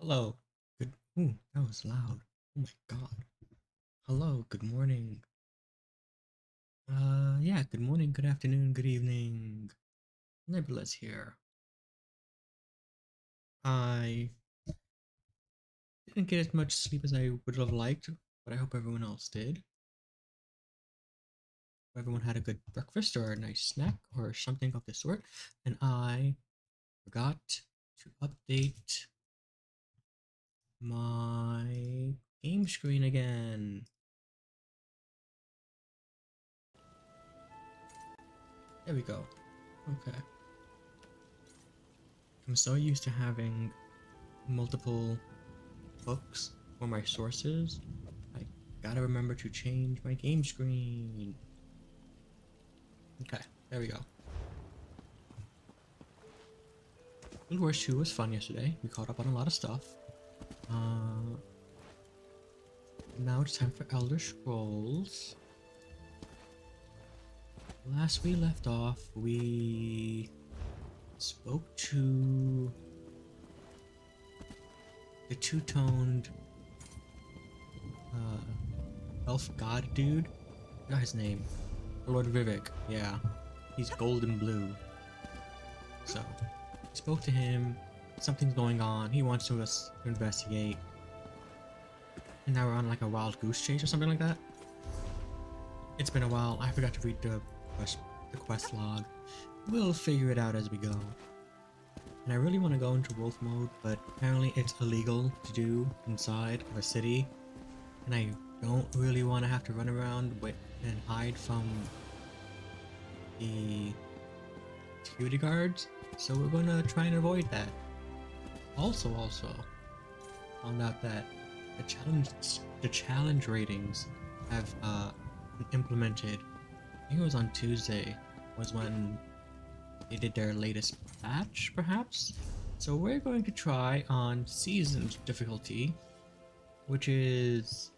Hello. Good. Ooh, that was loud. Oh my god. Hello. Good morning. Yeah. Good morning. Good afternoon. Good evening. Nebulous here. I didn't get as much sleep as I would have liked, but I hope everyone else did. Everyone had a good breakfast or a nice snack or something of the sort, and I forgot to update my game screen again. There we go. Okay. I'm so used to having multiple books for my sources. I gotta remember to change my game screen. Okay, there we go. Guild Wars 2 was fun yesterday. We caught up on a lot of stuff. Now it's time for Elder Scrolls. Last we left off, we spoke to the two-toned elf god dude. I forgot his name. Lord Vivek. Yeah, he's golden blue. So we spoke to him. Something's going on. He wants us to investigate. And now we're on like a wild goose chase or something like that. It's been a while. I forgot to read the quest log. We'll figure it out as we go. And I really want to go into wolf mode, but apparently it's illegal to do inside of a city. And I don't really want to have to run around and hide from the security guards. So we're gonna try and avoid that. Also, found out that the challenge ratings have been implemented. I think it was on Tuesday was when they did their latest patch, perhaps. So we're going to try on seasoned difficulty, which is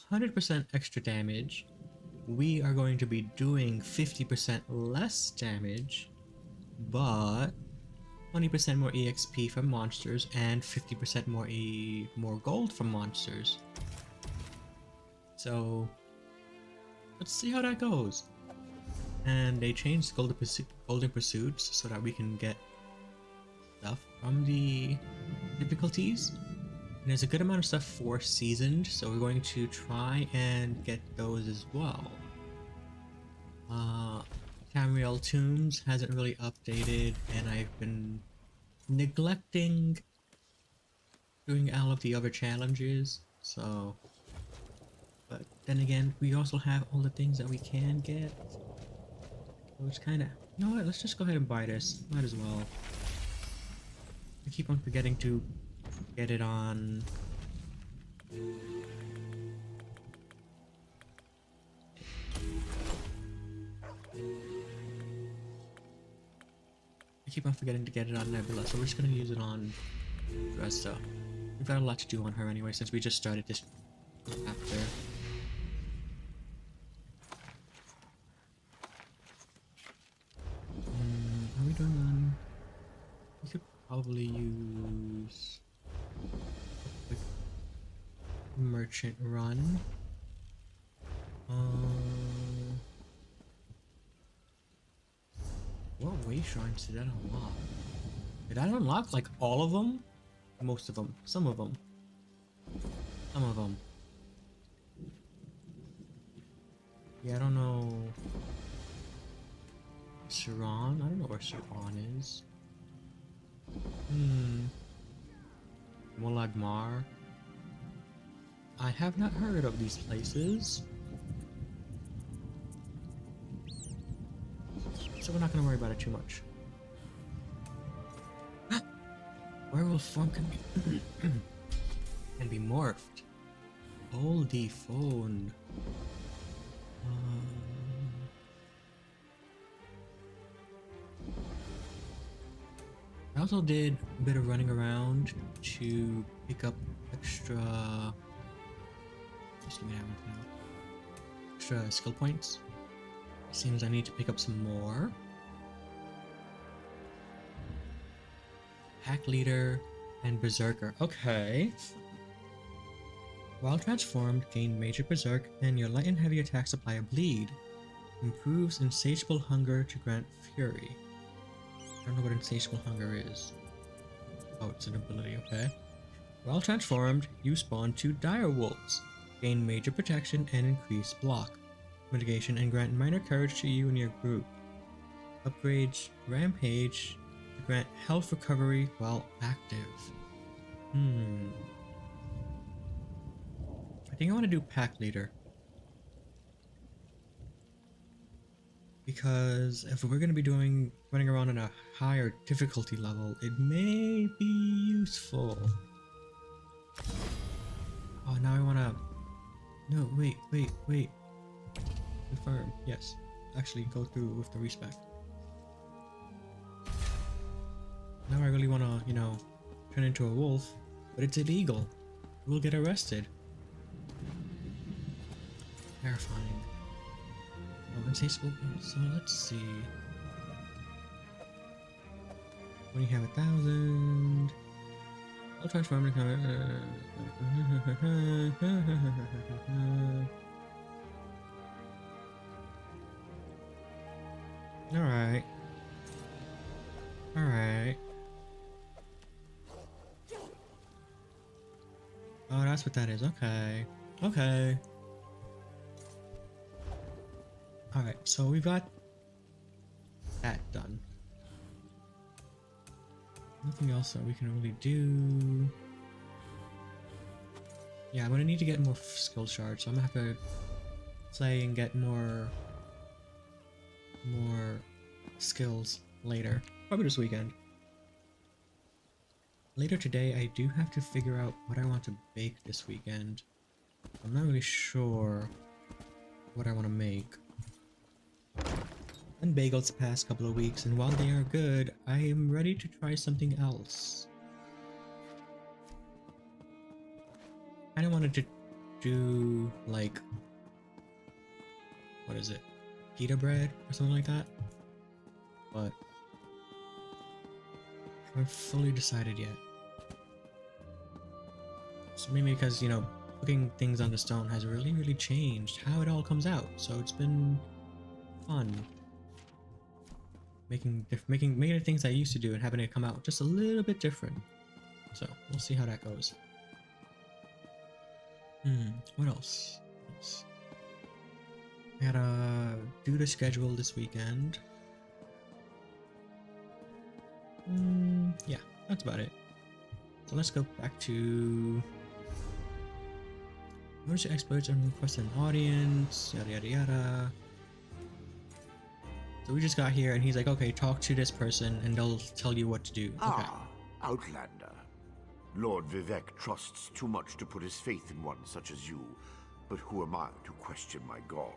100% extra damage. We are going to be doing 50% less damage, but 20% more EXP from monsters and 50% more gold from monsters. So let's see how that goes. And they changed golden pursuits so that we can get stuff from the difficulties. And there's a good amount of stuff for seasoned, so we're going to try and get those as well. Tamriel Tombs hasn't really updated, and I've been neglecting doing all of the other challenges, so... But then again, we also have all the things that we can get. So it's kinda... You know what, let's just go ahead and buy this. Might as well. I keep on forgetting to get it on... I keep on forgetting to get it on Nebula, so we're just gonna use it on Dresta. We've got a lot to do on her anyway, since we just started this after. Are we doing on... We could probably use... a quick merchant run. What way shrines did that unlock? Did that unlock like all of them? Most of them. Some of them. Some of them. Yeah, I don't know. Saran? I don't know where Saran is. Molagmar. I have not heard of these places. So we're not gonna worry about it too much. Werewolf form can be morphed. Holy phone. I also did a bit of running around to pick up extra... Just give me that one now. Extra skill points. Seems I need to pick up some more. Pack leader. and Berserker. Okay. While transformed, gain Major Berserk, and your light and heavy attacks apply a bleed. Improves Insatiable Hunger to grant Fury. I don't know what Insatiable Hunger is. Oh, it's an ability, okay. While transformed, you spawn 2 Dire Wolves. Gain Major Protection and increase Block mitigation and grant minor courage to you and your group. Upgrades Rampage to grant health recovery while active. I think I want to do Pack Leader. Because if we're going to be running around on a higher difficulty level, it may be useful. Oh, now I want to... No, wait. Confirm. Yes. Actually, go through with the respec. Now I really want to, you know, turn into a wolf, but it's illegal. We'll get arrested. Terrifying. Oh, insatiable. So let's see. When you have 1,000, I'll transform the color. Alright. Oh, that's what that is. Okay. Alright, so we've got that done. Nothing else that we can really do. Yeah, I'm gonna need to get more skill shards, so I'm gonna have to play and get more skills later. Probably this weekend. Later today, I do have to figure out what I want to bake this weekend. I'm not really sure what I want to make. And bagels the past couple of weeks, and while they are good, I am ready to try something else. I kinda wanted to do, like, what is it? Pita bread or something like that? But I haven't fully decided yet. So maybe because, you know, cooking things on the stone has really changed how it all comes out. So it's been fun. Making the things I used to do and having it come out just a little bit different. So we'll see how that goes. What else? I gotta do the schedule this weekend. Yeah, that's about it. So let's go back to notice your exploits and request an audience, yada yada. So we just got here and he's like, okay, talk to this person and they'll tell you what to do. Okay. Outlander. Lord Vivek trusts too much to put his faith in one such as you, but who am I to question my god?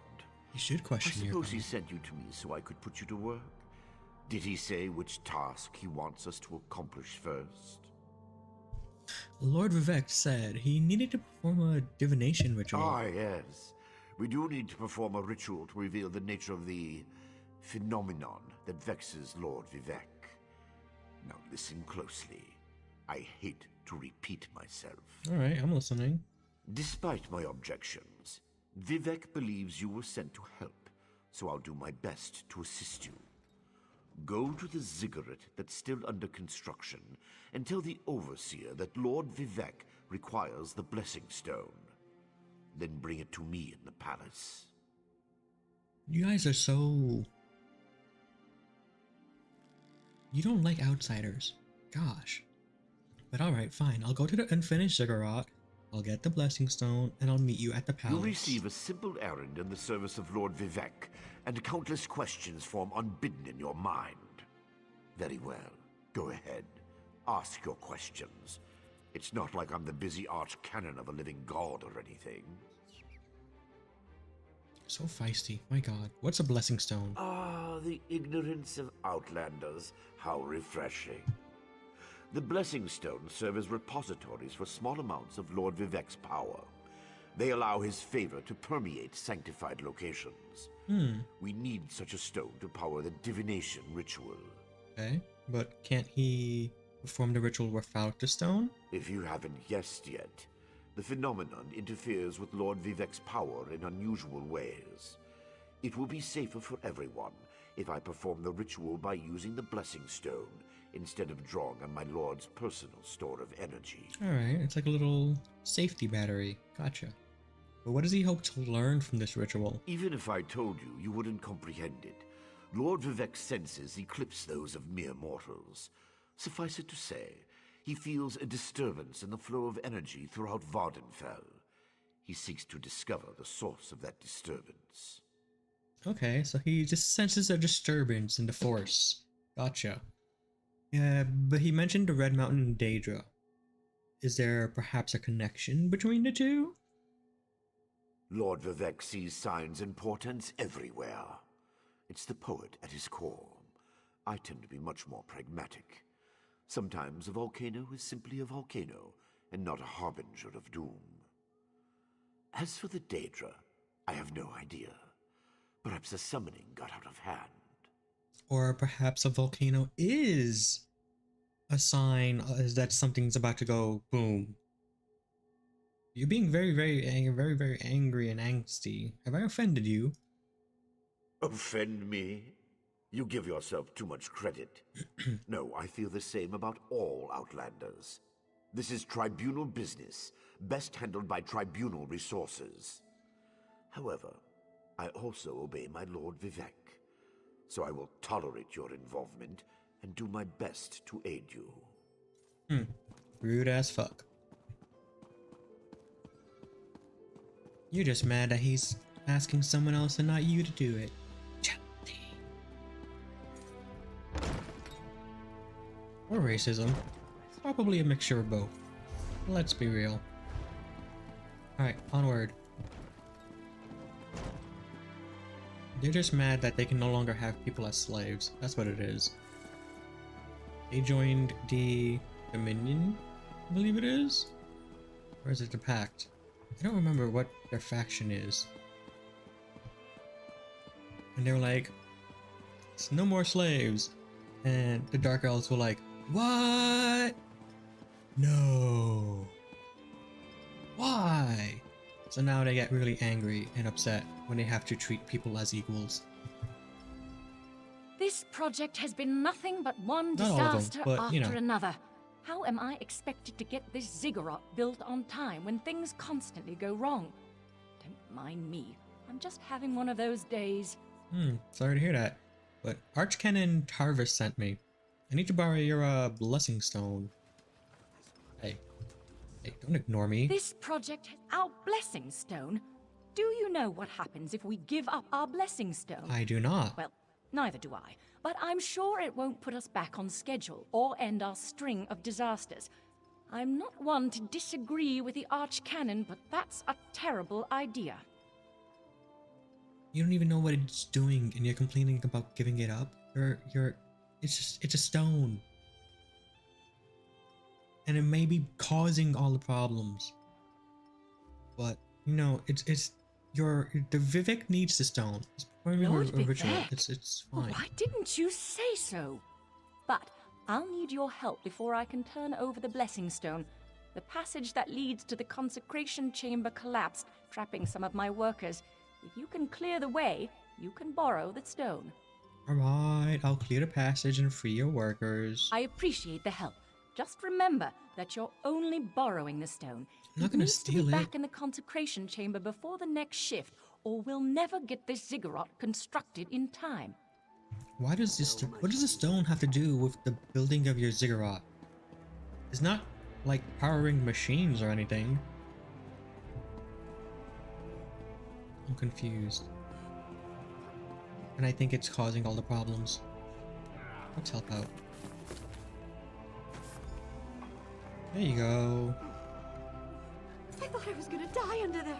You should question your god. I suppose he sent you to me so I could put you to work? Did he say which task he wants us to accomplish first? Lord Vivek said he needed to perform a divination ritual. Ah, yes. We do need to perform a ritual to reveal the nature of the phenomenon that vexes Lord Vivek. Now listen closely. I hate to repeat myself. Alright, I'm listening. Despite my objections, Vivek believes you were sent to help, so I'll do my best to assist you. Go to the ziggurat that's still under construction and tell the overseer that Lord Vivek requires the blessing stone. Then bring it to me in the palace. You guys are so... You don't like outsiders. Gosh. But alright, fine. I'll go to the unfinished ziggurat, I'll get the blessing stone, and I'll meet you at the palace. You'll receive a simple errand in the service of Lord Vivek, and countless questions form unbidden in your mind. Very well. Go ahead. Ask your questions. It's not like I'm the busy arch-canon of a living god or anything. So feisty. My god. What's a blessing stone? Ah, the ignorance of outlanders. How refreshing. The blessing stones serve as repositories for small amounts of Lord Vivek's power. They allow his favor to permeate sanctified locations. We need such a stone to power the divination ritual. Okay, but can't he perform the ritual without the stone? If you haven't guessed yet, the phenomenon interferes with Lord Vivek's power in unusual ways. It will be safer for everyone if I perform the ritual by using the Blessing Stone instead of drawing on my Lord's personal store of energy. Alright, it's like a little safety battery. Gotcha. But what does he hope to learn from this ritual? Even if I told you, you wouldn't comprehend it. Lord Vivek's senses eclipse those of mere mortals. Suffice it to say, he feels a disturbance in the flow of energy throughout Vardenfell. He seeks to discover the source of that disturbance. Okay, so he just senses a disturbance in the force. Gotcha. Yeah, but he mentioned the Red Mountain and Daedra. Is there perhaps a connection between the two? Lord Vivek sees signs and portents everywhere. It's the poet at his core. I tend to be much more pragmatic. Sometimes a volcano is simply a volcano, and not a harbinger of doom. As for the Daedra, I have no idea. Perhaps the summoning got out of hand. Or perhaps a volcano is a sign that something's about to go boom. You're being very angry and angsty. Have I offended you? Offend me? You give yourself too much credit. No, I feel the same about all Outlanders. This is tribunal business, best handled by tribunal resources. However, I also obey my Lord Vivek, so I will tolerate your involvement and do my best to aid you. Rude as fuck. You're just mad that he's asking someone else and not you to do it. Or racism. Probably a mixture of both. Let's be real. Alright, onward. They're just mad that they can no longer have people as slaves. That's what it is. They joined the Dominion, I believe it is? Or is it the Pact? I don't remember what their faction is. And they were like, it's no more slaves. And the Dark Elves were like, what? No. Why? So now they get really angry and upset when they have to treat people as equals. This project has been nothing but one Not all of them, disaster but, after you know. another. How am I expected to get this ziggurat built on time when things constantly go wrong? Don't mind me. I'm just having one of those days. Sorry to hear that. But Archcanon Tarvis sent me. I need to borrow your blessing stone. Hey, don't ignore me. This project, our blessing stone? Do you know what happens if we give up our blessing stone? I do not. Well, neither do I. But I'm sure it won't put us back on schedule or end our string of disasters. I'm not one to disagree with the Archcanon, but that's a terrible idea. You don't even know what it's doing, and you're complaining about giving it up. It's a stone, and it may be causing all the problems. But you know, the Vivek needs the stone. It's Lord a ritual. Vivek? It's fine. Why didn't you say so? But I'll need your help before I can turn over the blessing stone. The passage that leads to the consecration chamber collapsed, trapping some of my workers. If you can clear the way, you can borrow the stone. Alright, I'll clear the passage and free your workers. I appreciate the help. Just remember that you're only borrowing the stone. I'm not gonna needs to steal be it. back in the consecration chamber before the next shift, or we'll never get this ziggurat constructed in time. What does the stone have to do with the building of your ziggurat? It's not like powering machines or anything. I'm confused. And I think it's causing all the problems. Let's help out. There you go. I thought I was gonna die under there.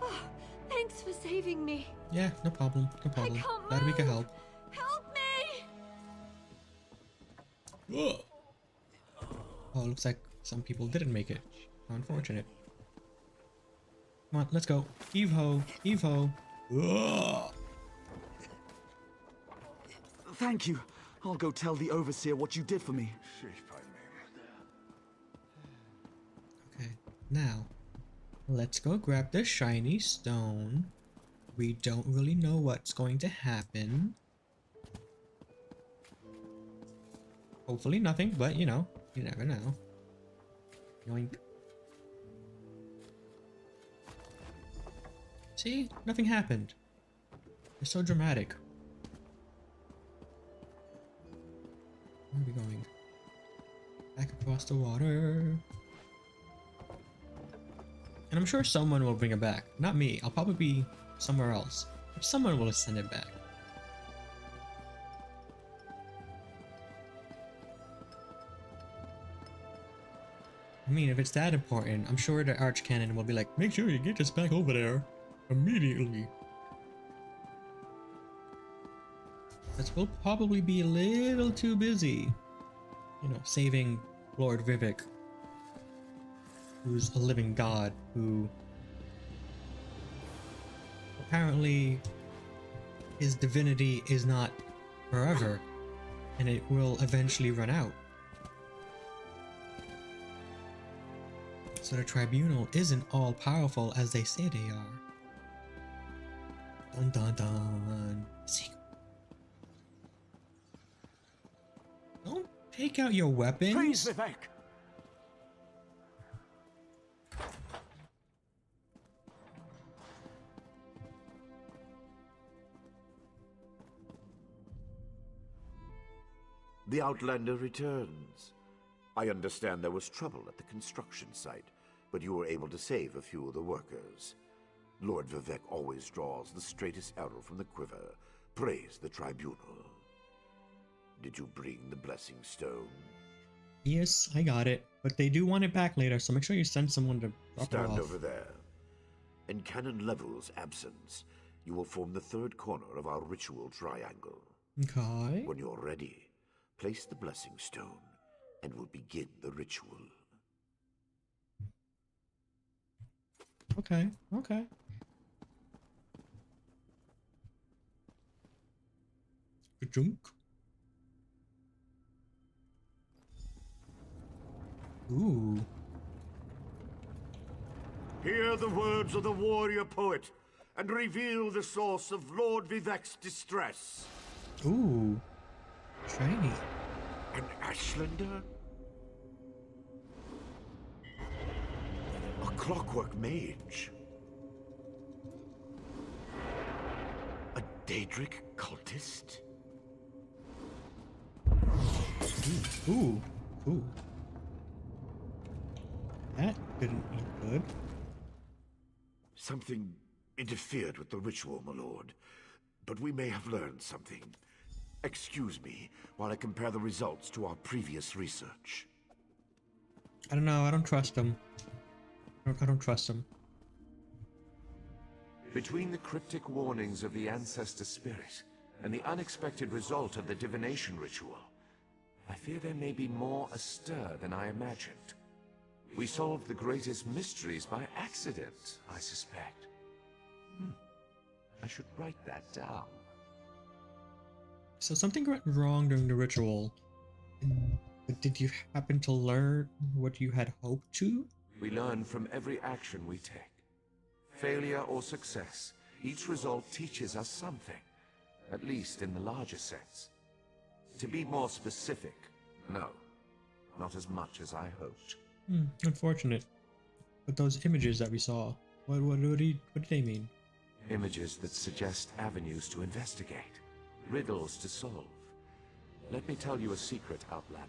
Oh, thanks for saving me. Yeah, no problem. No problem. can't Glad we could move. help. Help me! Whoa. Oh, looks like some people didn't make it. How unfortunate. Come on, let's go. Heave ho. Heave ho. Ugh. Thank you. I'll go tell the Overseer what you did for me. Now, let's go grab the shiny stone. We don't really know what's going to happen. Hopefully nothing, but you know, you never know. Yoink. See? Nothing happened. It's so dramatic. Where are we going? Back across the water. And I'm sure someone will bring it back. Not me. I'll probably be somewhere else. But someone will send it back. I mean, if it's that important, I'm sure the Archcanon will be like, make sure you get this back over there immediately. Because we'll probably be a little too busy, you know, saving Lord Vivek, who's a living god, who apparently his divinity is not forever, and it will eventually run out. So the tribunal isn't all powerful as they say they are. Dun dun dun. Secret. Don't take out your weapons. Please, Vivek. The Outlander returns. I understand there was trouble at the construction site, but you were able to save a few of the workers. Lord Vivek always draws the straightest arrow from the quiver. Praise the tribunal. Did you bring the blessing stone? Yes, I got it, but they do want it back later, so make sure you send someone to drop it Stand off. over there. In Canon Level's absence, you will form the third corner of our ritual triangle. Okay. When you're ready, place the blessing stone, and we'll begin the ritual. Okay, okay. Junk. Ooh. Hear the words of the warrior poet, and reveal the source of Lord Vivek's distress. Ooh. Shiny. An Ashlander? A clockwork mage? A Daedric cultist? Ooh. Ooh. That didn't look good. Something interfered with the ritual, my lord. But we may have learned something. Excuse me while I compare the results to our previous research. I don't know, I don't trust him. I don't trust him. Between the cryptic warnings of the ancestor spirit and the unexpected result of the divination ritual, I fear there may be more astir than I imagined. We solved the greatest mysteries by accident, I suspect. I should write that down. So something went wrong during the ritual. But did you happen to learn what you had hoped to? We learn from every action we take. Failure or success, each result teaches us something, at least in the larger sense. To be more specific, no, not as much as I hoped. Unfortunate. But those images that we saw, what did they mean? Images that suggest avenues to investigate, riddles to solve. Let me tell you a secret, Outlander.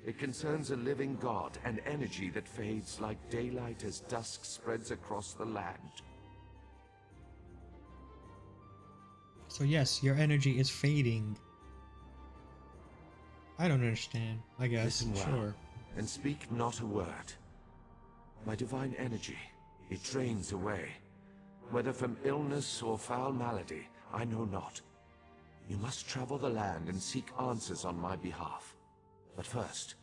It concerns a living god, an energy that fades like daylight as dusk spreads across the land. So yes, your energy is fading. I don't understand, I guess. Listen well, Sure. and speak not a word. My divine energy, it drains away. Whether from illness or foul malady, I know not. You must travel the land and seek answers on my behalf. But first,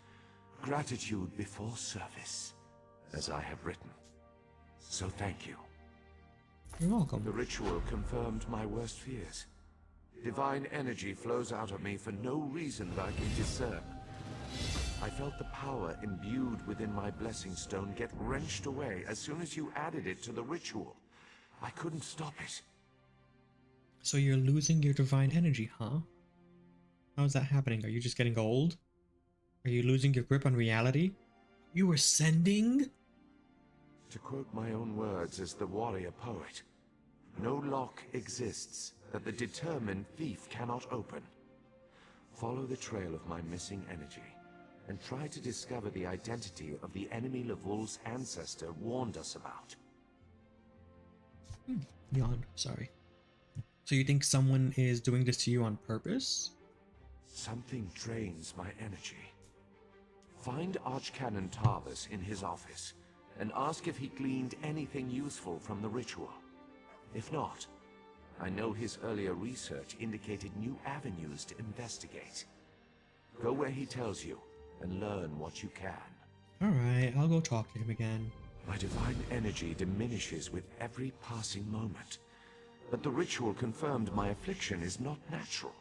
gratitude before service, as I have written. So thank you. You're welcome. The ritual confirmed my worst fears. Divine energy flows out of me for no reason that I can discern. I felt the power imbued within my blessing stone get wrenched away as soon as you added it to the ritual. I couldn't stop it. So you're losing your divine energy, huh? How's that happening? Are you just getting old? Are you losing your grip on reality? You were sending? To quote my own words as the warrior poet, no lock exists that the determined thief cannot open. Follow the trail of my missing energy, and try to discover the identity of the enemy Lavul's ancestor warned us about. Yawn, sorry. So you think someone is doing this to you on purpose? Something drains my energy. Find Archcanon Tarvis in his office, and ask if he gleaned anything useful from the ritual. If not, I know his earlier research indicated new avenues to investigate. Go where he tells you, and learn what you can. Alright, I'll go talk to him again. My divine energy diminishes with every passing moment, but the ritual confirmed my affliction is not natural.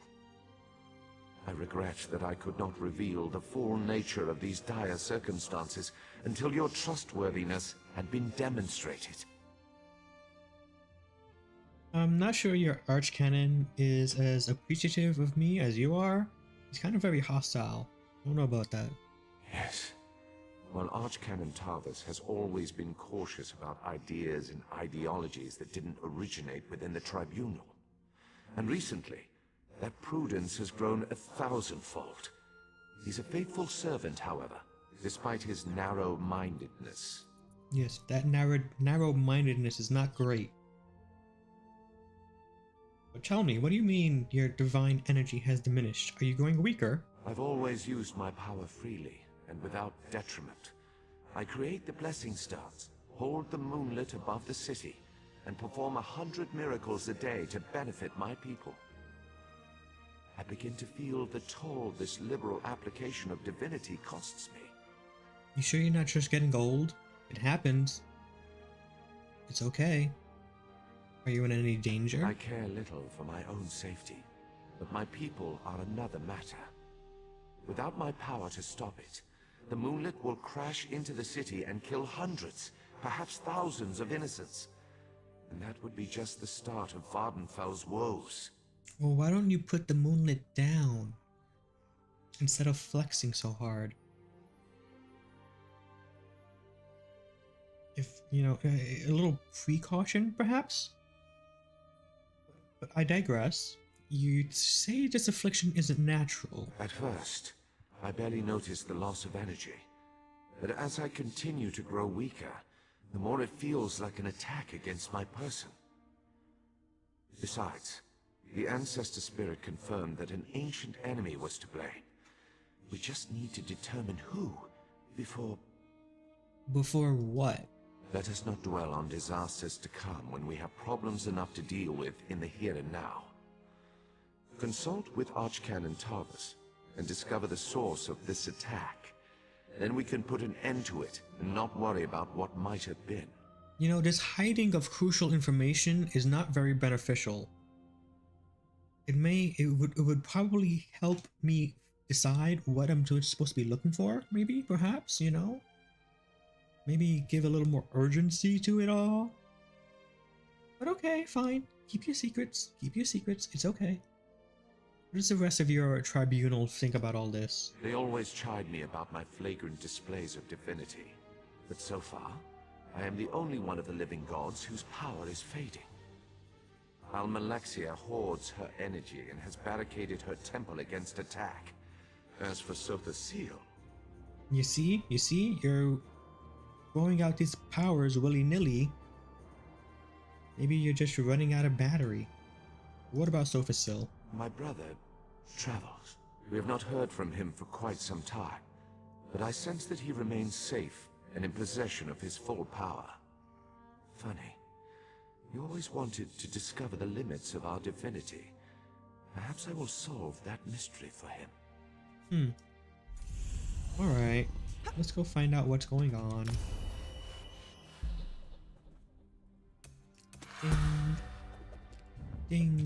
I regret that I could not reveal the full nature of these dire circumstances until your trustworthiness had been demonstrated. I'm not sure your Archcanon is as appreciative of me as you are. He's kind of very hostile. I don't know about that. Yes. While Archcanon Tarvis has always been cautious about ideas and ideologies that didn't originate within the Tribunal. And recently, that prudence has grown 1,000-fold. He's a faithful servant, however, despite his narrow-mindedness. Yes, that narrow-mindedness is not great. But tell me, what do you mean your divine energy has diminished? Are you growing weaker? I've always used my power freely, and without detriment. I create the blessing stones, hold the moonlit above the city, and perform 100 miracles a day to benefit my people. I begin to feel the toll this liberal application of divinity costs me. You sure you're not just getting old? It happens. It's okay. Are you in any danger? I care little for my own safety, but my people are another matter. Without my power to stop it, the moonlit will crash into the city and kill hundreds, perhaps thousands of innocents. And that would be just the start of Vardenfell's woes. Well, why don't you put the moonlit down instead of flexing so hard? If, you know, a little precaution, perhaps? But I digress. You say this affliction isn't natural. At first, I barely noticed the loss of energy. But as I continue to grow weaker, the more it feels like an attack against my person. Besides, the Ancestor Spirit confirmed that an ancient enemy was to blame. We just need to determine who before... Before what? Let us not dwell on disasters to come when we have problems enough to deal with in the here and now. Consult with Archcanon Tarvis and discover the source of this attack. Then we can put an end to it and not worry about what might have been. You know, this hiding of crucial information is not very beneficial. It would probably help me decide what I'm supposed to be looking for, maybe, perhaps, you know? Maybe give a little more urgency to it all. But okay, fine. Keep your secrets. Keep your secrets. It's okay. What does the rest of your tribunal think about all this? They always chide me about my flagrant displays of divinity. But so far, I am the only one of the living gods whose power is fading. Almalexia hoards her energy and has barricaded her temple against attack. As for Sotha's seal... You see, you're throwing out these powers willy-nilly. Maybe you're just running out of battery. What about Sophasil? My brother travels. We have not heard from him for quite some time, but I sense that he remains safe and in possession of his full power. Funny. You always wanted to discover the limits of our divinity. Perhaps I will solve that mystery for him. Alright. Let's go find out what's going on. Ding.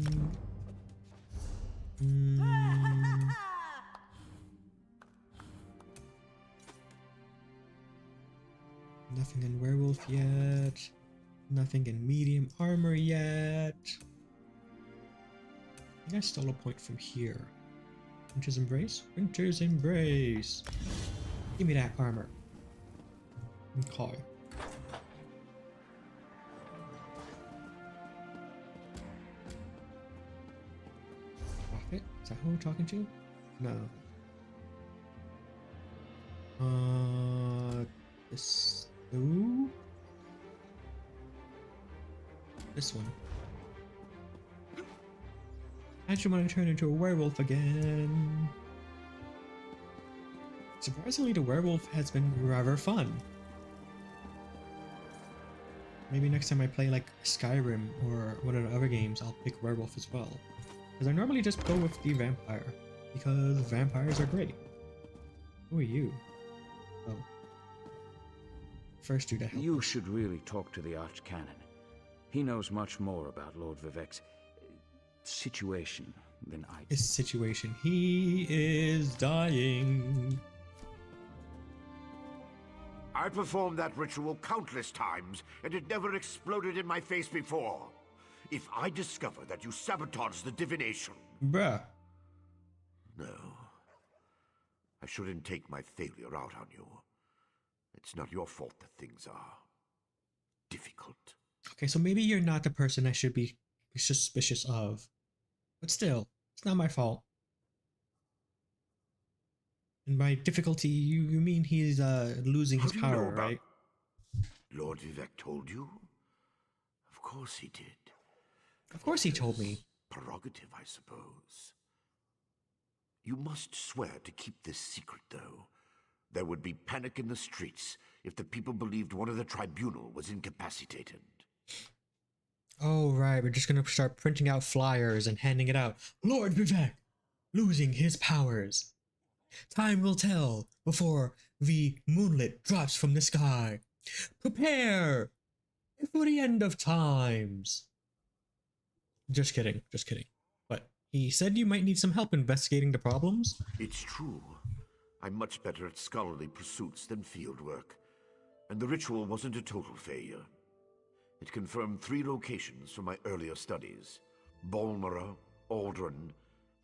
Ding. Nothing in werewolf yet. Nothing in medium armor yet. I think I stole a point from here. Winter's Embrace? Winter's Embrace! Give me that armor. Okay. Prophet? Is that who we're talking to? No. This... Ooh? This one. I actually want to turn into a werewolf again. Surprisingly, the werewolf has been rather fun. Maybe next time I play like Skyrim or one of the other games, I'll pick werewolf as well. Because I normally just go with the vampire, because vampires are great. Who are you? Oh. First dude to help. You should really talk to the Archcanon. He knows much more about Lord Vivek's situation than I do. His situation. He is dying. I performed that ritual countless times, and it never exploded in my face before. If I discover that you sabotaged the divination... Bruh. No. I shouldn't take my failure out on you. It's not your fault that things are difficult. Okay, so maybe you're not the person I should be suspicious of. But still, it's not my fault. And by difficulty, you mean he's losing his power, right? Lord Vivek told you? Of course he did. Of course he told me. Prerogative, I suppose. You must swear to keep this secret, though. There would be panic in the streets if the people believed one of the tribunal was incapacitated. Oh, right, we're just gonna start printing out flyers and handing it out. Lord Vivek, losing his powers. Time will tell before the moonlit drops from the sky. Prepare for the end of times. Just kidding, just kidding. But he said you might need some help investigating the problems. It's true. I'm much better at scholarly pursuits than field work, and the ritual wasn't a total failure. It confirmed 3 locations from my earlier studies: Bolmora, Aldrin,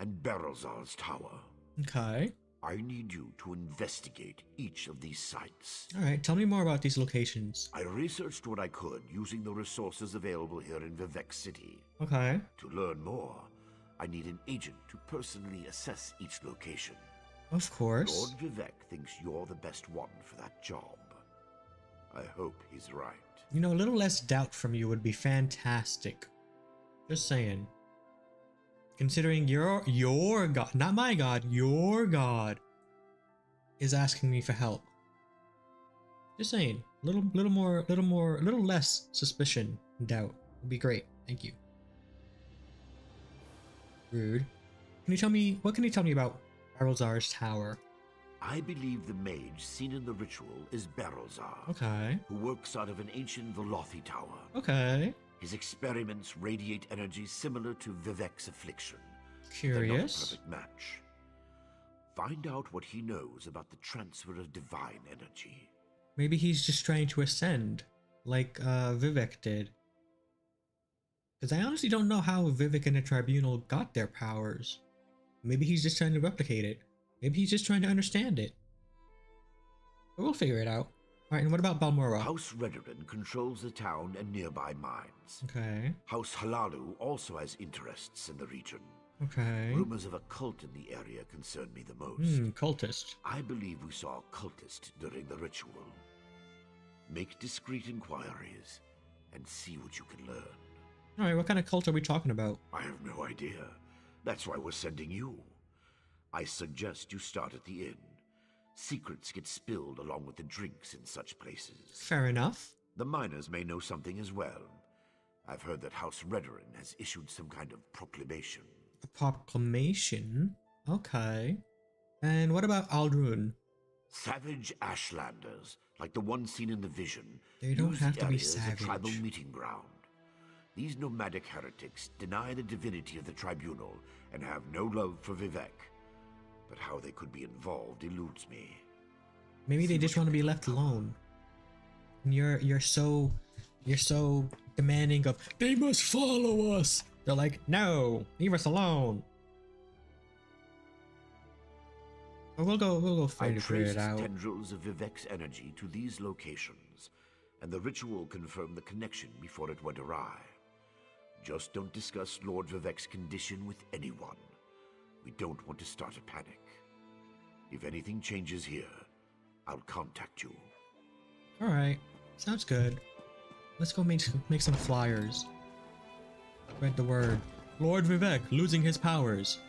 and Berelzar's Tower. Okay. I need you to investigate each of these sites. Alright, tell me more about these locations. I researched what I could using the resources available here in Vivek City. Okay. To learn more, I need an agent to personally assess each location. Of course. Lord Vivek thinks you're the best one for that job. I hope he's right. You know, a little less doubt from you would be fantastic. Just saying. Considering your god, not my god, your god is asking me for help. Just saying. A little less suspicion and doubt would be great. Thank you. Rude. What can you tell me about Berelzar's Tower? I believe the mage seen in the ritual is Berelzar, Okay. who works out of an ancient Velothi tower. Okay. His experiments radiate energy similar to Vivek's affliction. Curious. They're not a perfect match. Find out what he knows about the transfer of divine energy. Maybe he's just trying to ascend, like Vivek did. Because I honestly don't know how Vivek and the Tribunal got their powers. Maybe he's just trying to replicate it. Maybe he's just trying to understand it. But we'll figure it out. Alright, and what about Balmora? House Redoran controls the town and nearby mines. Okay. House Halalu also has interests in the region. Okay. Rumors of a cult in the area concern me the most. Cultist. I believe we saw a cultist during the ritual. Make discreet inquiries and see what you can learn. Alright, what kind of cult are we talking about? I have no idea. That's why we're sending you. I suggest you start at the inn. Secrets get spilled along with the drinks in such places. Fair enough. The miners may know something as well. I've heard that House Redoran has issued some kind of proclamation. A proclamation? Okay. And what about Aldrun? Savage Ashlanders, like the one seen in the vision, They don't use have the to be area as a tribal savage. meeting ground. These nomadic heretics deny the divinity of the tribunal and have no love for Vivek. But how they could be involved eludes me. Maybe they just want to be left alone. And you're so demanding of they must follow us. They're like, no, leave us alone. But we'll go I figure traced it out. tendrils of Vivek's energy to these locations, and the ritual confirmed the connection before it went awry. Just don't discuss Lord Vivek's condition with anyone. We don't want to start a panic. If anything changes here, I'll contact you. All right, sounds good. Let's go make some flyers. Spread the word. Lord Vivek losing his powers.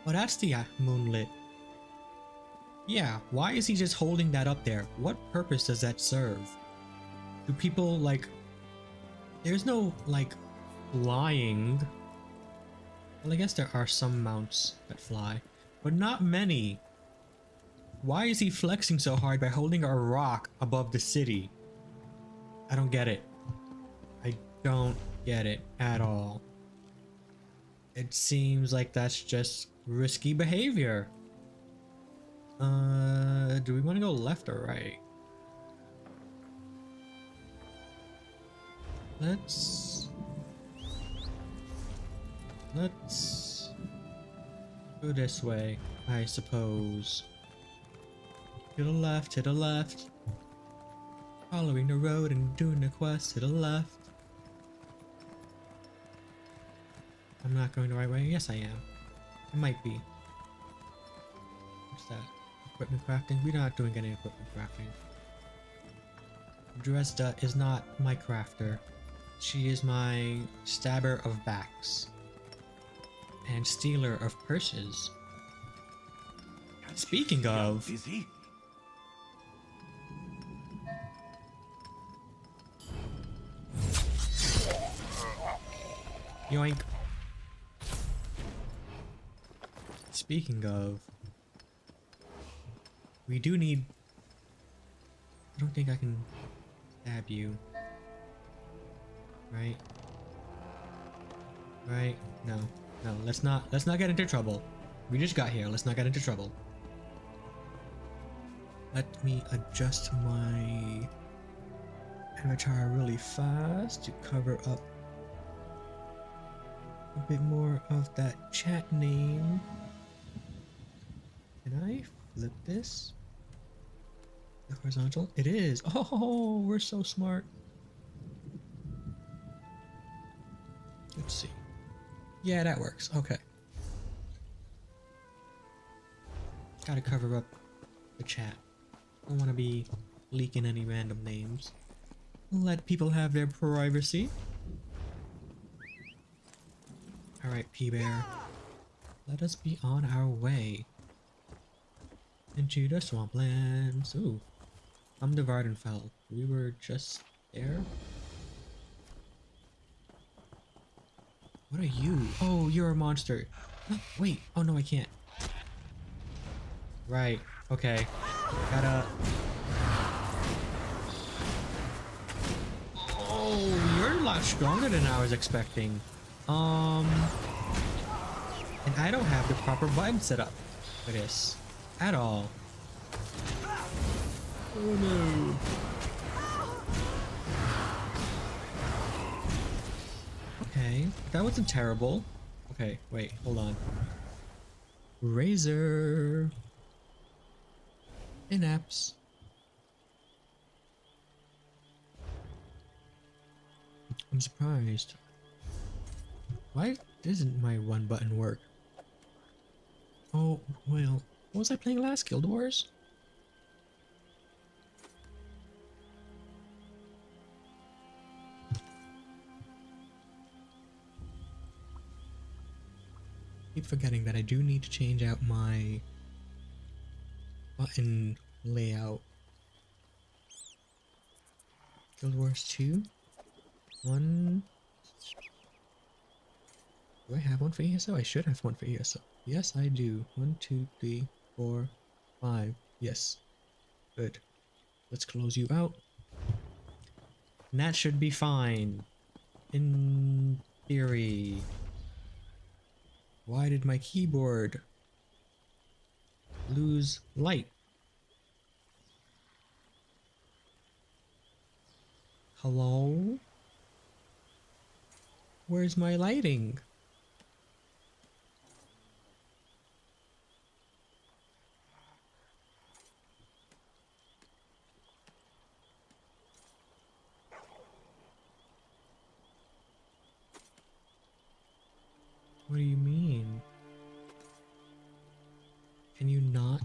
Oh, that's the moonlit. Yeah, why is he just holding that up there? What purpose does that serve? Do people like... There's no like flying. Well, I guess there are some mounts that fly, but not many. Why is he flexing so hard by holding a rock above the city? I don't get it. I don't get it at all. It seems like that's just risky behavior. Do we want to go left or right? Let's go this way, I suppose. To the left, to the left. Following the road and doing the quest to the left. I'm not going the right way. Yes, I am. It might be. What's that? Equipment crafting? We're not doing any equipment crafting. Dresda is not my crafter. She is my stabber of backs. And stealer of purses. Speaking of... Busy? Yoink. Speaking of... We do need... I don't think I can stab you. Right? Right? No. No, let's not get into trouble. We just got here, let's not get into trouble. Let me adjust my avatar really fast to cover up a bit more of that chat name. Can I flip this? The horizontal? It is! Oh, we're so smart. Let's see. Yeah, that works. Okay. Gotta cover up the chat. Don't want to be leaking any random names. Let people have their privacy. Alright, P-Bear. Let us be on our way. Into the swamplands. Ooh. I'm the Vardenfell. We were just there. What are you? Oh, you're a monster. No, wait. Oh no, I can't. Right. Okay. Gotta... Oh, you're a lot stronger than I was expecting. And I don't have the proper button set up for this at all. Oh no. Okay, that wasn't terrible. Okay, wait, hold on. Razor. In-apps. I'm surprised. Why doesn't my one button work? Oh, well, what was I playing last? Guild Wars? Keep forgetting that I do need to change out my button layout. Guild Wars 2? 1. Do I have one for ESO? I should have one for ESO. Yes, I do. 1, 2, 3, 4, 5. Yes. Good. Let's close you out. And that should be fine. In theory. Why did my keyboard lose light? Hello? Where's my lighting? What do you mean? Can you not?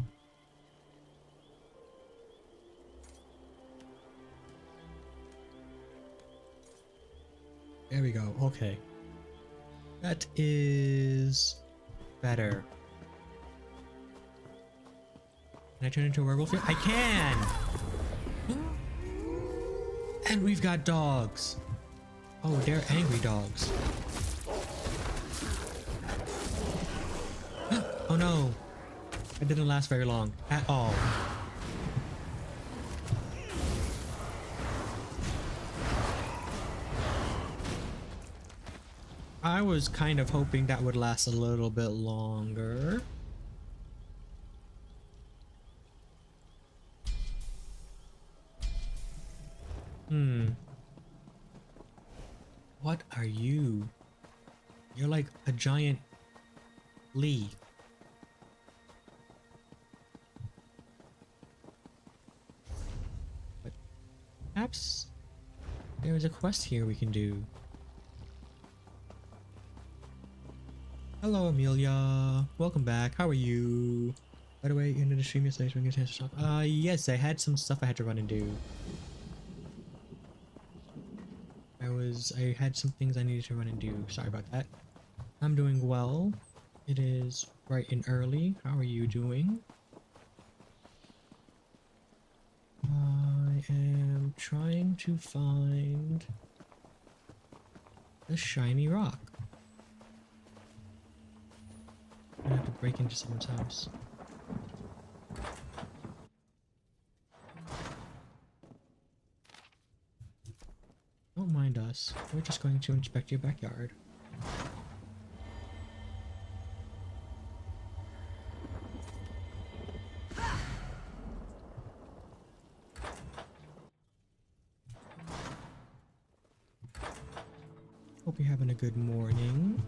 There we go. Okay. That is better. Can I turn into a werewolf here? I can! And we've got dogs. Oh, they're angry dogs. Oh no. It didn't last very long at all. I was kind of hoping that would last a little bit longer. What are you? You're like a giant flea. But perhaps there is a quest here we can do. Hello, Amelia. Welcome back. How are you? By the way, you ended the stream yesterday, so we can chance to stop. Yes, I had some stuff I had to run and do. I had some things I needed to run and do. Sorry about that. I'm doing well. It is bright and early. How are you doing? I am trying to find a shiny rock. I'm gonna have to break into someone's house. Don't mind us. We're just going to inspect your backyard. Hope you're having a good morning.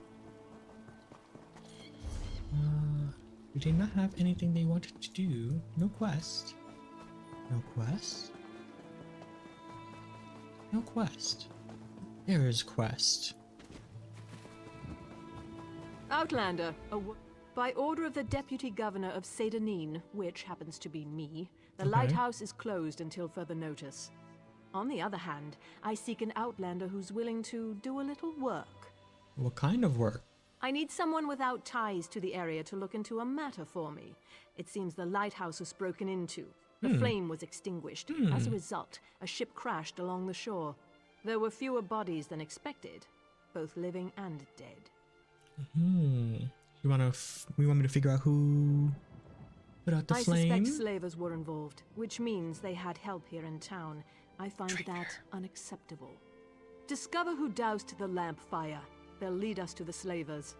We did not have anything they wanted to do. No quest. No quest. No quest. There is quest. Outlander, by order of the Deputy Governor of Sedanine, which happens to be me, the lighthouse is closed until further notice. On the other hand, I seek an Outlander who's willing to do a little work. What kind of work? I need someone without ties to the area to look into a matter for me. It seems the lighthouse was broken into. The flame was extinguished. As a result, a ship crashed along the shore. There were fewer bodies than expected, both living and dead. You want me to figure out who put out the flame? I suspect slavers were involved, which means they had help here in town. I find that unacceptable. Discover who doused the lamp fire. They'll lead us to the slavers.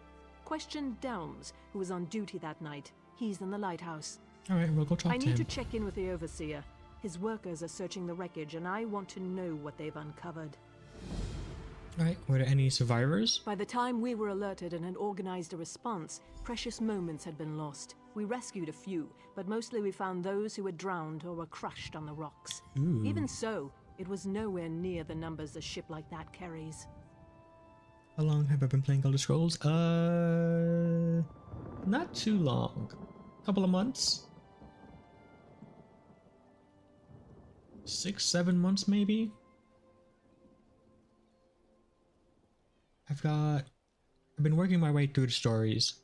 Question Delms, who was on duty that night. He's in the lighthouse. Alright, we'll go talk to him. I need to check in with the Overseer. His workers are searching the wreckage, and I want to know what they've uncovered. Alright, were there any survivors? By the time we were alerted and had organized a response, precious moments had been lost. We rescued a few, but mostly we found those who had drowned or were crushed on the rocks. Even so, it was nowhere near the numbers a ship like that carries. How long have I been playing Elder Scrolls? Not too long. Couple of months? 6-7 months maybe? I've been working my way through the stories,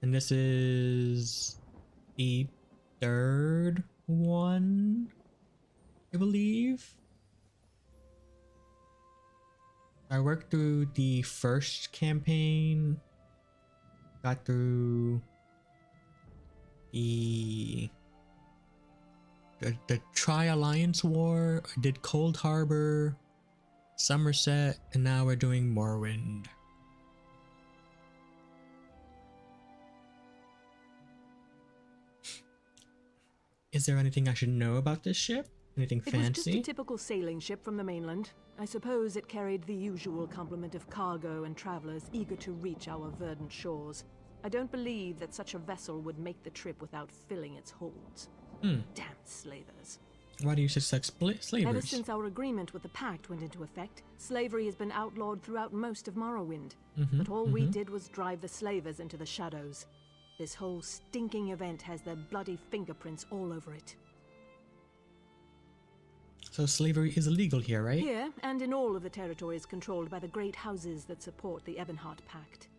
and this is the third one, I believe. I worked through the first campaign, got through the Tri-Alliance War, I did Cold Harbor, Somerset, and now we're doing Morrowind. Is there anything I should know about this ship? Anything It was just a fancy? typical sailing ship from the mainland. I suppose it carried the usual complement of cargo and travelers eager to reach our verdant shores. I don't believe that such a vessel would make the trip without filling its holds. Damn slavers. Why do you suspect Ever slavers? since our agreement with the Pact went into effect, slavery has been outlawed throughout most of Morrowind. But all we did was drive the slavers into the shadows. This whole stinking event has their bloody fingerprints all over it. So slavery is illegal here, right? Here, and in all of the territories controlled by the great houses that support the Ebonheart Pact.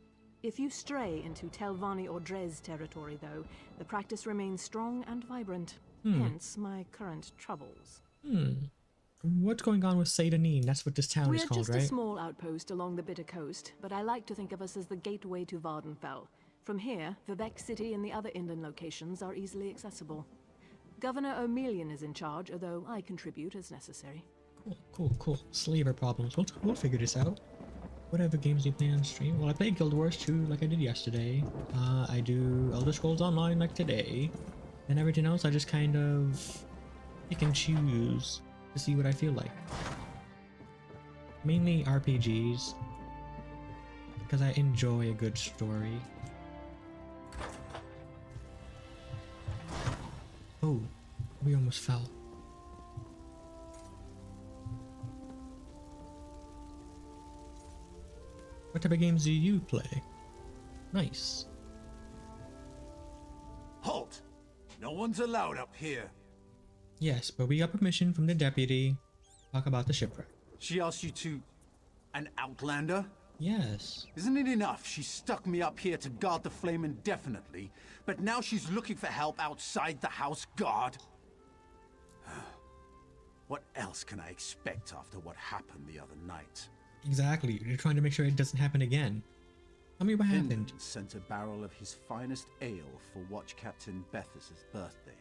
If you stray into Telvanni or Dres territory, though, the practice remains strong and vibrant. Hence my current troubles. What's going on with Seydanine? That's what this town We're is called, just right? a small outpost along the Bitter Coast, but I like to think of us as the gateway to Vardenfell. From here, Vivec City and the other inland locations are easily accessible. Governor O'Melian is in charge, although I contribute as necessary. Cool. Slaver problems. We'll figure this out. Whatever games do you play on stream? Well, I play Guild Wars 2 like I did yesterday. I do Elder Scrolls Online like today. And everything else I just kind of pick and choose to see what I feel like. Mainly RPGs. Because I enjoy a good story. Oh, we almost fell. What type of games do you play? Nice. Halt! No one's allowed up here. Yes, but we got permission from the deputy. Talk about the shipwreck. She asked you to... an outlander? Yes. Isn't it enough she stuck me up here to guard the flame indefinitely, but now she's looking for help outside the house guard? What else can I expect after what happened the other night? Exactly. You're trying to make sure it doesn't happen again. Tell me what happened. Finland sent a barrel of his finest ale for Watch Captain Bethes's birthday.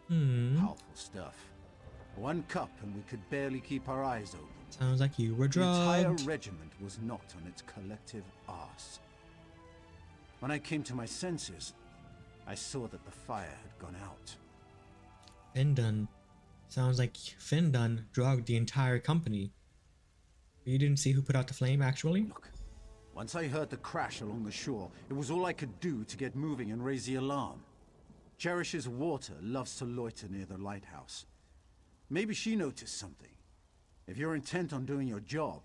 Powerful stuff. One cup and we could barely keep our eyes open. Sounds like you were The entire drugged. regiment was knocked on its collective arse. When I came to my senses, I saw that the fire had gone out. Findun. Sounds like Findun drugged the entire company. You didn't see who put out the flame, actually? Look, once I heard the crash along the shore, it was all I could do to get moving and raise the alarm. Cherish's water loves to loiter near the lighthouse. Maybe she noticed something. If you're intent on doing your job,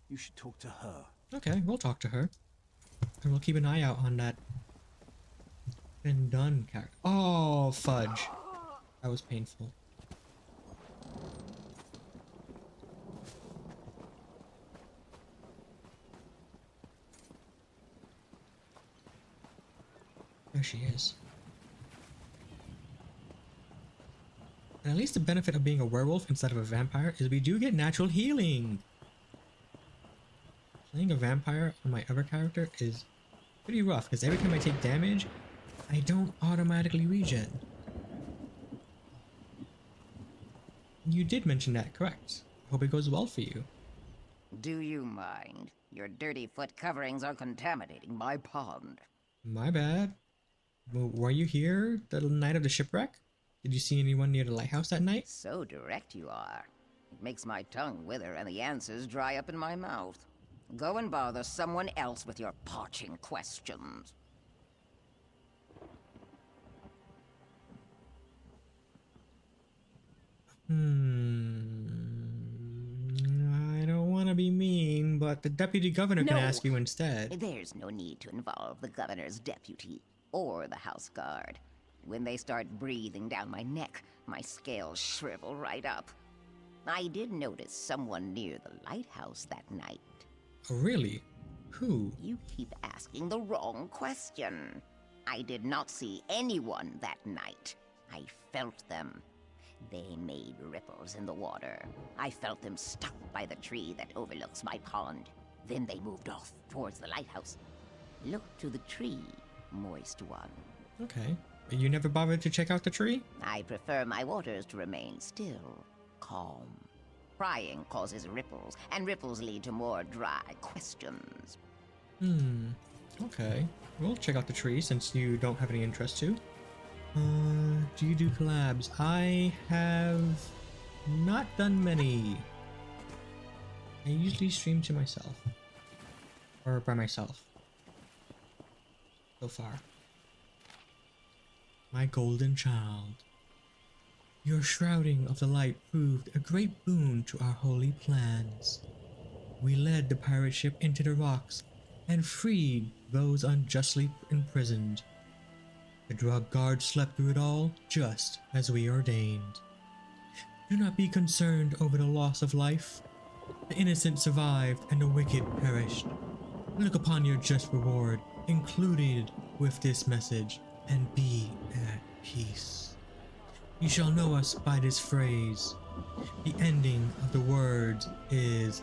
you should talk to her. Okay, we'll talk to her. And we'll keep an eye out on that Findun character. Oh, fudge. That was painful. There she is. And at least the benefit of being a werewolf instead of a vampire is we do get natural healing. Playing a vampire on my other character is pretty rough because every time I take damage, I don't automatically regen. You did mention that, correct? Hope it goes well for you. Do you mind? Your dirty foot coverings are contaminating my pond. My bad. Well, were you here the night of the shipwreck? Did you see anyone near the lighthouse that night? So direct you are. It makes my tongue wither and the answers dry up in my mouth. Go and bother someone else with your parching questions. I don't want to be mean, but the deputy governor can No. ask you instead. There's no need to involve the governor's deputy or the house guard. When they start breathing down my neck, my scales shrivel right up. I did notice someone near the lighthouse that night. Oh, really? Who? You keep asking the wrong question. I did not see anyone that night. I felt them. They made ripples in the water. I felt them stuck by the tree that overlooks my pond. Then they moved off towards the lighthouse. Look to the tree, moist one. Okay. But you never bothered to check out the tree? I prefer my waters to remain still, calm. Prying causes ripples, and ripples lead to more dry questions. Okay. We'll check out the tree since you don't have any interest to. Do you do collabs? I have not done many. I usually stream to myself. Or by myself. So far. My golden child. Your shrouding of the light proved a great boon to our holy plans. We led the pirate ship into the rocks and freed those unjustly imprisoned. The drug guard slept through it all, just as we ordained. Do not be concerned over the loss of life. The innocent survived and the wicked perished. Look upon your just reward, included with this message, and be at peace. You shall know us by this phrase. The ending of the words is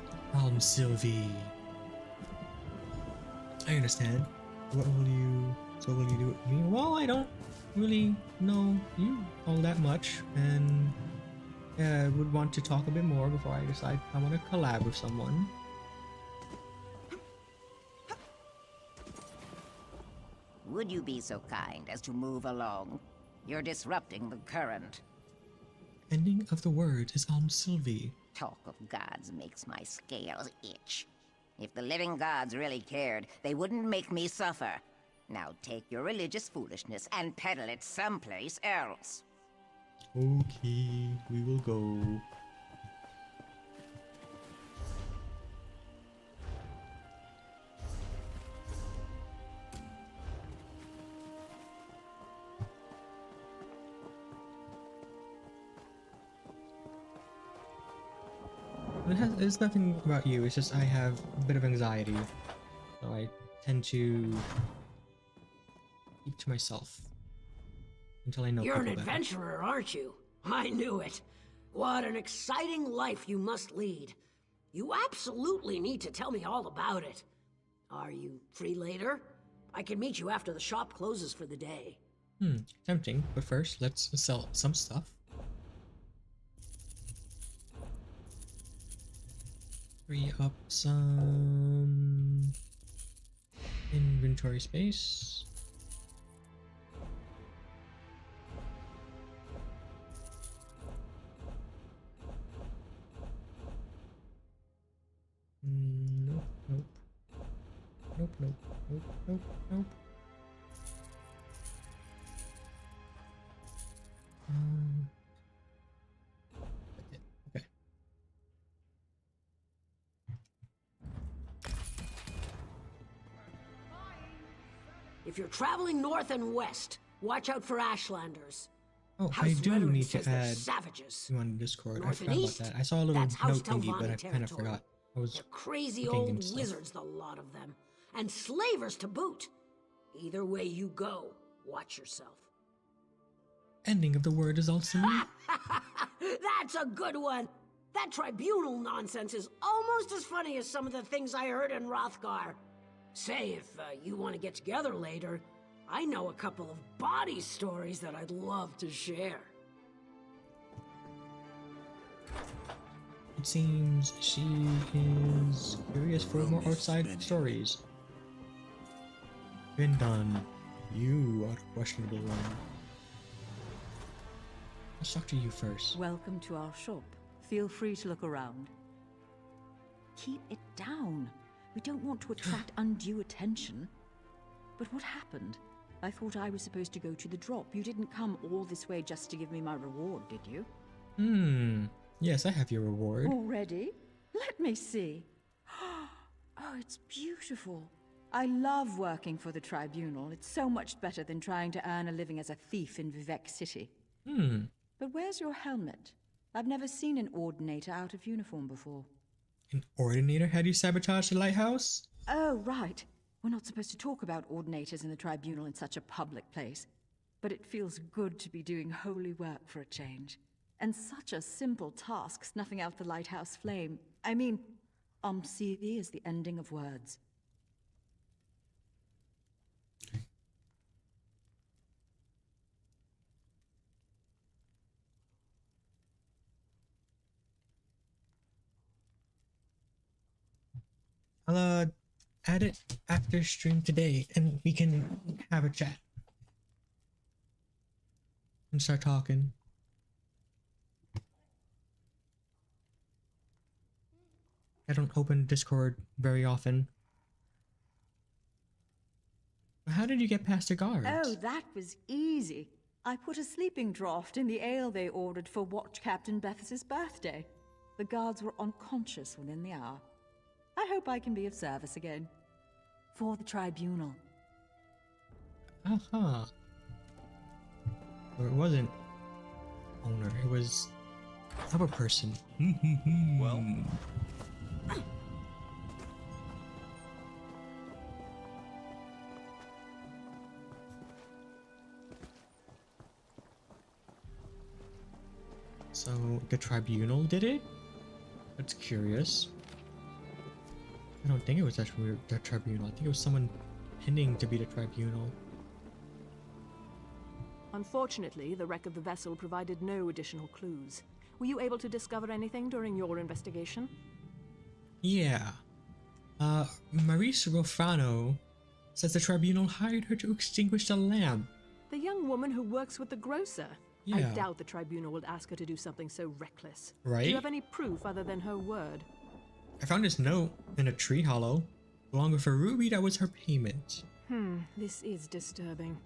Sylvie. I understand. What will you do with me? Well, I don't really know you all that much, and would want to talk a bit more before I decide I want to collab with someone. Would you be so kind as to move along? You're disrupting the current. Ending of the word is Sylvie. Talk of gods makes my scales itch. If the living gods really cared, they wouldn't make me suffer. Now take your religious foolishness and peddle it someplace else. Okay, we will go. It's nothing about you, it's just I have a bit of anxiety. So I tend to keep to myself until I know You're an people better. adventurer, aren't you? I knew it. What an exciting life you must lead. You absolutely need to tell me all about it. Are you free later? I can meet you after the shop closes for the day. Tempting, but first let's sell some stuff. Free up some inventory space. Nope, nope. Nope, nope, nope, nope, nope. That's it. Okay. If you're traveling north and west, watch out for Ashlanders. Oh, House I do Veteran need to says they're add savages. you on Discord. I North and forgot about east, that. I saw a little that's House note thingy, but I Telvanni kind of territory. forgot. I was They're crazy looking old into stuff. wizards, the lot of them. And slavers to boot. Either way you go, watch yourself. Ending of the word is also That's a good one. That tribunal nonsense is almost as funny as some of the things I heard in Rothgar. Say, if you want to get together later, I know a couple of body stories that I'd love to share. It seems she is curious for more outside stories. Been done. You are the questionable one. Let's talk to you first. Welcome to our shop. Feel free to look around. Keep it down. We don't want to attract undue attention. But what happened? I thought I was supposed to go to the drop. You didn't come all this way just to give me my reward, did you? Yes, I have your reward. Already? Let me see. Oh, it's beautiful. I love working for the tribunal. It's so much better than trying to earn a living as a thief in Vivec City. But where's your helmet? I've never seen an ordinator out of uniform before. An ordinator had you sabotaged the lighthouse? Oh, right. We're not supposed to talk about ordinators in the tribunal in such a public place. But it feels good to be doing holy work for a change. And such a simple task, snuffing out the lighthouse flame. I mean, Omsivi is the ending of words. I'll add it after stream today and we can have a chat. And start talking. I don't open Discord very often. How did you get past the guards? Oh, that was easy. I put a sleeping draught in the ale they ordered for Watch Captain Bethes's birthday. The guards were unconscious within the hour. I hope I can be of service again. For the tribunal. Uh-huh. Or it wasn't owner, it was other person. Well. So the tribunal did it? That's curious. I don't think it was actually the tribunal. I think it was someone pending to be the tribunal. Unfortunately, the wreck of the vessel provided no additional clues. Were you able to discover anything during your investigation? Yeah. Maurice Rofano says the tribunal hired her to extinguish the lamp. The young woman who works with the grocer? Yeah. I doubt the tribunal would ask her to do something so reckless. Right? Do you have any proof other than her word? I found this note in a tree hollow, along with a ruby that was her payment. This is disturbing.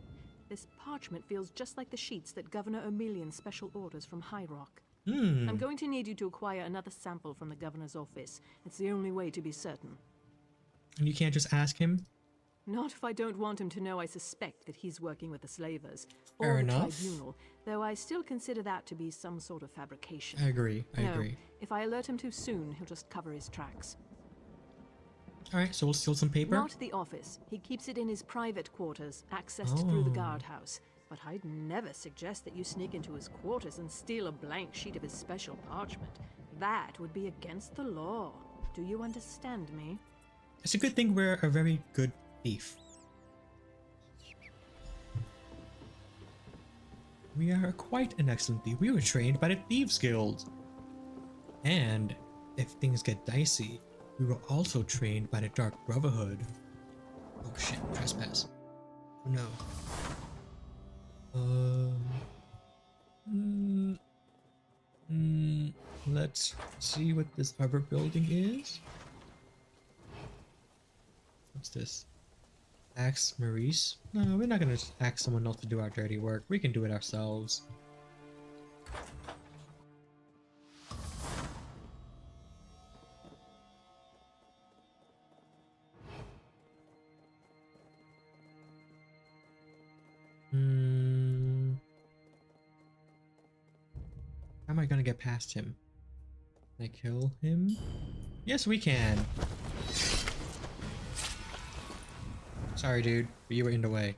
This parchment feels just like the sheets that Governor O'Melian special orders from High Rock. I'm going to need you to acquire another sample from the governor's office. It's the only way to be certain. And you can't just ask him? Not if I don't want him to know I suspect that he's working with the slavers. Fair Or the enough. tribunal, though I still consider that to be some sort of fabrication. I agree. I No, agree. if I alert him too soon, he'll just cover his tracks. Alright, so we'll steal some paper? Not the office. He keeps it in his private quarters, accessed through the guardhouse. But I'd never suggest that you sneak into his quarters and steal a blank sheet of his special parchment. That would be against the law. Do you understand me? It's a good thing we're a very good thief. We are quite an excellent thief. We were trained by the Thieves Guild. And if things get dicey, we were also trained by the Dark Brotherhood. Oh shit, trespass. Oh no. Let's see what this other building is. What's this? Ask Maurice? No, we're not gonna ask someone else to do our dirty work. We can do it ourselves. How am I gonna get past him? Can I kill him? Yes, we can. Sorry, dude, but you were in the way.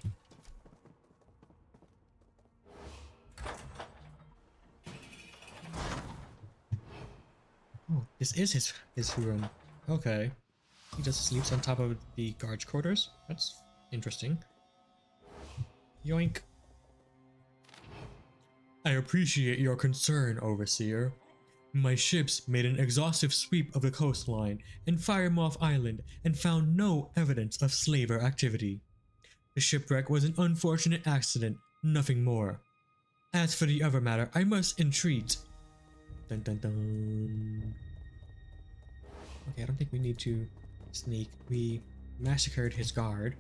Oh, this is his room. Okay. He just sleeps on top of the guards' quarters. That's interesting. Yoink. I appreciate your concern, Overseer. My ships made an exhaustive sweep of the coastline and Firemoth Island and found no evidence of slaver activity. The shipwreck was an unfortunate accident, nothing more. As for the other matter, I must entreat. Dun dun dun. Okay, I don't think we need to sneak. We massacred his guard.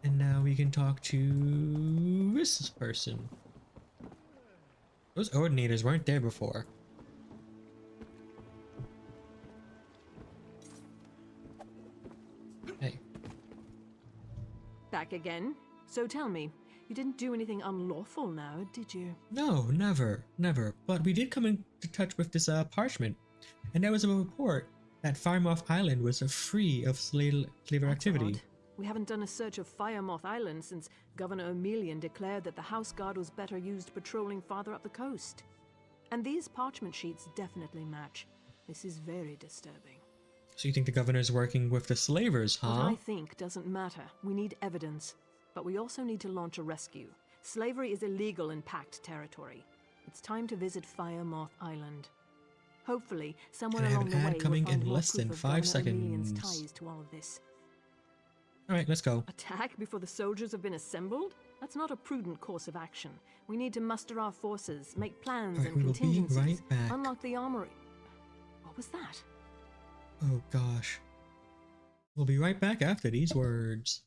And now we can talk to this person. Those ordinators weren't there before. Hey. Back again? So tell me, you didn't do anything unlawful now, did you? No, never, never. But we did come into touch with this parchment. And there was a report that Firemoth Island was free of slaver activity. Odd. We haven't done a search of Firemoth Island since Governor O'Melian declared that the House Guard was better used patrolling farther up the coast. And these parchment sheets definitely match. This is very disturbing. So you think the governor's working with the slavers, huh? What I think doesn't matter. We need evidence. But we also need to launch a rescue. Slavery is illegal in Pact territory. It's time to visit Firemoth Island. Hopefully, somewhere And I have along an the ad way coming we'll find in more less proof than of 5 Governor O'Melian's seconds. ties to all of this. Alright, let's go. Attack before the soldiers have been assembled? That's not a prudent course of action. We need to muster our forces, make plans Alright, and we will be contingencies, right back. unlock the armory. What was that? Oh gosh. We'll be right back after these words.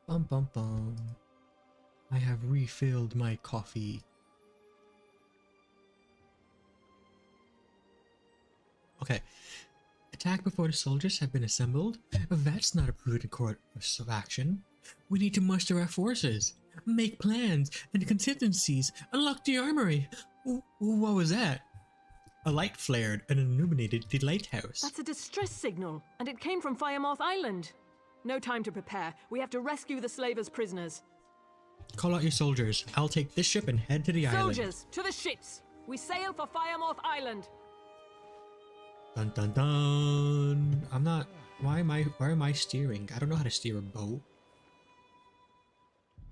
Bum bum bum. I have refilled my coffee. Okay. Attack before the soldiers have been assembled? That's not a prudent course of action. We need to muster our forces, make plans and contingencies, unlock the armory. What was that? A light flared and illuminated the lighthouse. That's a distress signal, and it came from Firemoth Island. No time to prepare. We have to rescue the slavers' prisoners. Call out your soldiers. I'll take this ship and head to the island. Soldiers, to the ships! We sail for Firemoth Island! Dun dun dun! I'm not... Why am I steering? I don't know how to steer a boat.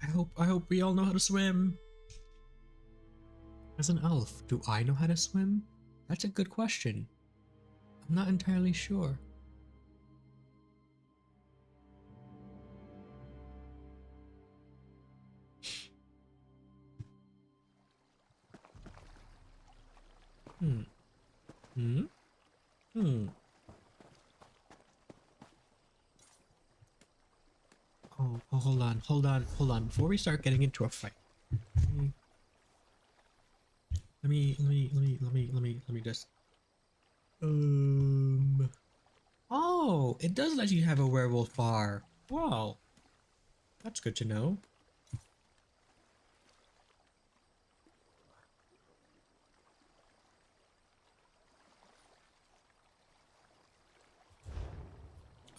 I hope we all know how to swim. As an elf, do I know how to swim? That's a good question. I'm not entirely sure. Oh, hold on. Before we start getting into a fight, let me just. Oh, it does let you have a werewolf bar. Wow, that's good to know.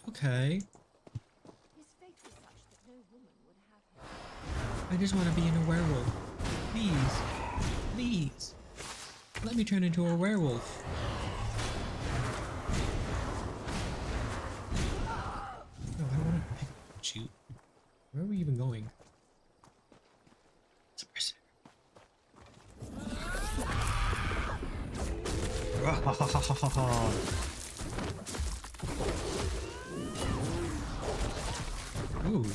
Okay. I just want to be in a werewolf. Please. Let me turn into a werewolf. No, I don't want to shoot. Where are we even going? Suppress it. Ooh.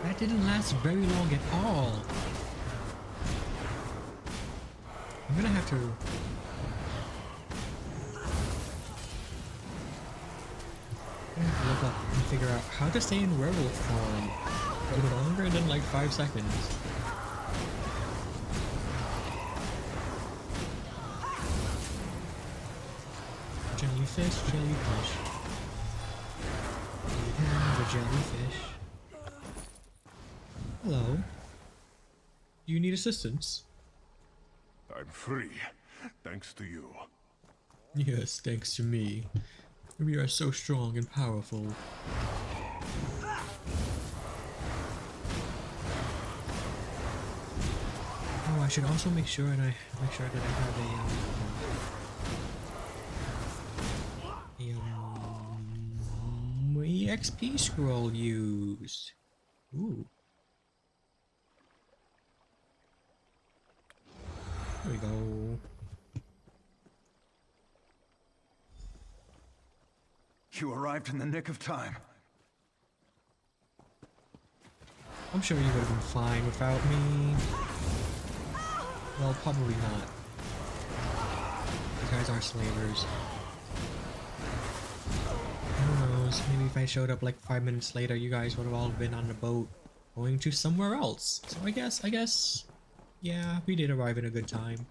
That didn't last very long at all. I'm gonna have to... look up and figure out how to stay in werewolf form for longer than like 5 seconds. Jellyfish. And the jellyfish. Hello. Do you need assistance? I'm free, thanks to you. Yes, thanks to me. We are so strong and powerful. Oh, I should also make sure that I have a EXP scroll used. Ooh. There we go. You arrived in the nick of time. I'm sure you would have been fine without me. Well, probably not. You guys are slavers. Who knows? Maybe if I showed up like 5 minutes later, you guys would have all been on the boat going to somewhere else. So I guess, yeah, we did arrive at a good time.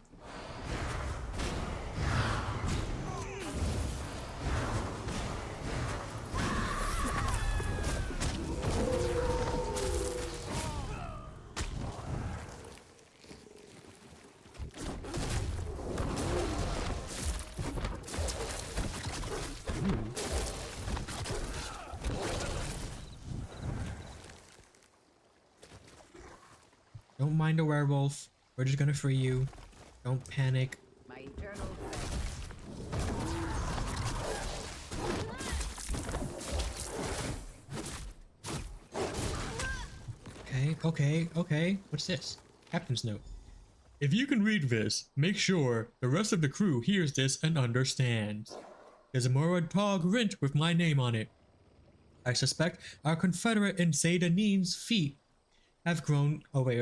Don't mind a werewolf. We're just gonna free you. Don't panic. My eternal Okay. What's this? Captain's note. If you can read this, make sure the rest of the crew hears this and understands. There's a Morrowind Pog rint with my name on it. I suspect our Confederate in Zaydaneen's feet have grown... Oh, wait.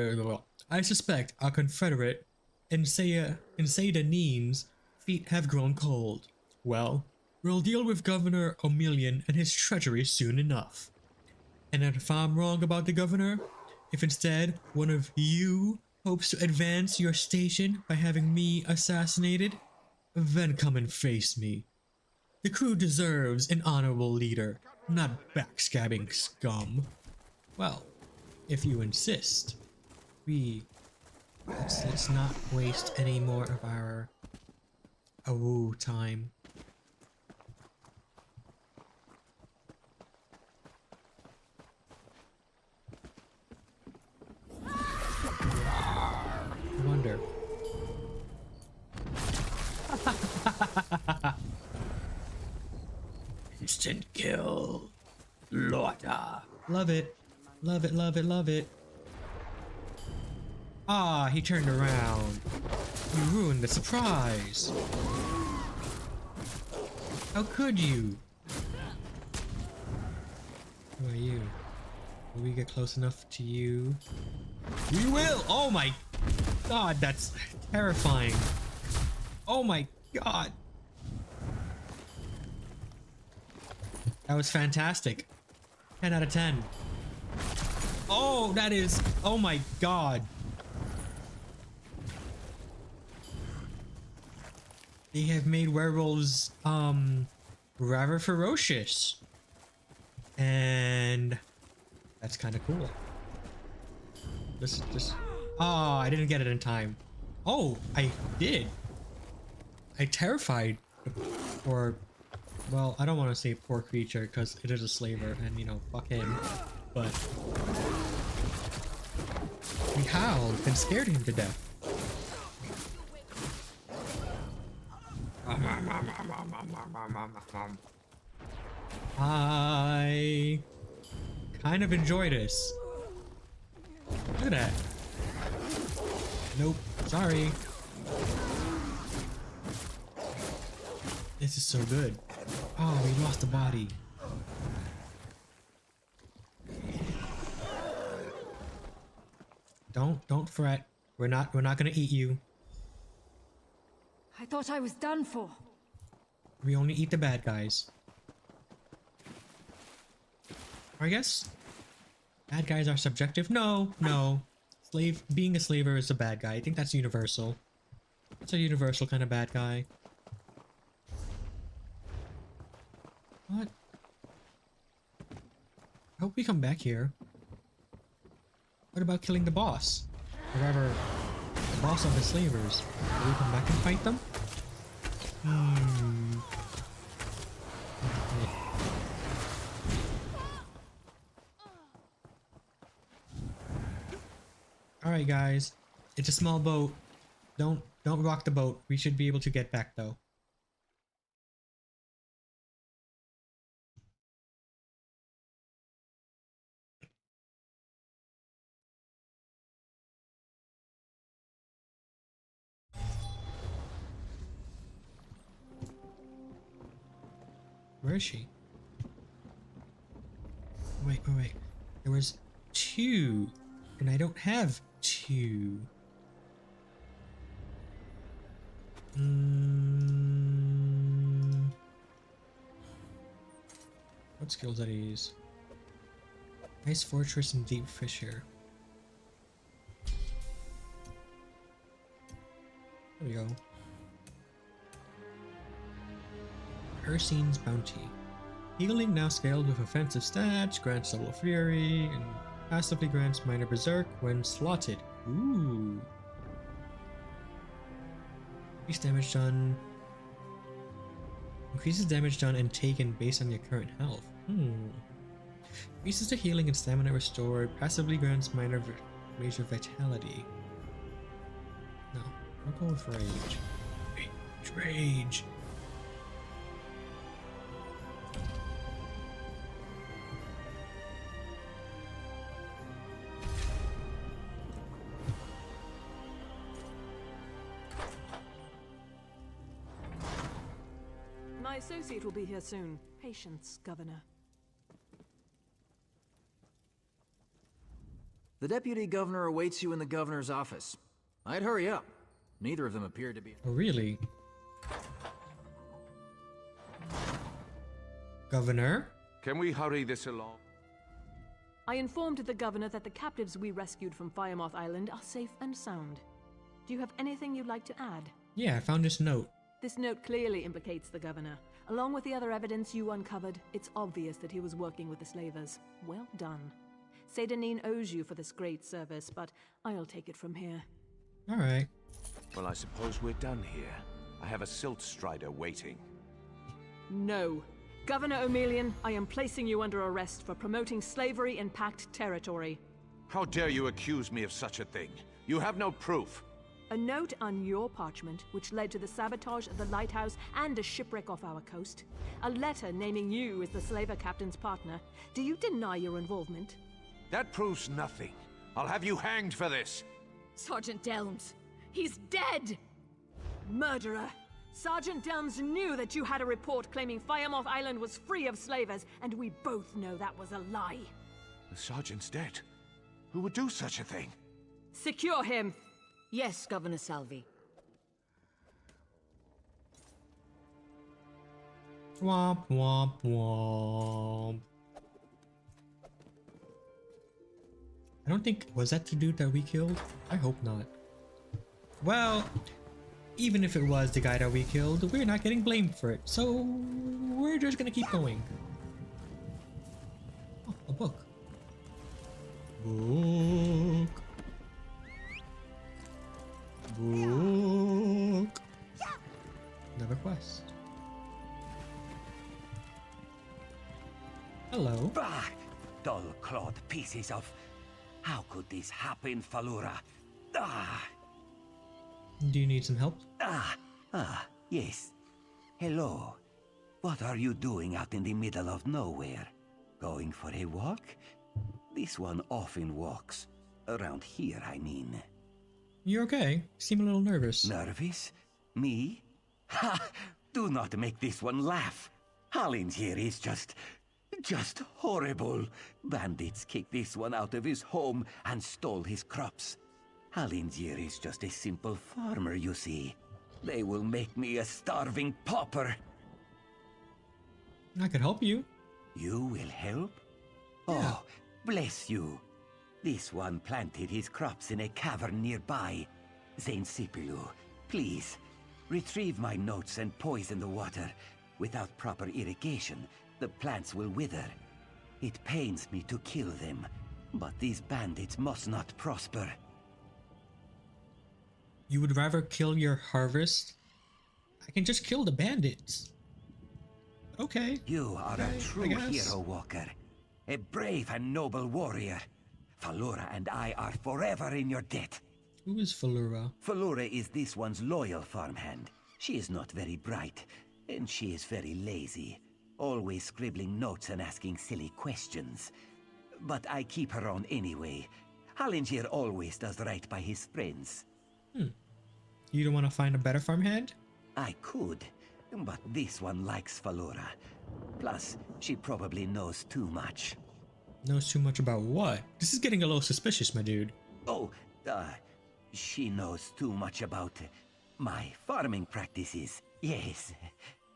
I suspect our Confederate in Zaydaneen's feet have grown cold. Well, we'll deal with Governor O'Million and his treachery soon enough. And if I'm wrong about the governor, if instead one of you hopes to advance your station by having me assassinated, then come and face me. The crew deserves an honorable leader, not backstabbing scum. Well, if you insist, let's not waste any more of our awoo time. I wonder. Instant kill. Lorda. Love it. Love it, love it, love it. Ah, he turned around. You ruined the surprise. How could you? Who are you? Will we get close enough to you? We will! Oh my god, that's terrifying. Oh my god. That was fantastic. 10 out of 10. Oh, that is... Oh my god. They have made werewolves, rather ferocious. And... that's kind of cool. Just... Oh, I didn't get it in time. Oh, I did. I terrified... or... well, I don't want to say poor creature, because it is a slaver, and, you know, fuck him. But... we howled and scared him to death. I kind of enjoy this. Look at that. Nope. Sorry. This is so good. Oh, we lost the body. Don't fret. We're not gonna eat you. I thought I was done for. We only eat the bad guys. Or I guess bad guys are subjective. No. Being a slaver is a bad guy. I think that's universal. It's a universal kind of bad guy. What? I hope we come back here. What about killing the boss? Or rather, the boss of the slavers. Will we come back and fight them? Alright guys, it's a small boat. Don't rock the boat. We should be able to get back though. Where is she? Wait. There was 2, and I don't have 2. What skills are these? Ice Fortress and Deep Fissure. There we go. Ursine's Bounty. Healing now scaled with offensive stats, grants double fury, and passively grants minor berserk when slotted. Ooh. Increase damage done. Increases damage done and taken based on your current health. Increases the healing and stamina restored. Passively grants minor major vitality. No, I'll go with rage. Rage. My associate will be here soon. Patience, Governor. The Deputy Governor awaits you in the Governor's office. I'd hurry up. Neither of them appeared to be... Oh, really? Governor? Can we hurry this along? I informed the Governor that the captives we rescued from Firemoth Island are safe and sound. Do you have anything you'd like to add? Yeah, I found this note. This note clearly implicates the Governor. Along with the other evidence you uncovered, it's obvious that he was working with the slavers. Well done. Seydanine owes you for this great service, but I'll take it from here. Alright. Well, I suppose we're done here. I have a silt strider waiting. No. Governor O'Melian, I am placing you under arrest for promoting slavery in Pact territory. How dare you accuse me of such a thing? You have no proof. A note on your parchment, which led to the sabotage of the lighthouse and a shipwreck off our coast. A letter naming you as the slaver captain's partner. Do you deny your involvement? That proves nothing. I'll have you hanged for this. Sergeant Delms, he's dead! Murderer! Sergeant Delms knew that you had a report claiming Firemoth Island was free of slavers, and we both know that was a lie. The sergeant's dead. Who would do such a thing? Secure him! Yes, Governor Salvi. Womp womp womp. I don't think, was that the dude that we killed? I hope not. Well, even if it was the guy that we killed, we're not getting blamed for it, so we're just gonna keep going. Oh, a book. Book. Book. Another quest. Hello. Bah! Dull-clawed pieces of... How could this happen, Falura? Ah! Do you need some help? Yes. Hello. What are you doing out in the middle of nowhere? Going for a walk? This one often walks. Around here, I mean. You're okay. You seem a little nervous. Nervous? Me? Ha! Do not make this one laugh. Hollins here is just horrible. Bandits kicked this one out of his home and stole his crops. Halingier is just a simple farmer, you see. They will make me a starving pauper. I could help you. You will help? Yeah. Oh, bless you. This one planted his crops in a cavern nearby. Zane Sipilu, please, retrieve my notes and poison the water. Without proper irrigation, the plants will wither. It pains me to kill them, but these bandits must not prosper. You would rather kill your harvest? I can just kill the bandits. Okay. You are a true hero, Walker. A brave and noble warrior. Falura and I are forever in your debt. Who is Falura? Falura is this one's loyal farmhand. She is not very bright, and she is very lazy. Always scribbling notes and asking silly questions. But I keep her on anyway. Hallingier always does right by his friends. You don't want to find a better farmhand? I could, but this one likes Falura. Plus, she probably knows too much. Knows too much about what? This is getting a little suspicious, my dude. Oh, she knows too much about my farming practices. Yes.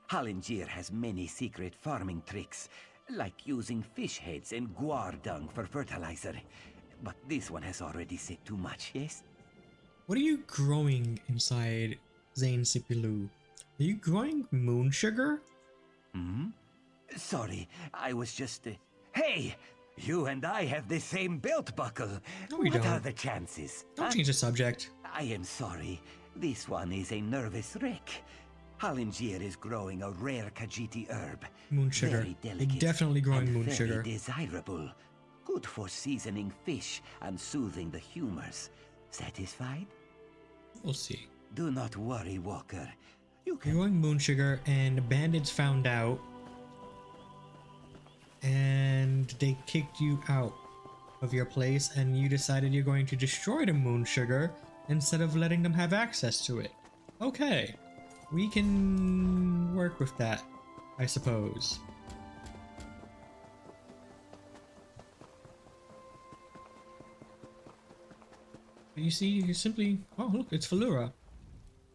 Hallingier has many secret farming tricks, like using fish heads and guar dung for fertilizer. But this one has already said too much, yes? What are you growing inside Zane Sipilu? Are you growing moon sugar? Sorry, I was just... Hey! You and I have the same belt buckle. No, we what don't. are the chances? Don't change the subject. I am sorry. This one is a nervous wreck. Hallingier is growing a rare Khajiiti herb. Moon sugar. Very delicate. They're definitely growing and moon very sugar. Desirable. Good for seasoning fish and soothing the humors. Satisfied? We'll see. Do not worry, Walker. You're growing moon sugar, and bandits found out, and they kicked you out of your place, and you decided you're going to destroy the moon sugar instead of letting them have access to it. Okay, we can work with that, I suppose. You see, you simply... Oh, look, it's Falura.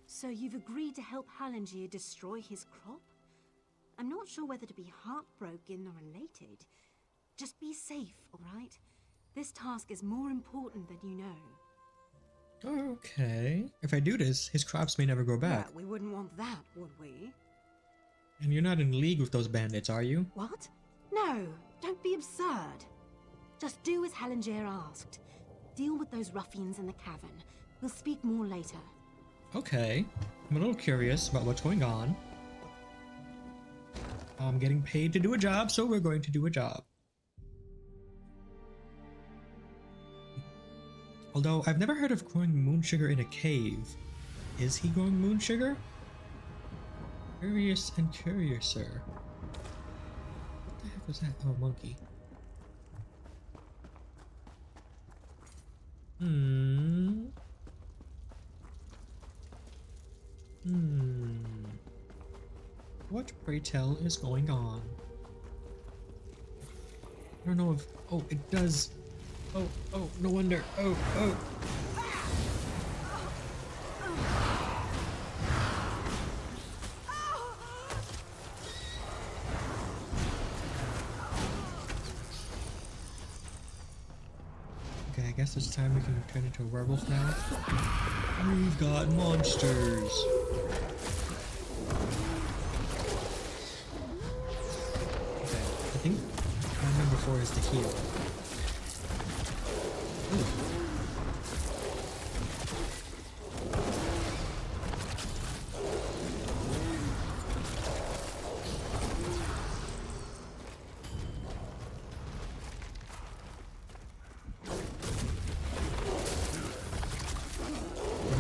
So you've agreed to help Hallingier destroy his crop? I'm not sure whether to be heartbroken or elated. Just be safe, alright? This task is more important than you know. Okay. If I do this, his crops may never grow back. Well, we wouldn't want that, would we? And you're not in league with those bandits, are you? What? No, don't be absurd. Just do as Hallingier asked. Deal with those ruffians in the cavern. We'll speak more later. Okay. I'm a little curious about what's going on. I'm getting paid to do a job, so we're going to do a job. Although, I've never heard of growing moon sugar in a cave. Is he growing moon sugar? Curious and curiouser. What the heck was that? Oh, monkey. What, pray tell, is going on? I don't know if... Oh, it does. Oh, no wonder. Oh. Okay, I guess it's time we can turn into a werewolf now. We've got monsters. Okay, I think my number 4 is to heal. Ooh.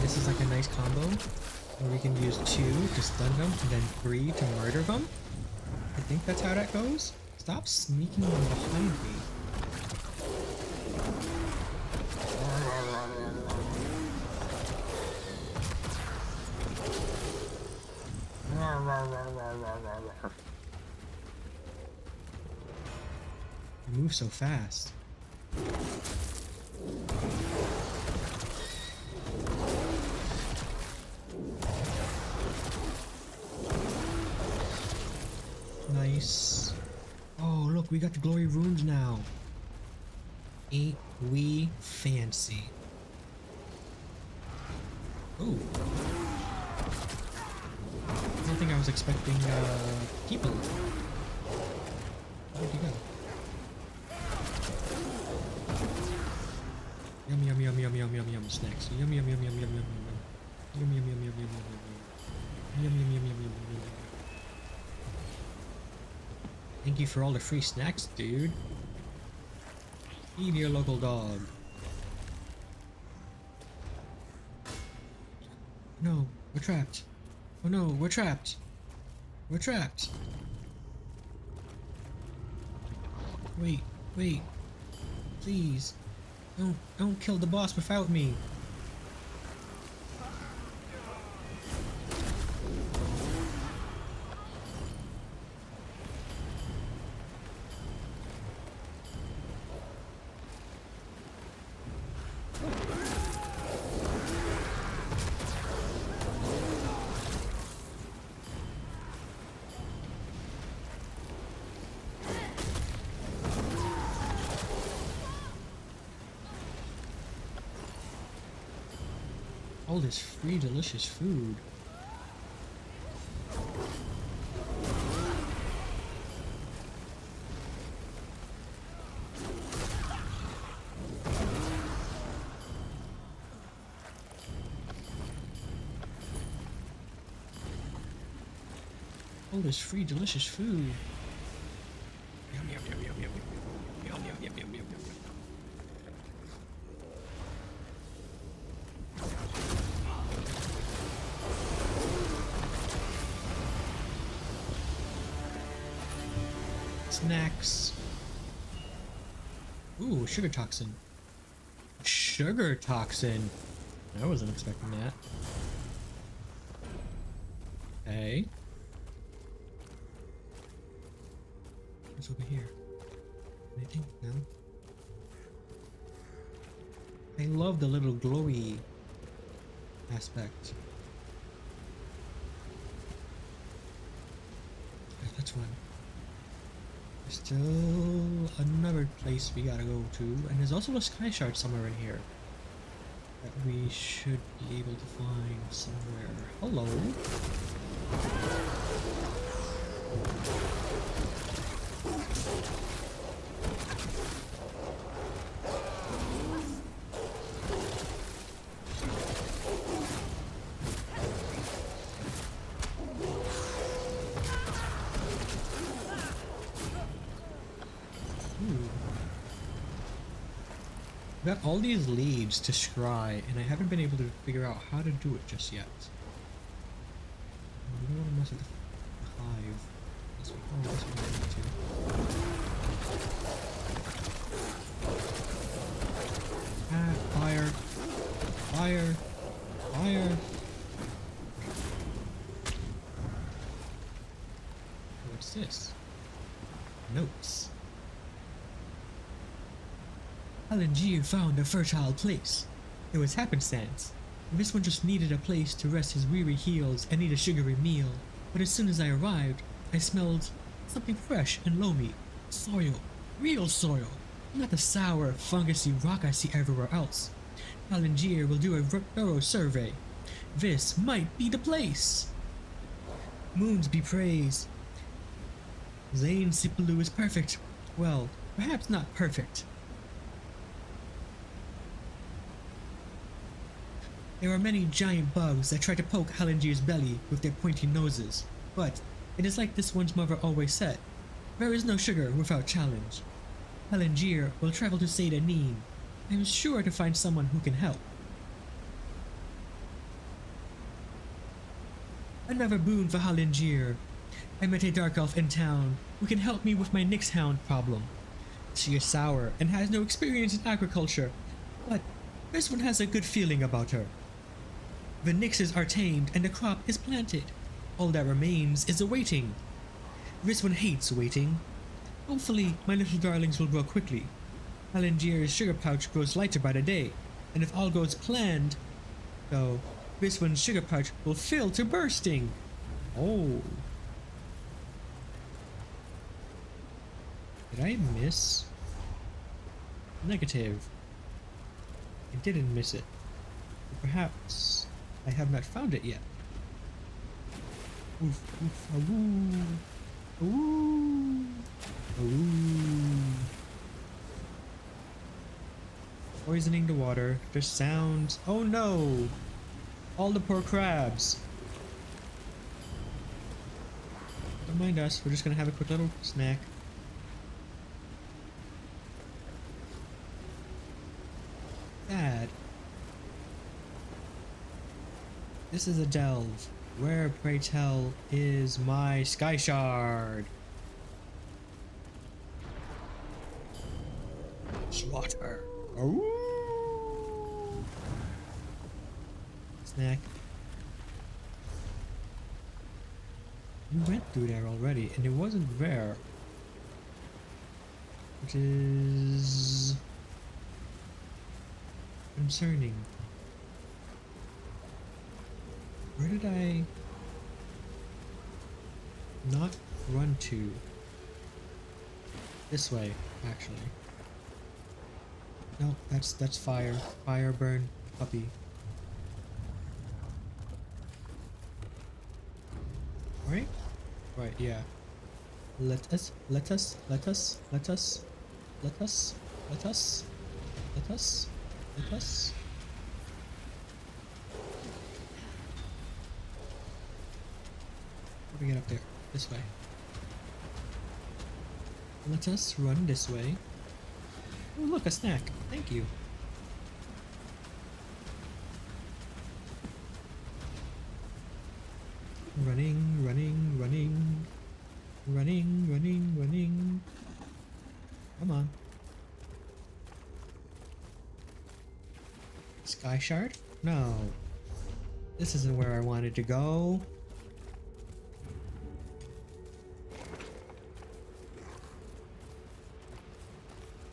This is like a nice combo where we can use 2 to stun them and then 3 to murder them. I think that's how that goes. Stop sneaking in behind me. You move so fast. Nice. Oh, look, we got the glory runes now. Ain't we fancy? Ooh. I don't think I was expecting people. Where'd you go? Yum snacks. Yum. Thank you for all the free snacks, dude. Feed your local dog. No, we're trapped. Oh no, we're trapped. We're trapped. Wait. Please. Don't kill the boss without me. All this free delicious food. All this free delicious food. Yum. Snacks. Ooh, sugar toxin. Sugar toxin. I wasn't expecting that. Okay. What's over here? Anything? No? I love the little glowy aspect. Okay, that's one. There's still another place we gotta go to, and there's also a sky shard somewhere in here that we should be able to find somewhere. Hello. Got all these leads to scry, and I haven't been able to figure out how to do it just yet. We don't want to mess with the hive. This one need to. Ah, fire. Fire! Fire! What's this? Notes. Halangier found a fertile place. It was happenstance. This one just needed a place to rest his weary heels and eat a sugary meal. But as soon as I arrived, I smelled something fresh and loamy. Soil. Real soil. Not the sour, fungusy rock I see everywhere else. Halangier will do a thorough survey. This might be the place. Moons be praised. Zane Sipaloo is perfect. Well, perhaps not perfect. There are many giant bugs that try to poke Halangier's belly with their pointy noses, but it is like this one's mother always said, there is no sugar without challenge. Halangier will travel to Seda Neen. I am sure to find someone who can help. Another boon for Halangier. I met a dark elf in town who can help me with my Nyx Hound problem. She is sour and has no experience in agriculture, but this one has a good feeling about her. The Nyxes are tamed and the crop is planted. All that remains is the waiting. This one hates waiting. Hopefully, my little darlings will grow quickly. Halangier's sugar pouch grows lighter by the day, and if all goes planned, though, this one's sugar pouch will fill to bursting. Oh. Did I miss? Negative. I didn't miss it. Perhaps I have not found it yet. Oof, oof, awoo. Awoo. Awoo. Poisoning the water just sounds. Oh no! All the poor crabs. Don't mind us, we're just gonna have a quick little snack. Sad. This is a delve. Where, pray tell, is my sky shard? Slaughter. Ooh. Snack. We went through there already, and it wasn't there. Which is concerning. Where did I not run to? This way, actually. No, that's fire. Fire burn puppy. Right? Right, yeah. Let us. Where do we get up there? This way. Let us run this way. Oh look, a snack. Thank you. Running. Come on. Sky shard? No. This isn't where I wanted to go.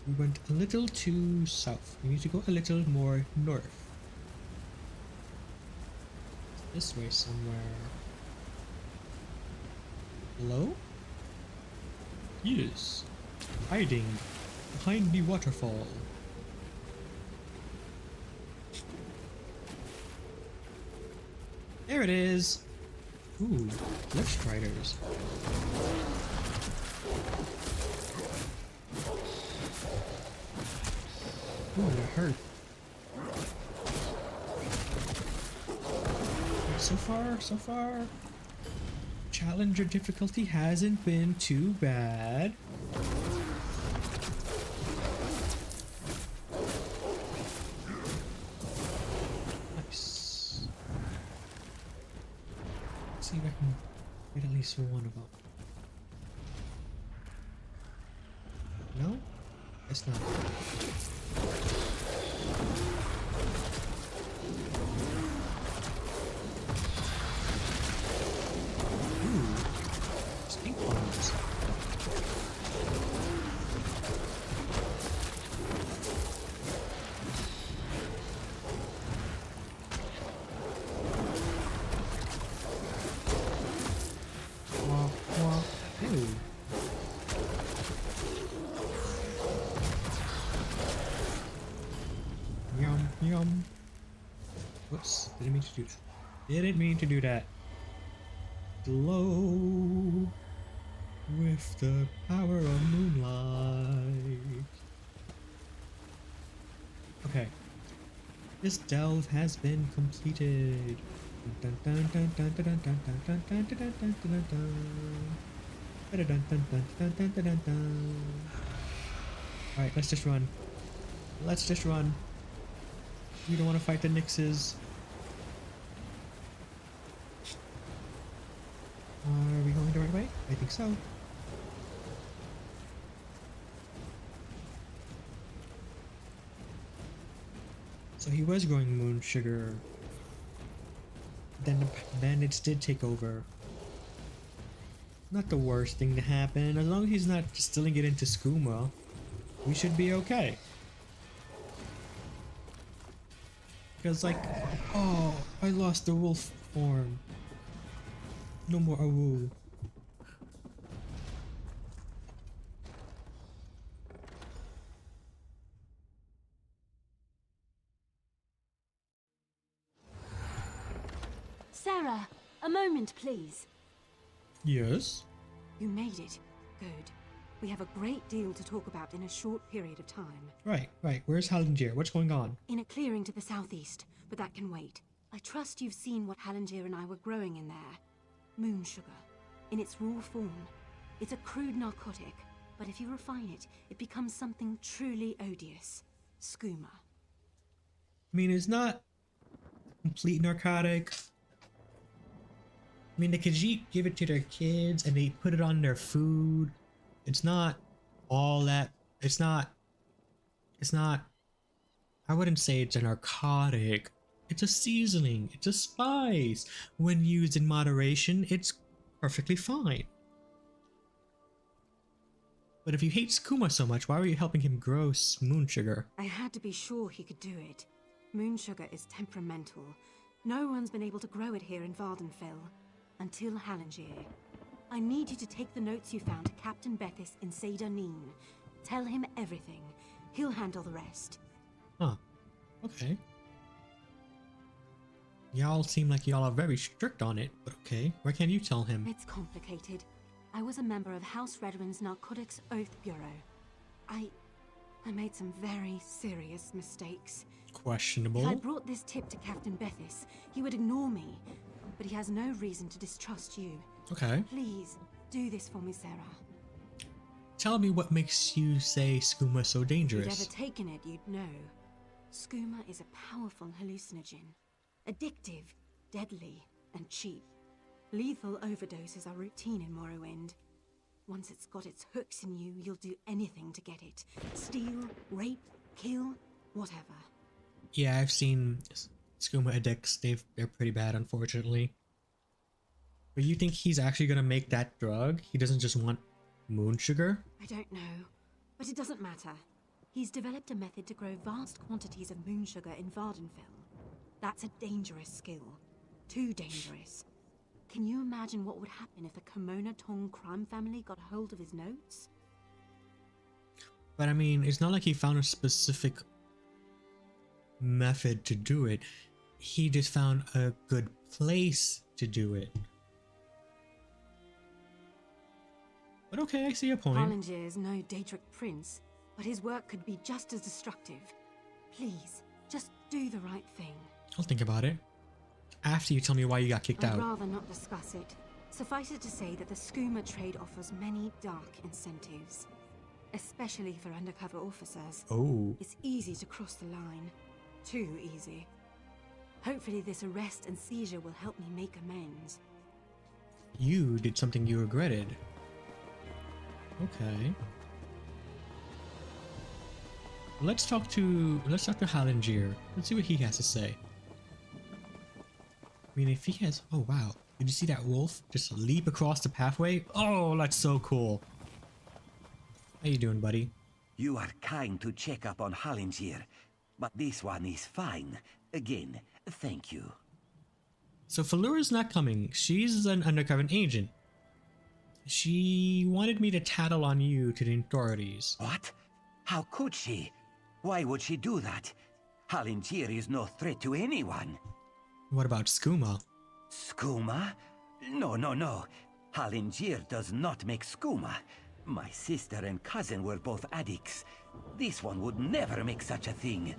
We went a little too south. We need to go a little more north. This way somewhere. Hello? Yes. Hiding behind the waterfall. There it is. Ooh, Lich Striders. Ooh, that hurt. So far. Challenger difficulty hasn't been too bad. Nice. Let's see if I can get at least one of them. No? It's not. Yum. Whoops, didn't mean to do that. Didn't mean to do that. Glow with the power of moonlight. Okay. This delve has been completed. Dun, dun, dun, dun, dun, dun, dun, dun, dun, dun, dun, dun, dun, dun, dun. Alright, let's just run. Let's just run. We don't want to fight the Nixes. Are we going the right way? I think so. So he was growing moon sugar. Then the bandits did take over. Not the worst thing to happen. As long as he's not distilling it into skooma, we should be okay. Because like, oh, I lost the wolf form. No more Awoo. Sarah, a moment, please. Yes? You made it. Good. We have a great deal to talk about in a short period of time. Right. Where's Hallengier? What's going on? In a clearing to the southeast, but that can wait. I trust you've seen what Hallengier and I were growing in there. Moon sugar. In its raw form. It's a crude narcotic, but if you refine it, it becomes something truly odious. Skooma. I mean, it's not complete narcotic. I mean, the Khajiit give it to their kids and they put it on their food. It's not all that. It's not. I wouldn't say it's a narcotic. It's a seasoning. It's a spice. When used in moderation, it's perfectly fine. But if you hate skooma so much, why were you helping him grow moon sugar? I had to be sure he could do it. Moon sugar is temperamental. No one's been able to grow it here in Vardenfell. Until Hallengier. I need you to take the notes you found to Captain Bethis in Seder Neen. Tell him everything. He'll handle the rest. Huh. Okay. Y'all seem like y'all are very strict on it, but okay. Why can't you tell him? It's complicated. I was a member of House Redwin's Narcotics Oath Bureau. I made some very serious mistakes. Questionable. If I brought this tip to Captain Bethis, he would ignore me. But he has no reason to distrust you. Okay. Please, do this for me, Sarah. Tell me what makes you say skooma so dangerous. If you'd ever taken it, you'd know. Skooma is a powerful hallucinogen. Addictive, deadly, and cheap. Lethal overdoses are routine in Morrowind. Once it's got its hooks in you, you'll do anything to get it. Steal, rape, kill, whatever. Yeah, I've seen skooma addicts. They're pretty bad, unfortunately. But you think he's actually gonna make that drug? He doesn't just want moon sugar? I don't know, but it doesn't matter. He's developed a method to grow vast quantities of moon sugar in Vardenfell. That's a dangerous skill. Too dangerous. Can you imagine what would happen if the Kimona Tong crime family got hold of his notes? But I mean, it's not like he found a specific method to do it. He just found a good place to do it. But okay, I see your point. Hallengier is no Daedric prince, but his work could be just as destructive. Please, just do the right thing. I'll think about it. After you tell me why you got kicked out. I'd rather not discuss it. Suffice it to say that the skooma trade offers many dark incentives. Especially for undercover officers. Oh. It's easy to cross the line. Too easy. Hopefully this arrest and seizure will help me make amends. You did something you regretted. Okay. Let's talk to Hallengier. Let's see what he has to say. I mean, if he has... Oh, wow. Did you see that wolf just leap across the pathway? Oh, that's so cool. How you doing, buddy? You are kind to check up on Hallengier, but this one is fine. Again, thank you. So Falura's not coming. She's an undercover agent. She wanted me to tattle on you to the authorities. What? How could she? Why would she do that? Halingier is no threat to anyone. What about skooma? Skooma? No, no, no. Halingier does not make skooma. My sister and cousin were both addicts. This one would never make such a thing.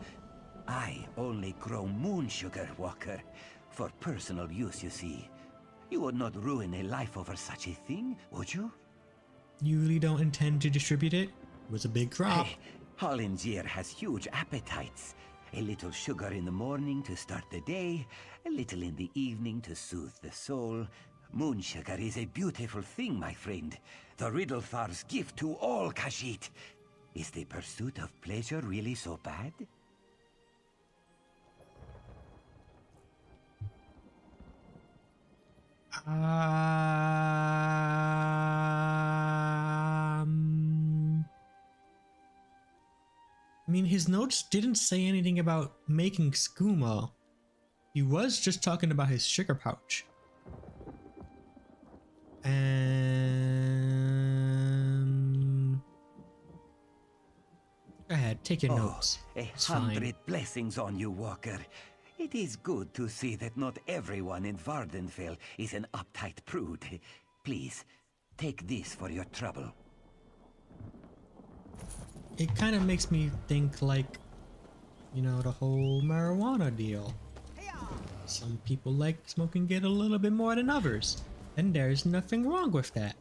I only grow moon sugar, Walker. For personal use, you see. You would not ruin a life over such a thing, would you? You really don't intend to distribute it? It was a big crop. Hey, Halingier has huge appetites. A little sugar in the morning to start the day, a little in the evening to soothe the soul. Moon sugar is a beautiful thing, my friend. The Riddlethar's gift to all Khajiit. Is the pursuit of pleasure really so bad? I mean, his notes didn't say anything about making skooma. He was just talking about his sugar pouch. And go ahead, take your notes. 100 blessings on you, Walker. It is good to see that not everyone in Vardenfell is an uptight prude. Please, take this for your trouble. It kind of makes me think like, you know, the whole marijuana deal. Some people like smoking it a little bit more than others, and there's nothing wrong with that.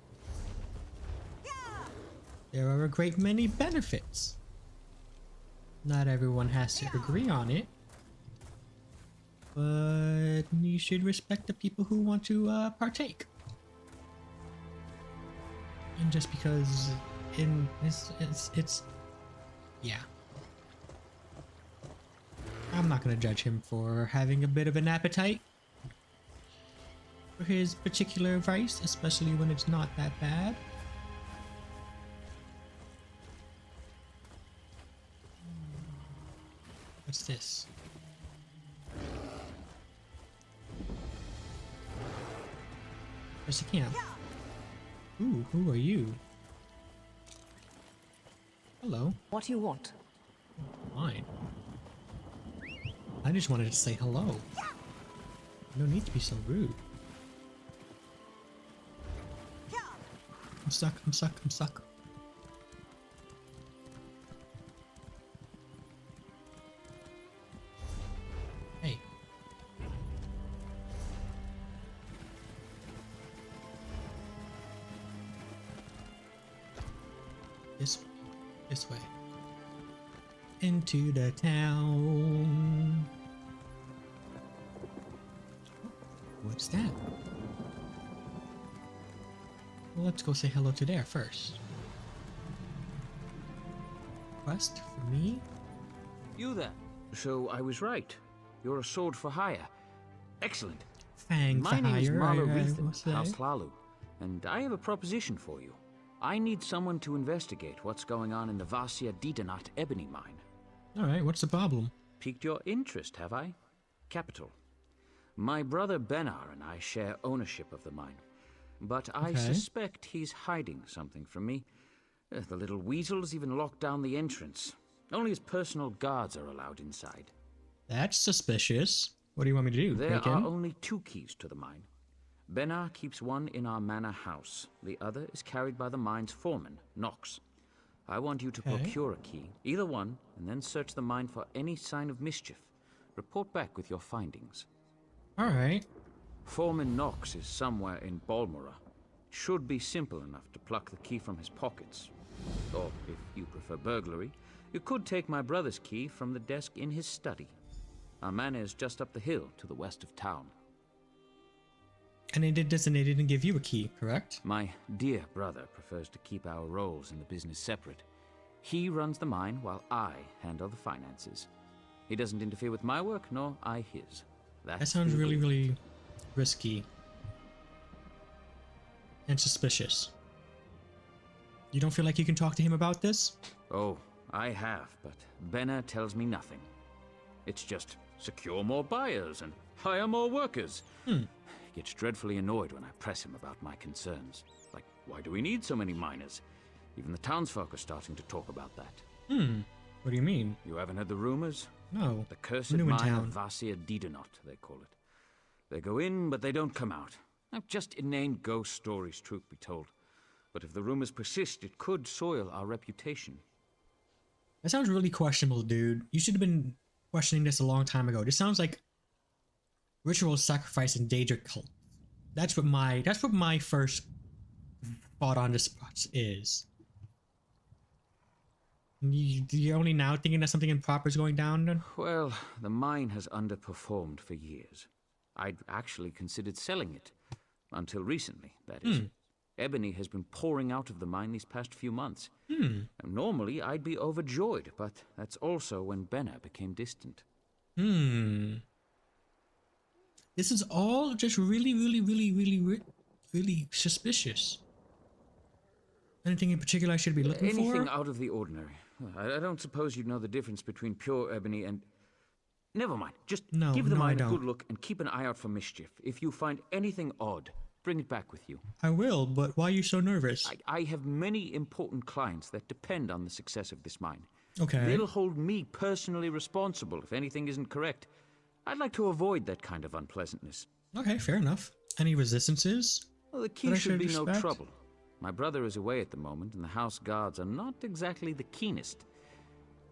There are a great many benefits. Not everyone has to agree on it, but you should respect the people who want to partake. And just because it's yeah. I'm not gonna judge him for having a bit of an appetite for his particular vice, especially when it's not that bad. What's this? There's a camp. Ooh, who are you? Hello. What do you want? Fine. I just wanted to say hello. No need to be so rude. I'm stuck, I'm stuck, I'm stuck. Hey. This way. Into the town. What's that? Well, let's go say hello to there first. Quest for me? You there. So I was right. You're a sword for hire. Excellent. Fang My for name is hire, Marlo I Reethan, will say. House Hlalu, and I have a proposition for you. I need someone to investigate what's going on in the Vasia Didanat ebony mine. Alright, what's the problem? Piqued your interest, have I? Capital. My brother Benar and I share ownership of the mine, but I Okay. suspect he's hiding something from me. The little weasel's even locked down the entrance. Only his personal guards are allowed inside. That's suspicious. What do you want me to do? There Break are in? only 2 keys to the mine. Benar keeps one in our manor house. The other is carried by the mine's foreman, Nox. I want you to Okay. procure a key, either one, and then search the mine for any sign of mischief. Report back with your findings. Alright. Foreman Nox is somewhere in Balmora. Should be simple enough to pluck the key from his pockets. Or, if you prefer burglary, you could take my brother's key from the desk in his study. Our manor is just up the hill to the west of town. And they didn't give you a key, correct? My dear brother prefers to keep our roles in the business separate. He runs the mine while I handle the finances. He doesn't interfere with my work, nor I his. That sounds the really, agreement. really risky. And suspicious. You don't feel like you can talk to him about this? Oh, I have, but Benner tells me nothing. It's just secure more buyers and hire more workers. He gets dreadfully annoyed when I press him about my concerns. Like, why do we need so many miners? Even the townsfolk are starting to talk about that. What do you mean? You haven't heard the rumors? No. The cursed new in mine town. of Vasir Didenot, they call it. They go in, but they don't come out. Now, just inane ghost stories, truth be told. But if the rumors persist, it could soil our reputation. That sounds really questionable, dude. You should have been questioning this a long time ago. This sounds like ritual sacrifice and Daedric cult. That's what my first thought on this is. You're only now thinking that something improper is going down then? Well, the mine has underperformed for years. I'd actually considered selling it. Until recently, that is. Ebony has been pouring out of the mine these past few months. And normally, I'd be overjoyed, but that's also when Benna became distant. This is all just really suspicious. Anything in particular I should be looking for? Anything out of the ordinary. I don't suppose you'd know the difference between pure ebony and... Never mind. Just give the mine a good look and keep an eye out for mischief. If you find anything odd, bring it back with you. I will, but why are you so nervous? I have many important clients that depend on the success of this mine. Okay. They'll hold me personally responsible if anything isn't correct. I'd like to avoid that kind of unpleasantness. Okay, fair enough. Any resistances? Well, the key should be no trouble. My brother is away at the moment, and the house guards are not exactly the keenest.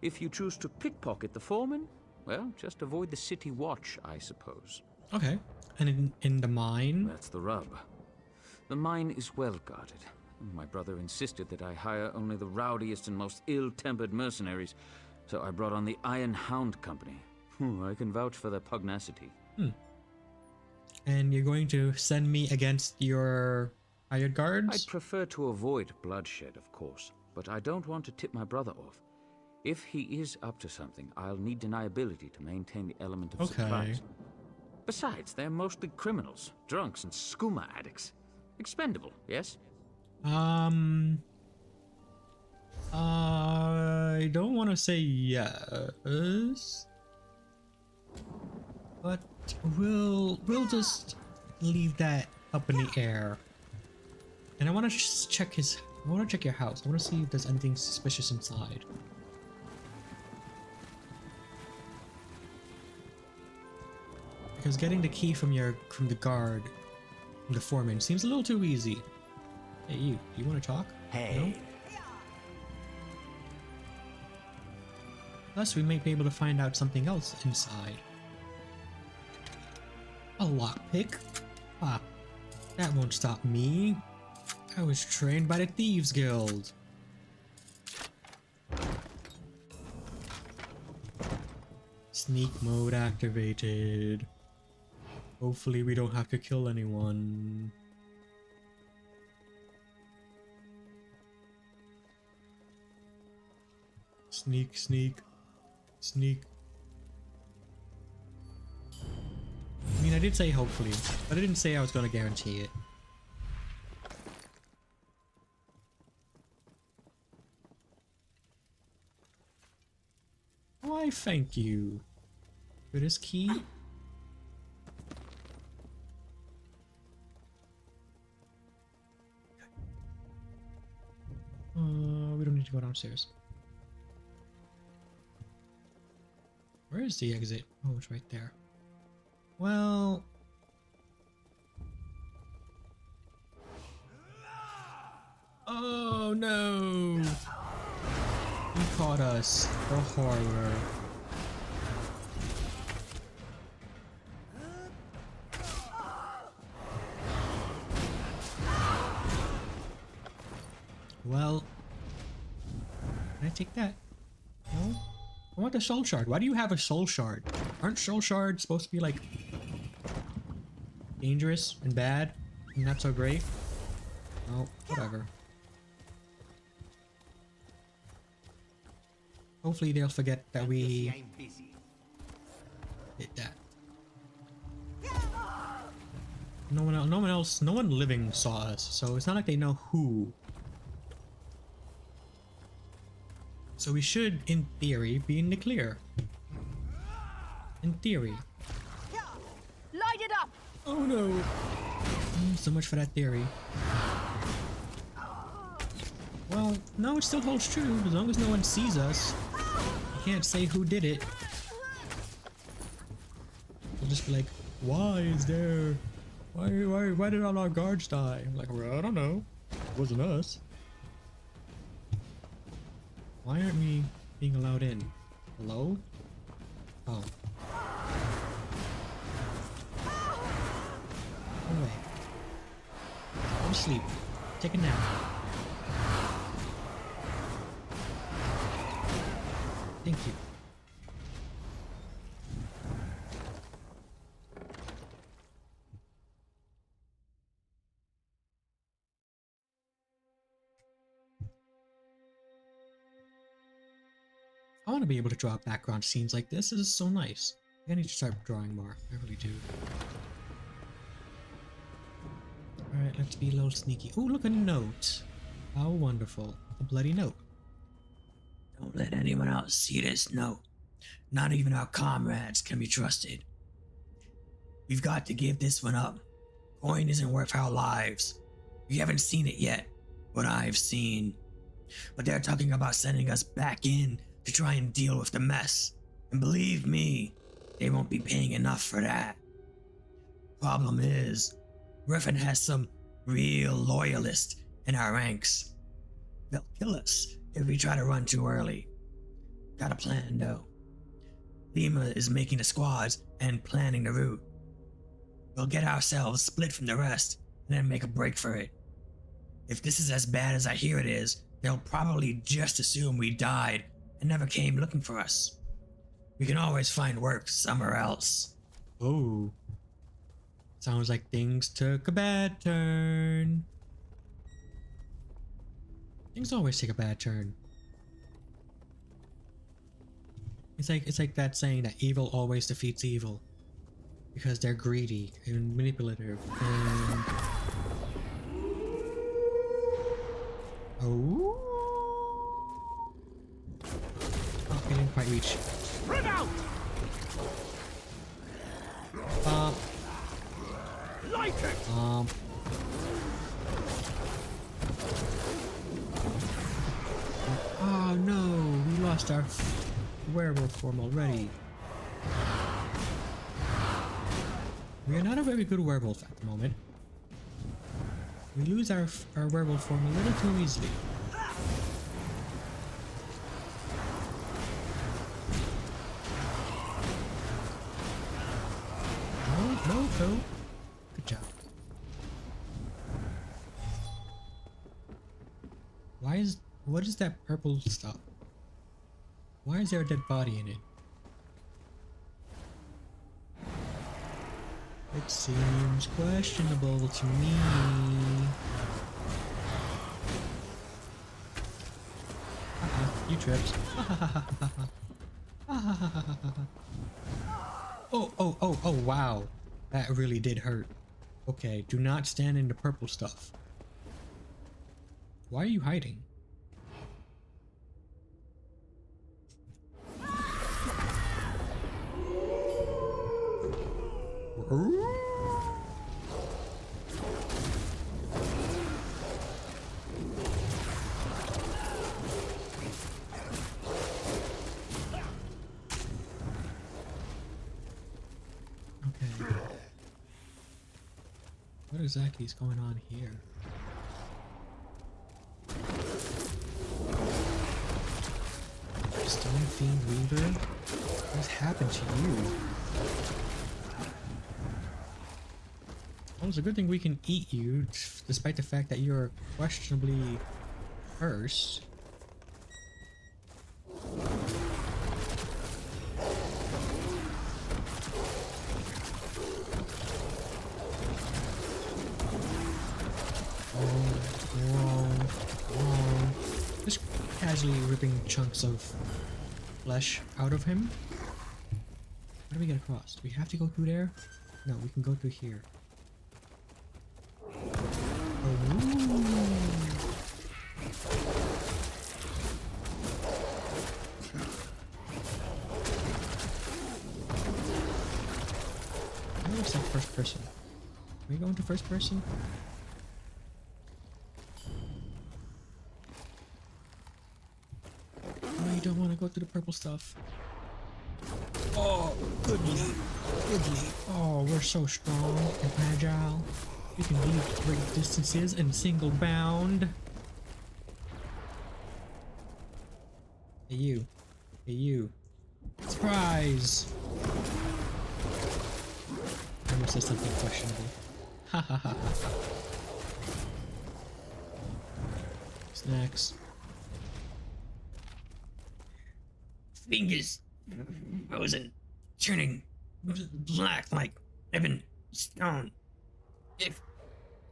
If you choose to pickpocket the foreman, well, just avoid the city watch, I suppose. Okay. And in the mine? That's the rub. The mine is well guarded. My brother insisted that I hire only the rowdiest and most ill-tempered mercenaries, so I brought on the Iron Hound Company. I can vouch for their pugnacity. And you're going to send me against your hired guards? I'd prefer to avoid bloodshed, of course, but I don't want to tip my brother off. If he is up to something, I'll need deniability to maintain the element of surprise. Besides, they're mostly criminals, drunks, and skooma addicts. Expendable, yes? I don't want to say yes, but we'll just leave that up in the air. And I want to just check I want to check your house. I want to see if there's anything suspicious inside. Because getting the key from the guard, from the foreman, seems a little too easy. Hey, you want to talk? Hey. No? Plus, we might be able to find out something else inside. A lockpick? Ah, that won't stop me. I was trained by the Thieves Guild. Sneak mode activated. Hopefully we don't have to kill anyone. Sneak, sneak, sneak. I mean, I did say hopefully, but I didn't say I was gonna guarantee it. Why, thank you. For this key? We don't need to go downstairs. Where is the exit? Oh, it's right there. Well... Oh no! He caught us. The horror. Well... Can I take that? No? I want the soul shard. Why do you have a soul shard? Aren't soul shards supposed to be like... dangerous and bad? And not so great? Oh, whatever. Hopefully they'll forget that we did that. No one living saw us, so it's not like they know who. So we should, in theory, be in the clear. In theory. Light it up! Oh no! So much for that theory. Well, no, it still holds true. As long as no one sees us, you can't say who did it. They'll just be like, why did all our guards die? I'm like, well, I don't know. It wasn't us. Why aren't we being allowed in? Hello? Oh. Go away. Go to sleep. Take a nap. Thank you. I want to be able to draw background scenes like this. This is so nice. I need to start drawing more. I really do. Alright, let's be a little sneaky. Oh, look, a note. How wonderful. A bloody note. Don't let anyone else see this note. Not even our comrades can be trusted. We've got to give this one up. Coin isn't worth our lives. You haven't seen it yet, but I've seen. But they're talking about sending us back in to try and deal with the mess. And believe me, they won't be paying enough for that. Problem is, Griffin has some real loyalists in our ranks. They'll kill us if we try to run too early. Got a plan though. Lima is making the squads and planning the route. We'll get ourselves split from the rest and then make a break for it. If this is as bad as I hear it is, they'll probably just assume we died and never came looking for us. We can always find work somewhere else. Oh. Sounds like things took a bad turn. Things always take a bad turn. It's like that saying that evil always defeats evil. Because they're greedy and manipulative and... Oh? Oh, I didn't quite reach. Spread out! Light it! Oh no, we lost our werewolf form already. We are not a very good werewolf at the moment. We lose our werewolf form a little too easily. No. Good job. What is that purple stuff? Why is there a dead body in it? It seems questionable to me. You tripped. Oh, wow. That really did hurt. Okay, do not stand in the purple stuff. Why are you hiding? What exactly is going on here? Stone Fiend Weaver? What happened to you? Well, it's a good thing we can eat you, despite the fact that you're questionably cursed. Just casually ripping chunks of flesh out of him. How do we get across? Do we have to go through there? No, we can go through here. That looks like first person. Are we going to first person? No, you don't want to go through the purple stuff. Oh, goodness Woodley. Oh, we're so strong and agile. We can leap great distances in a single bound. Hey you. Hey you. Surprise! I almost said something questionable. Ha ha ha ha. Snacks. Fingers frozen, turning black like ebon stone. If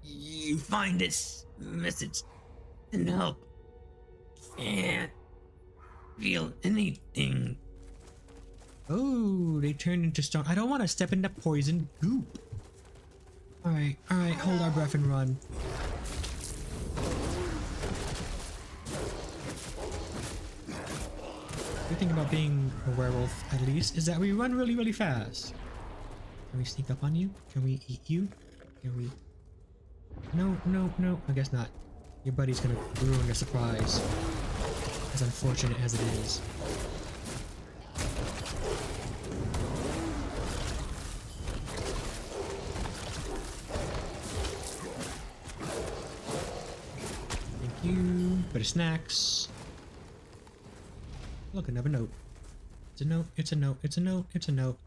you find this message, then help. Can't feel anything. Oh, they turned into stone. I don't want to step in the poison goop. Alright, hold our breath and run. The thing about being a werewolf, at least, is that we run really, really fast. Can we sneak up on you? Can we eat you? Can we... No, I guess not. Your buddy's gonna ruin the surprise. As unfortunate as it is. Thank you. Bit of snacks. Look, another note. It's a note, it's a note, it's a note, it's a note.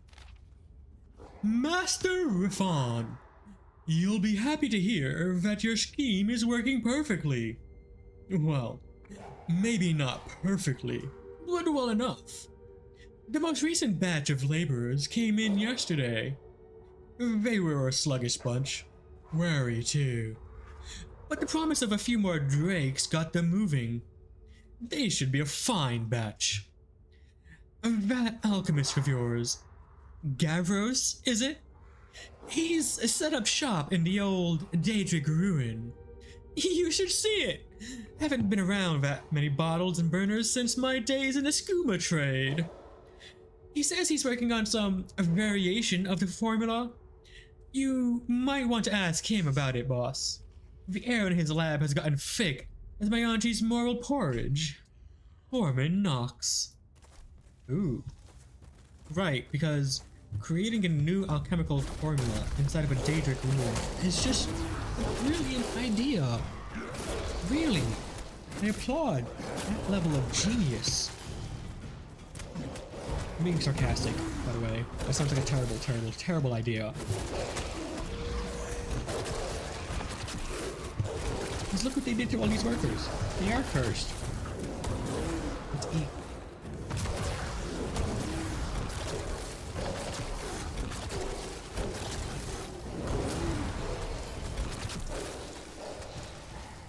Master Rifon, you'll be happy to hear that your scheme is working perfectly. Well, maybe not perfectly, but well enough. The most recent batch of laborers came in yesterday. They were a sluggish bunch, wary too. But the promise of a few more drakes got them moving. They should be a fine batch. That alchemist of yours, Gavros, is it? He's set up shop in the old Daedric ruin. You should see it. Haven't been around that many bottles and burners since my days in the skooma trade. He says he's working on some variation of the formula. You might want to ask him about it, boss. The air in his lab has gotten thick as my auntie's moral porridge. Foreman Knox. Ooh. Right, because creating a new alchemical formula inside of a Daedric ruin is just a brilliant idea. Really. I applaud that level of genius. I'm being sarcastic, by the way. That sounds like a terrible, terrible, terrible idea. Because look what they did to all these workers. They are cursed. Let's eat.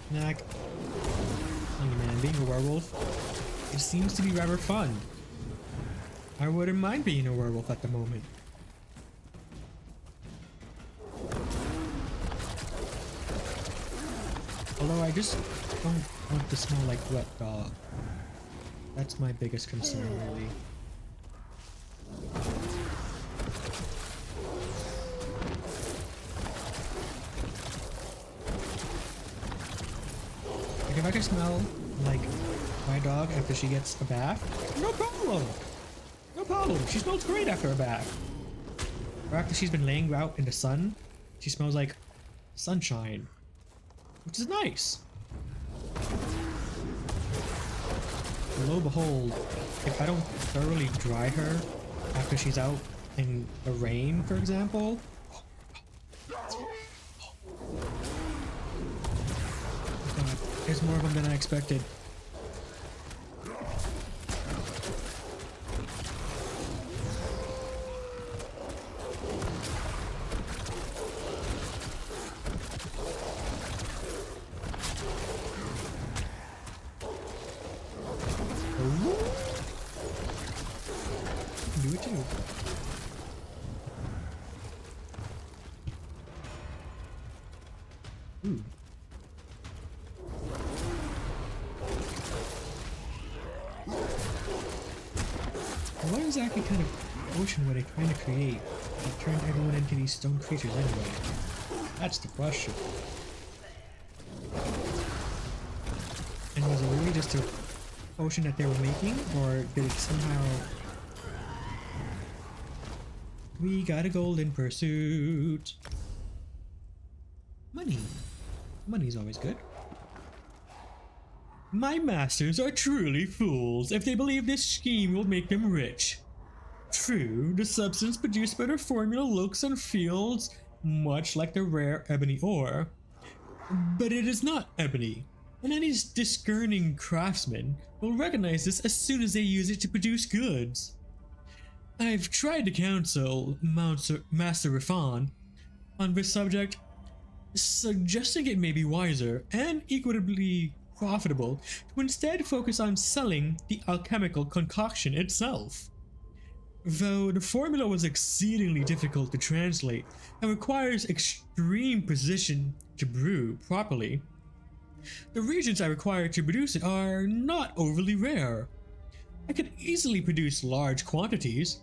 Snack. Hey man, being a werewolf, it seems to be rather fun. I wouldn't mind being a werewolf at the moment. Although I just don't want to smell like wet dog. That's my biggest concern, really. Like if I can smell like my dog after she gets a bath, no problem! No problem, she smells great after a bath. Or after she's been laying out in the sun, she smells like sunshine. Which is nice. Lo and behold, if I don't thoroughly dry her after she's out in the rain, for example. Oh God, there's more of them than I expected. Do it too. Ooh. What exactly kind of ocean would I kind of create that turned everyone into these stone creatures anyway? That's the question. And was it really just a potion that they were making, or did it somehow We got a golden pursuit. Money. Money's always good. My masters are truly fools if they believe this scheme will make them rich. True, the substance produced by the formula looks and feels much like the rare ebony ore, but it is not ebony, and any discerning craftsman will recognize this as soon as they use it to produce goods. I've tried to counsel Master Rafan on this subject, suggesting it may be wiser and equitably profitable to instead focus on selling the alchemical concoction itself. Though the formula was exceedingly difficult to translate and requires extreme precision to brew properly, the reagents I require to produce it are not overly rare. I could easily produce large quantities.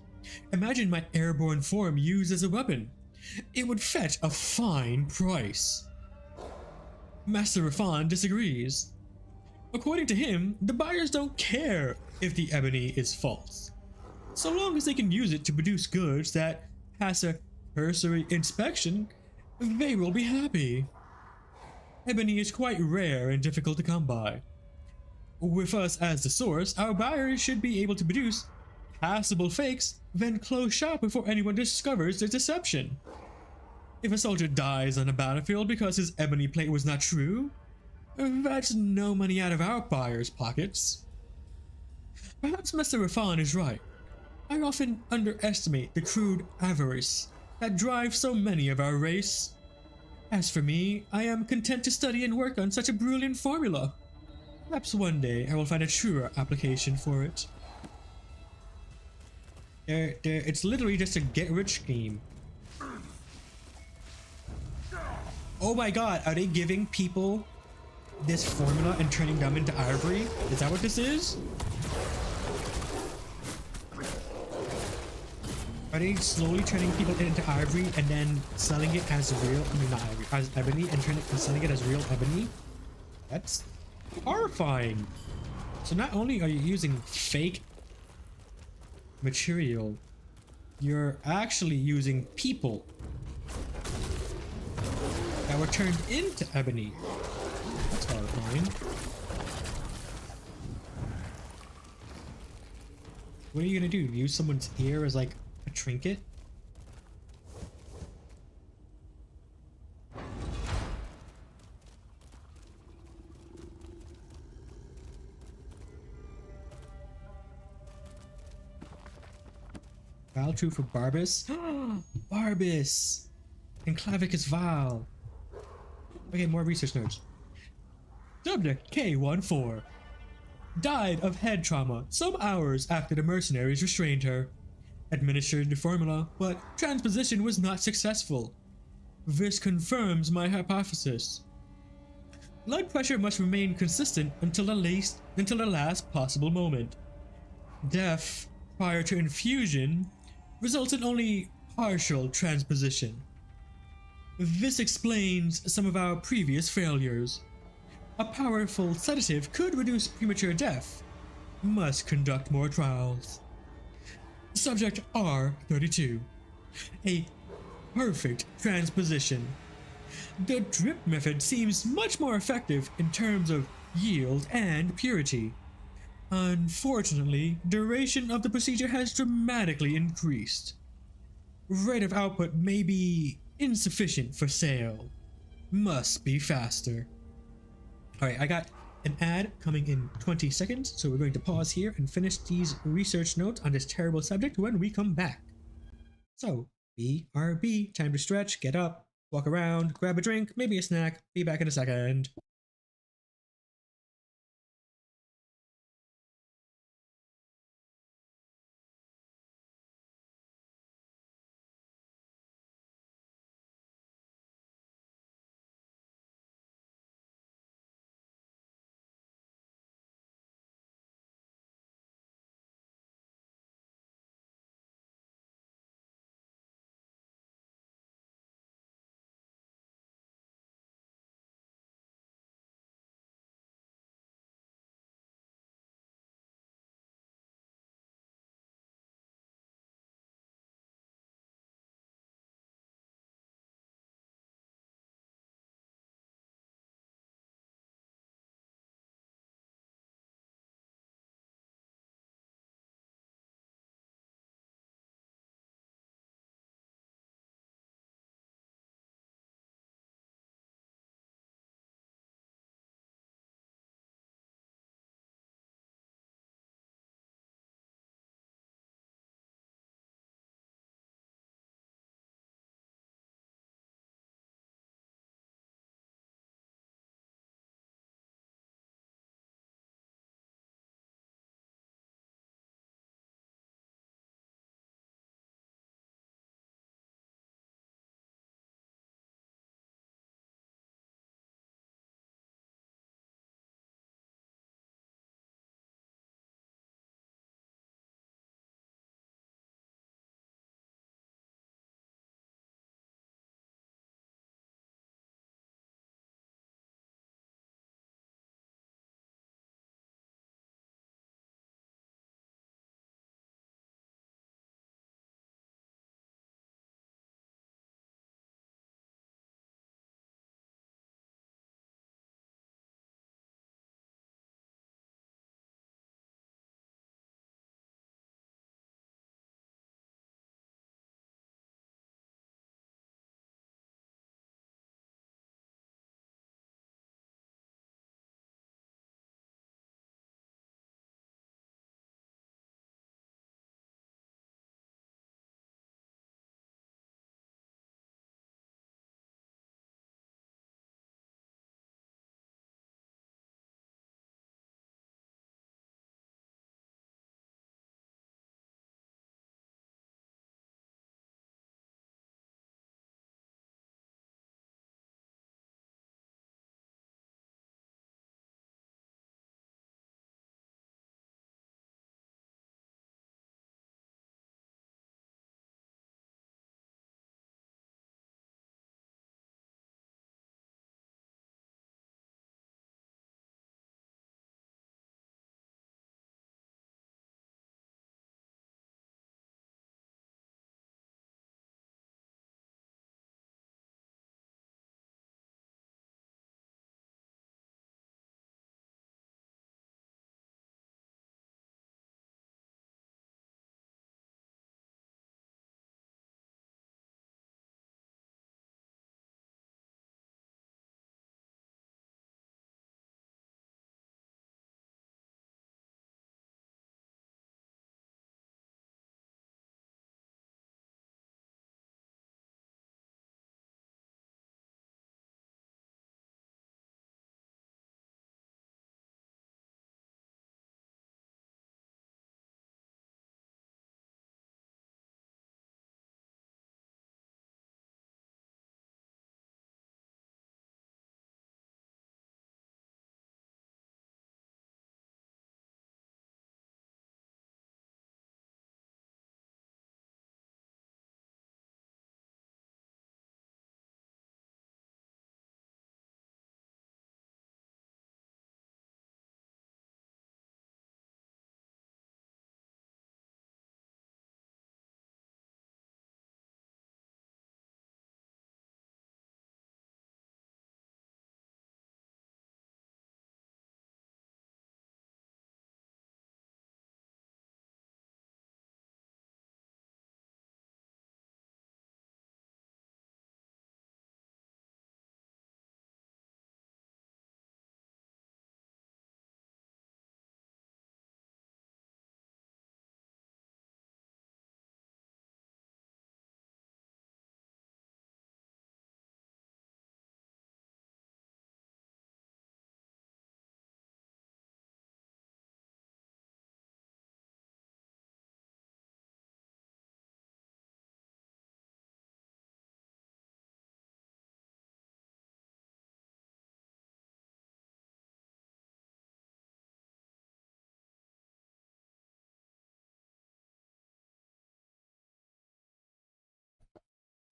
Imagine my airborne form used as a weapon. It would fetch a fine price. Master Rafan disagrees. According to him, the buyers don't care if the ebony is false, so long as they can use it to produce goods that pass a cursory inspection, they will be happy. Ebony is quite rare and difficult to come by. With us as the source, our buyers should be able to produce passable fakes, then close shop before anyone discovers their deception. If a soldier dies on the battlefield because his ebony plate was not true, that's no money out of our buyers' pockets. Perhaps Mr. Rafan is right. I often underestimate the crude avarice that drives so many of our race. As for me, I am content to study and work on such a brilliant formula. Perhaps one day I will find a truer application for it. It's literally just a get-rich scheme. Oh my god, are they giving people this formula and turning them into ivory? Is that what this is? Are they slowly turning people into ivory and then selling it as real, I mean not ivory, as ebony and selling it as real ebony? That's horrifying. So not only are you using fake material, you're actually using people that were turned into ebony. That's horrifying. What are you gonna do? Use someone's ear as like a trinket? Val true for Barbus? Barbus! And Clavicus Val. Okay, more research notes. Subject K14 died of head trauma some hours after the mercenaries restrained her. Administered the formula, but transposition was not successful. This confirms my hypothesis. Blood pressure must remain consistent until the last possible moment. Death prior to infusion results in only partial transposition. This explains some of our previous failures. A powerful sedative could reduce premature death. Must conduct more trials. Subject R32. A perfect transposition. The drip method seems much more effective in terms of yield and purity. Unfortunately, duration of the procedure has dramatically increased. Rate of output may be insufficient for sale. Must be faster. Alright, I got an ad coming in 20 seconds, so we're going to pause here and finish these research notes on this terrible subject when we come back. So, BRB, time to stretch, get up, walk around, grab a drink, maybe a snack, be back in a second.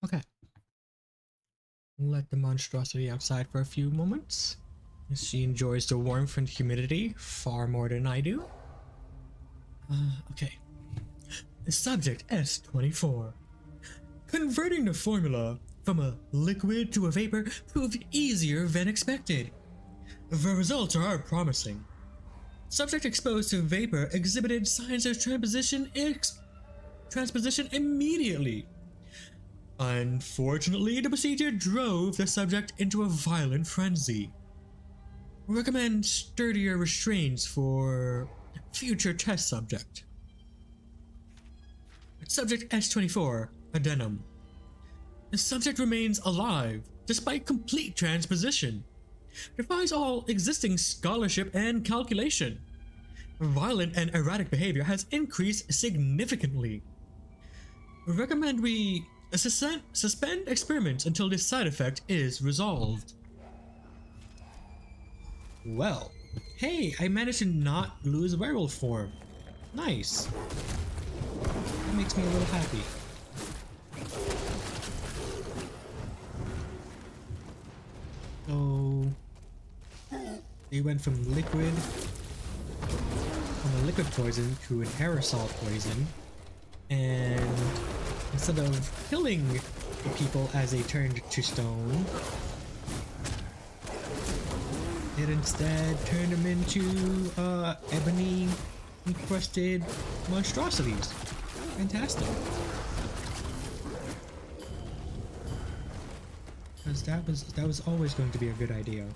Okay. Let the monstrosity outside for a few moments. She enjoys the warmth and humidity far more than I do. Okay. Subject S24. Converting the formula from a liquid to a vapor proved easier than expected. The results are promising. Subject exposed to vapor exhibited signs of transposition immediately. Unfortunately, the procedure drove the subject into a violent frenzy. Recommend sturdier restraints for future test subject. Subject S24, Adenum. The subject remains alive despite complete transposition. Defies all existing scholarship and calculation. Violent and erratic behavior has increased significantly. Recommend we suspend experiments until this side effect is resolved. Well, hey, I managed to not lose werewolf form. Nice. That makes me a little happy. So they went from a liquid poison to an aerosol poison, and instead of killing the people as they turned to stone, it instead turned them into ebony encrusted monstrosities. Fantastic. Because that was always going to be a good idea.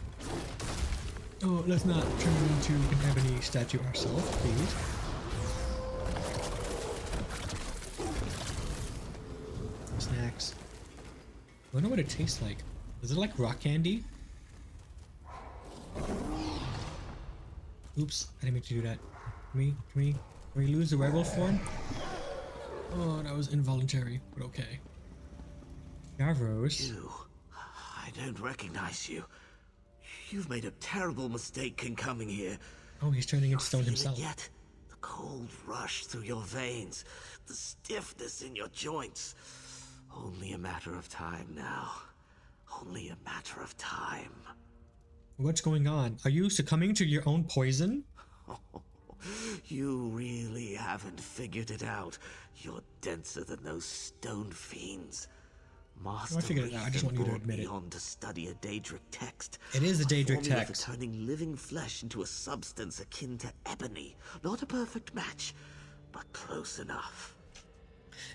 Oh, let's not turn into an ebony statue ourselves, please. Snacks. I wonder what it tastes like. Is it like rock candy? Oops, I didn't mean to do that. Can we lose the werewolf form? Oh, that was involuntary, but okay. Davros. You. I don't recognize you. You've made a terrible mistake in coming here. Oh, he's turning into stone himself. Yet the cold rush through your veins, the stiffness in your joints. Only a matter of time now. Only a matter of time. What's going on? Are you succumbing to your own poison? You really haven't figured it out. You're denser than those stone fiends. Master I figured it out. I just want you to admit it. On to study a Daedric text. It is a Daedric formula text. For turning living flesh into a substance akin to ebony. Not a perfect match, but close enough.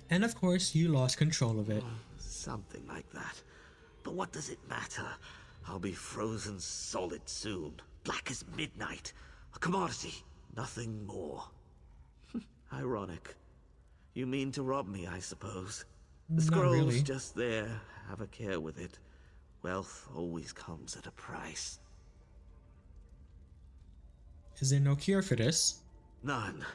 And of course, you lost control of it. Something like that. But what does it matter? I'll be frozen solid soon. Black as midnight. A commodity. Nothing more. Ironic. You mean to rob me, I suppose. The scroll's really. Just there. Have a care with it. Wealth always comes at a price. Is there no cure for this? None.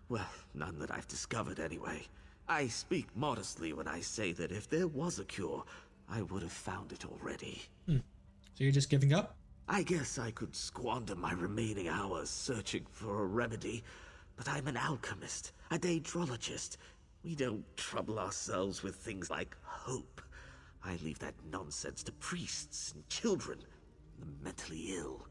Well, none that I've discovered anyway. I speak modestly when I say that if there was a cure, I would have found it already. So you're just giving up? I guess I could squander my remaining hours searching for a remedy, but I'm an alchemist, a daedrologist. We don't trouble ourselves with things like hope. I leave that nonsense to priests and children, the mentally ill.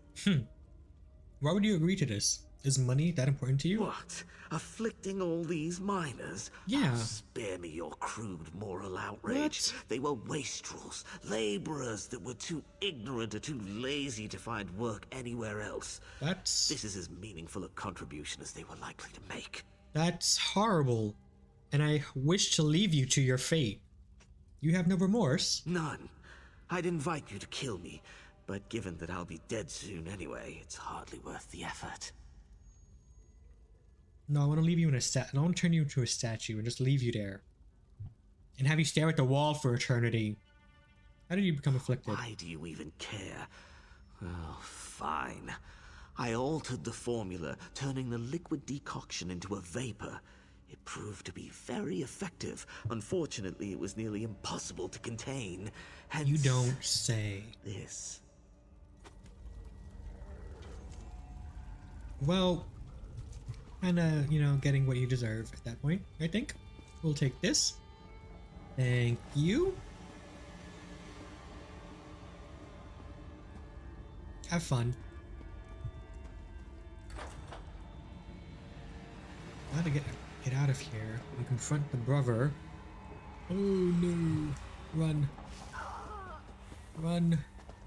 Why would you agree to this? Is money that important to you? What? Afflicting all these miners? Yeah. Oh, spare me your crude moral outrage. What? They were wastrels, laborers that were too ignorant or too lazy to find work anywhere else. This is as meaningful a contribution as they were likely to make. That's horrible. And I wish to leave you to your fate. You have no remorse? None. I'd invite you to kill me, but given that I'll be dead soon anyway, it's hardly worth the effort. No, I want to leave you in a I want to turn you into a statue and just leave you there. And have you stare at the wall for eternity. How did you become afflicted? Why do you even care? Oh, fine. I altered the formula, turning the liquid decoction into a vapor. It proved to be very effective. Unfortunately, it was nearly impossible to contain. Hence, You don't say. This. Well, kinda, getting what you deserve at that point, I think. We'll take this. Thank you. Have fun. Gotta get out of here and confront the brother. Oh no! Run! Run!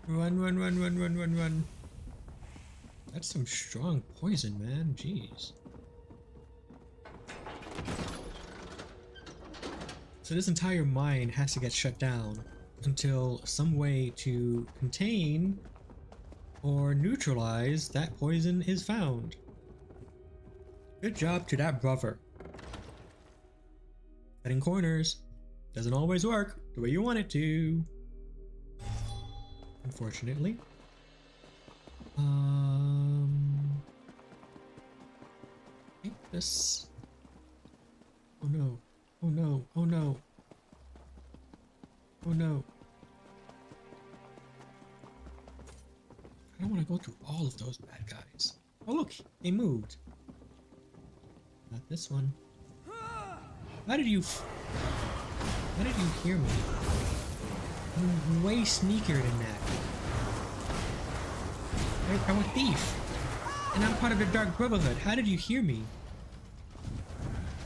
Run! Run! Run! Run! Run! Run! Run! That's some strong poison, man. Jeez. So this entire mine has to get shut down until some way to contain or neutralize that poison is found. Good job to that brother. Cutting corners doesn't always work the way you want it to. Unfortunately. I think this. Oh no. Oh no. Oh no. Oh no. I don't want to go through all of those bad guys. Oh look, they moved. Not this one. How did you hear me? I'm way sneakier than that. I'm a thief. And I'm part of the Dark Brotherhood. How did you hear me?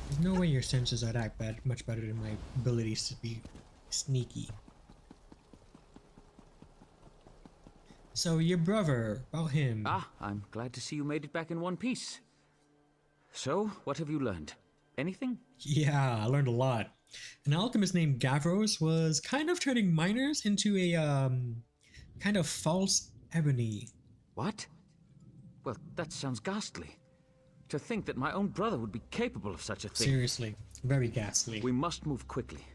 There's no way your senses are that bad, much better than my abilities to be sneaky. So your brother, about him. Ah, I'm glad to see you made it back in one piece. So, what have you learned? Anything? Yeah, I learned a lot. An alchemist named Gavros was kind of turning miners into a kind of false ebony. What? Well, that sounds ghastly. To think that my own brother would be capable of such a thing. Seriously, very ghastly. We must move quickly.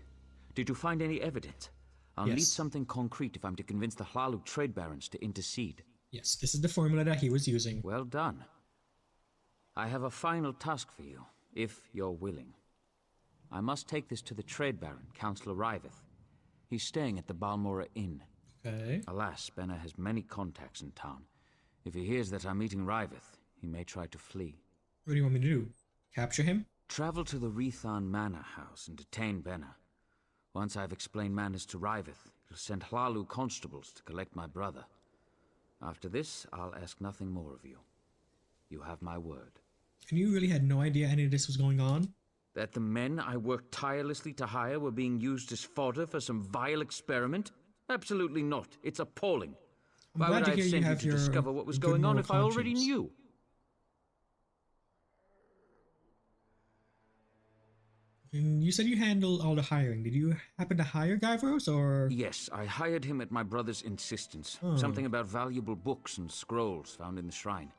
Did you find any evidence? I'll need something concrete if I'm to convince the Hlalu trade barons to intercede. Yes, this is the formula that he was using. Well done. I have a final task for you, if you're willing. I must take this to the trade baron, Councillor Riveth. He's staying at the Balmora Inn. Okay. Alas, Benna has many contacts in town. If he hears that I'm meeting Riveth, he may try to flee. What do you want me to do? Capture him? Travel to the Rethan Manor House and detain Benna. Once I've explained matters to Riveth, he'll send Hlalu constables to collect my brother. After this, I'll ask nothing more of you. You have my word. And you really had no idea any of this was going on? That the men I worked tirelessly to hire were being used as fodder for some vile experiment? Absolutely not. It's appalling. Why would I have sent you to discover what was going on if I already knew? And you said you handled all the hiring. Did you happen to hire Gavros, or...? Yes, I hired him at my brother's insistence. Something about valuable books and scrolls found in the shrine.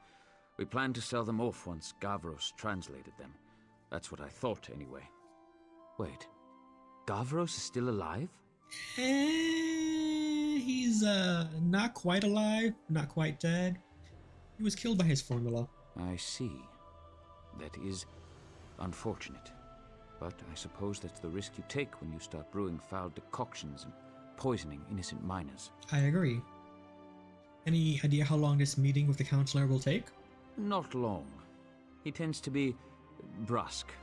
We planned to sell them off once Gavros translated them. That's what I thought, anyway. Wait. Gavros is still alive? He's, not quite alive, not quite dead. He was killed by his formula. I see. That is unfortunate. But I suppose that's the risk you take when you start brewing foul decoctions and poisoning innocent miners. I agree. Any idea how long this meeting with the counselor will take? Not long. He tends to be brusque.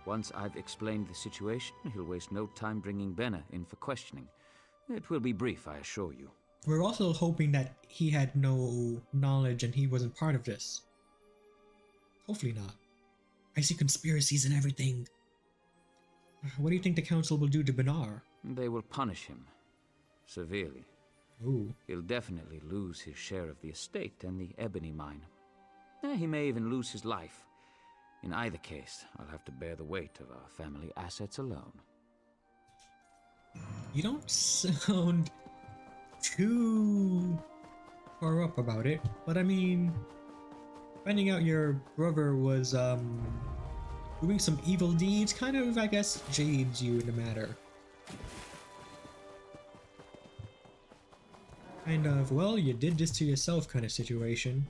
Once I've explained the situation, he'll waste no time bringing Benna in for questioning. It will be brief, I assure you. We're also hoping that he had no knowledge and he wasn't part of this. Hopefully not. I see conspiracies and everything. What do you think the council will do to Benar? They will punish him. Severely. Ooh. He'll definitely lose his share of the estate and the ebony mine. He may even lose his life. In either case, I'll have to bear the weight of our family assets alone. You don't sound too far up about it, but I mean, finding out your brother was, doing some evil deeds kind of, I guess, jades you in the matter. Kind of, well, you did this to yourself kind of situation.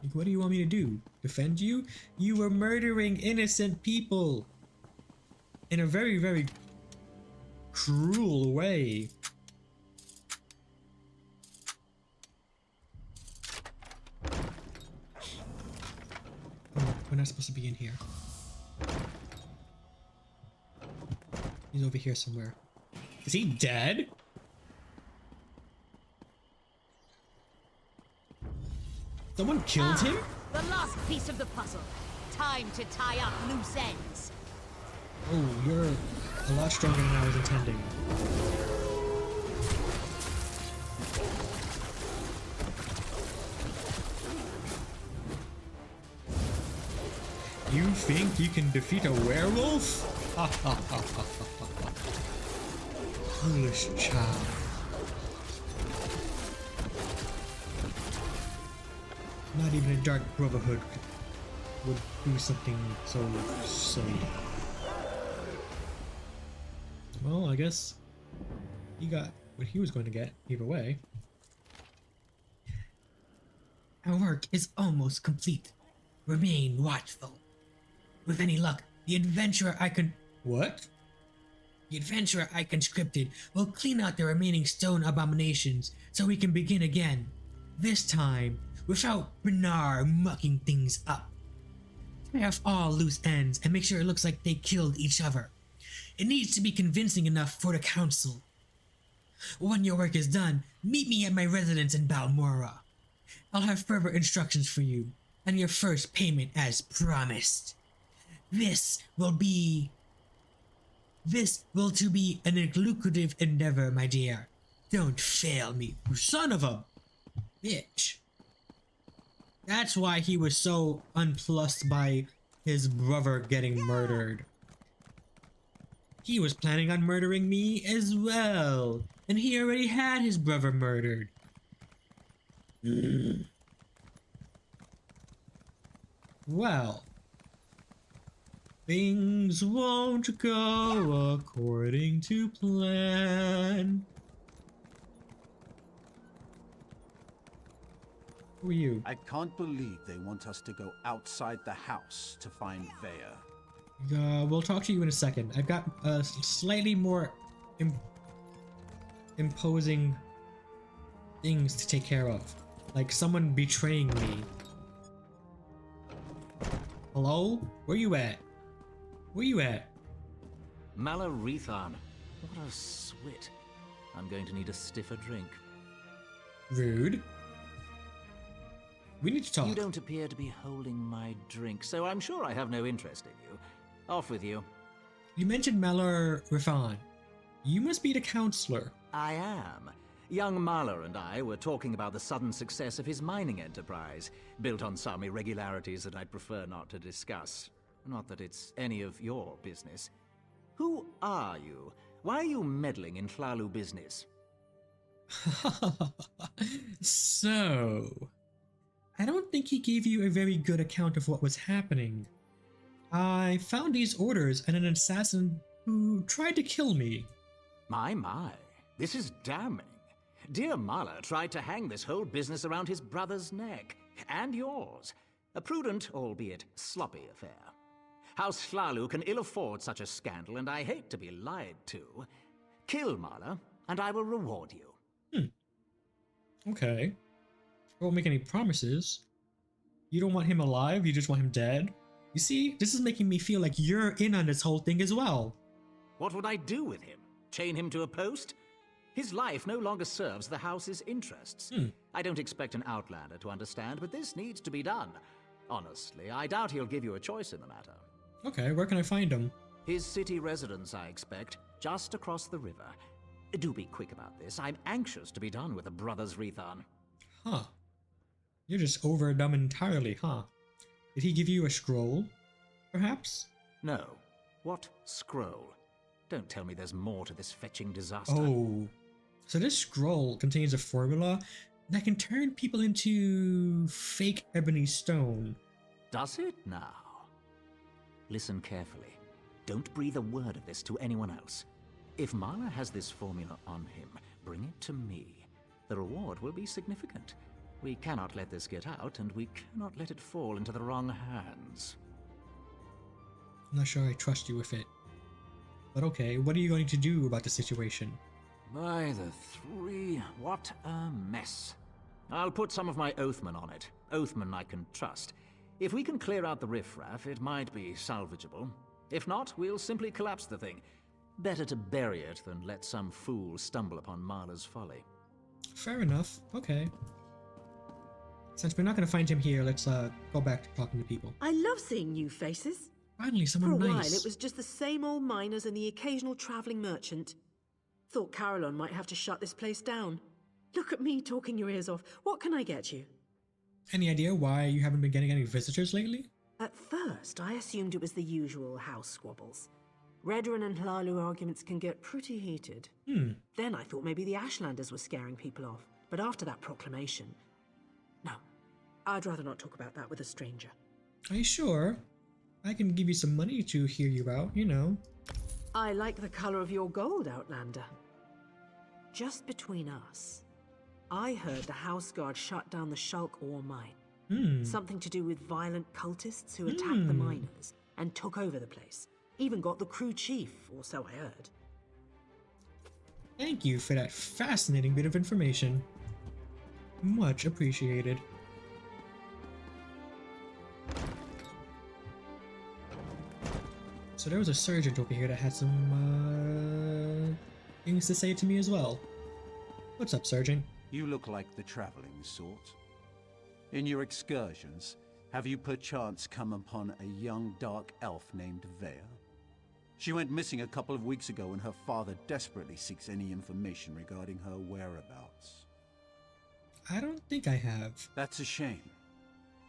Like, what do you want me to do? Defend you? You were murdering innocent people! In a very, very cruel way. Oh, we're not supposed to be in here. He's over here somewhere. Is he dead? Someone killed him? The last piece of the puzzle. Time to tie up loose ends. Oh, you're a lot stronger than I was intending. You think you can defeat a werewolf? Ha ha ha ha ha ha. Foolish child. Not even a dark brotherhood would do something so silly. Well, I guess he got what he was going to get either way. Our work is almost complete. Remain watchful. With any luck, the adventurer I con- What? The adventurer I conscripted will clean out the remaining stone abominations so we can begin again. This time, without Bernard mucking things up. Tie off all loose ends and make sure it looks like they killed each other. It needs to be convincing enough for the council. When your work is done, meet me at my residence in Balmora. I'll have further instructions for you, and your first payment as promised. This will to be an lucrative endeavor, my dear. Don't fail me, son of a bitch. That's why he was so unplussed by his brother getting murdered. He was planning on murdering me as well, and he already had his brother murdered. Well, things won't go according to plan. Who are you? I can't believe they want us to go outside the house to find Vea. We'll talk to you in a second. I've got slightly more imposing things to take care of. Like someone betraying me. Hello? Where you at? Where you at? Malarethan. What a swit. I'm going to need a stiffer drink. Rude. We need to talk. You don't appear to be holding my drink, so I'm sure I have no interest in you. Off with you. You mentioned Malarethan. You must be the counselor. I am. Young Mahler and I were talking about the sudden success of his mining enterprise, built on some irregularities that I'd prefer not to discuss. Not that it's any of your business. Who are you? Why are you meddling in Hlalu business? So, I don't think he gave you a very good account of what was happening. I found these orders and an assassin who tried to kill me. My, this is damning. Dear Mahler tried to hang this whole business around his brother's neck, and yours. A prudent, albeit sloppy affair. House Hlalu can ill afford such a scandal, and I hate to be lied to. Kill Mahler, and I will reward you. Okay. I won't make any promises. You don't want him alive, you just want him dead? You see, this is making me feel like you're in on this whole thing as well. What would I do with him? Chain him to a post? His life no longer serves the house's interests. I don't expect an outlander to understand, but this needs to be done. Honestly, I doubt he'll give you a choice in the matter. Okay, where can I find him? His city residence, I expect, just across the river. Do be quick about this. I'm anxious to be done with a brother's Rethan. Huh. You're just over dumb entirely, huh? Did he give you a scroll, perhaps? No. What scroll? Don't tell me there's more to this fetching disaster. Oh. So this scroll contains a formula that can turn people into fake ebony stone. Does it now? Listen carefully. Don't breathe a word of this to anyone else. If Mahler has this formula on him, bring it to me. The reward will be significant. We cannot let this get out, and we cannot let it fall into the wrong hands. I'm not sure I trust you with it. But okay, what are you going to do about the situation? By the three, what a mess. I'll put some of my Oathman on it. Oathman I can trust. If we can clear out the riffraff, it might be salvageable. If not, we'll simply collapse the thing. Better to bury it than let some fool stumble upon Mahler's folly. Fair enough. Okay. Since we're not gonna find him here, let's go back to talking to people. I love seeing new faces. Finally, someone For a nice. while, it was just the same old miners and the occasional traveling merchant. Thought Carolyn might have to shut this place down. Look at me talking your ears off. What can I get you? Any idea why you haven't been getting any visitors lately? At first, I assumed it was the usual house squabbles. Redoran and Hlalu arguments can get pretty heated. Then I thought maybe the Ashlanders were scaring people off. But after that proclamation... No, I'd rather not talk about that with a stranger. Are you sure? I can give you some money to hear you out, you know. I like the color of your gold, Outlander. Just between us, I heard the House Guard shut down the Shulk ore mine. Something to do with violent cultists who attacked the miners and took over the place. Even got the crew chief, or so I heard. Thank you for that fascinating bit of information. Much appreciated. So there was a sergeant over here that had some things to say to me as well. What's up, Sergeant? You look like the traveling sort. In your excursions, have you perchance come upon a young dark elf named Vea? She went missing a couple of weeks ago and her father desperately seeks any information regarding her whereabouts. I don't think I have. That's a shame.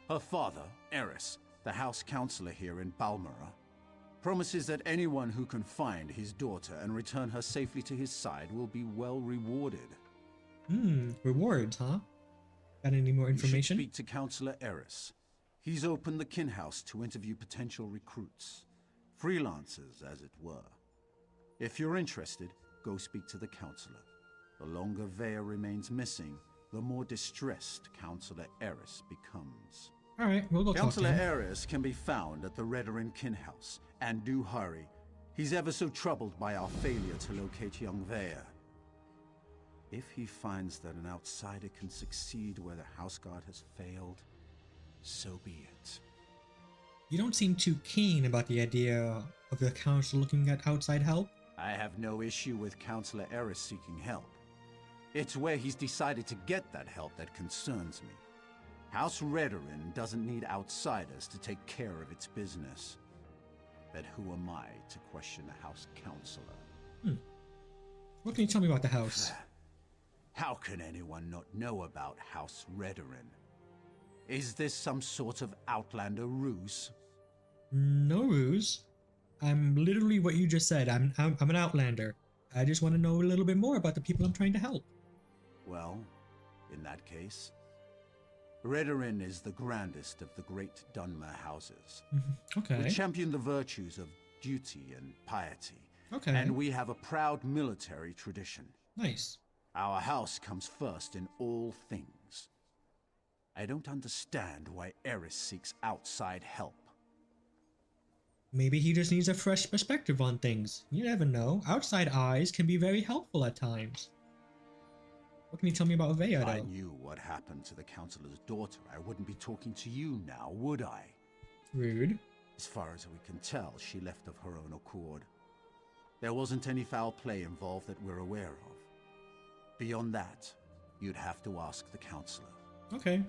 Her father, Eris, the house counselor here in Balmora, promises that anyone who can find his daughter and return her safely to his side will be well rewarded. Rewards, huh? Got any more information? You should speak to Counselor Eris. He's opened the kin house to interview potential recruits. Freelancers, as it were. If you're interested, go speak to the counselor. The longer Vea remains missing, the more distressed Counselor Eris becomes. Alright, we'll go talk to Counselor him. Eris can be found at the Redoran kin house, and do hurry. He's ever so troubled by our failure to locate young Vea. If he finds that an outsider can succeed where the House Guard has failed, so be it. You don't seem too keen about the idea of the council looking at outside help. I have no issue with Counselor Eris seeking help. It's where he's decided to get that help that concerns me. House Redoran doesn't need outsiders to take care of its business. But who am I to question a House Counselor? What can you tell me about the house? How can anyone not know about House Redoran? Is this some sort of Outlander ruse? No ruse. I'm literally what you just said. I'm an outlander. I just want to know a little bit more about the people I'm trying to help. Well, in that case, Redoran is the grandest of the great Dunmer houses. Okay. We champion the virtues of duty and piety. Okay. And we have a proud military tradition. Nice. Our house comes first in all things. I don't understand why Eris seeks outside help. Maybe he just needs a fresh perspective on things. You never know. Outside eyes can be very helpful at times. What can you tell me about Vea, though? If I knew what happened to the Counselor's daughter, I wouldn't be talking to you now, would I? Rude. As far as we can tell, she left of her own accord. There wasn't any foul play involved that we're aware of. Beyond that, you'd have to ask the Counselor. Okay.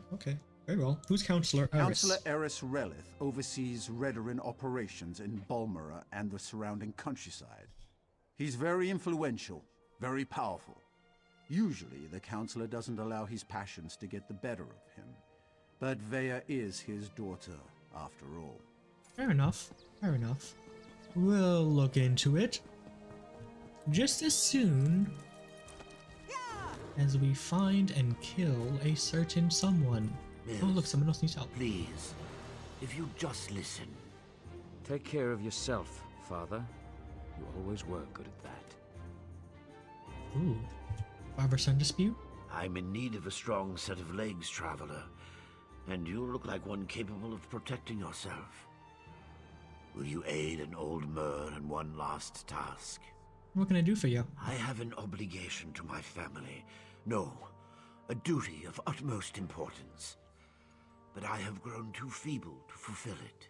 Very well. Who's Counselor Eris? Counselor Eris Relith oversees Redoran operations in Balmora and the surrounding countryside. He's very influential, very powerful. Usually, the Counselor doesn't allow his passions to get the better of him. But Vea is his daughter, after all. Fair enough. We'll look into it. Just as soon as we find and kill a certain someone. Mills, Oh, look, someone else needs help. Please, if you just listen. Take care of yourself, Father. You always were good at that. Ooh. Father-son dispute? I'm in need of a strong set of legs, Traveler. And you look like one capable of protecting yourself. Will you aid an old Mer in one last task? What can I do for you? I have an obligation to my family. No, a duty of utmost importance. But I have grown too feeble to fulfill it.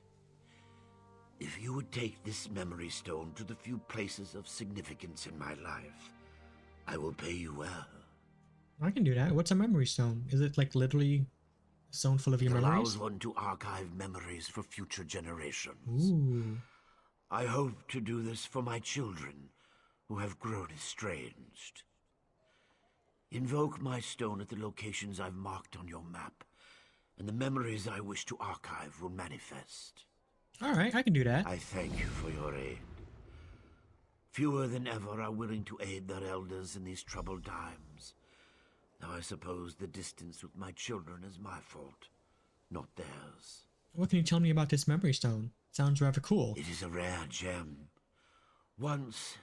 If you would take this memory stone to the few places of significance in my life, I will pay you well. I can do that. What's a memory stone? Is it like literally Stone full of your It memories? allows one to archive memories for future generations. Ooh. I hope to do this for my children, who have grown estranged. Invoke my stone at the locations I've marked on your map, and the memories I wish to archive will manifest. Alright, I can do that. I thank you for your aid. Fewer than ever are willing to aid their elders in these troubled times. Now I suppose the distance with my children is my fault, not theirs. What can you tell me about this memory stone? Sounds rather cool. It is a rare gem. Once,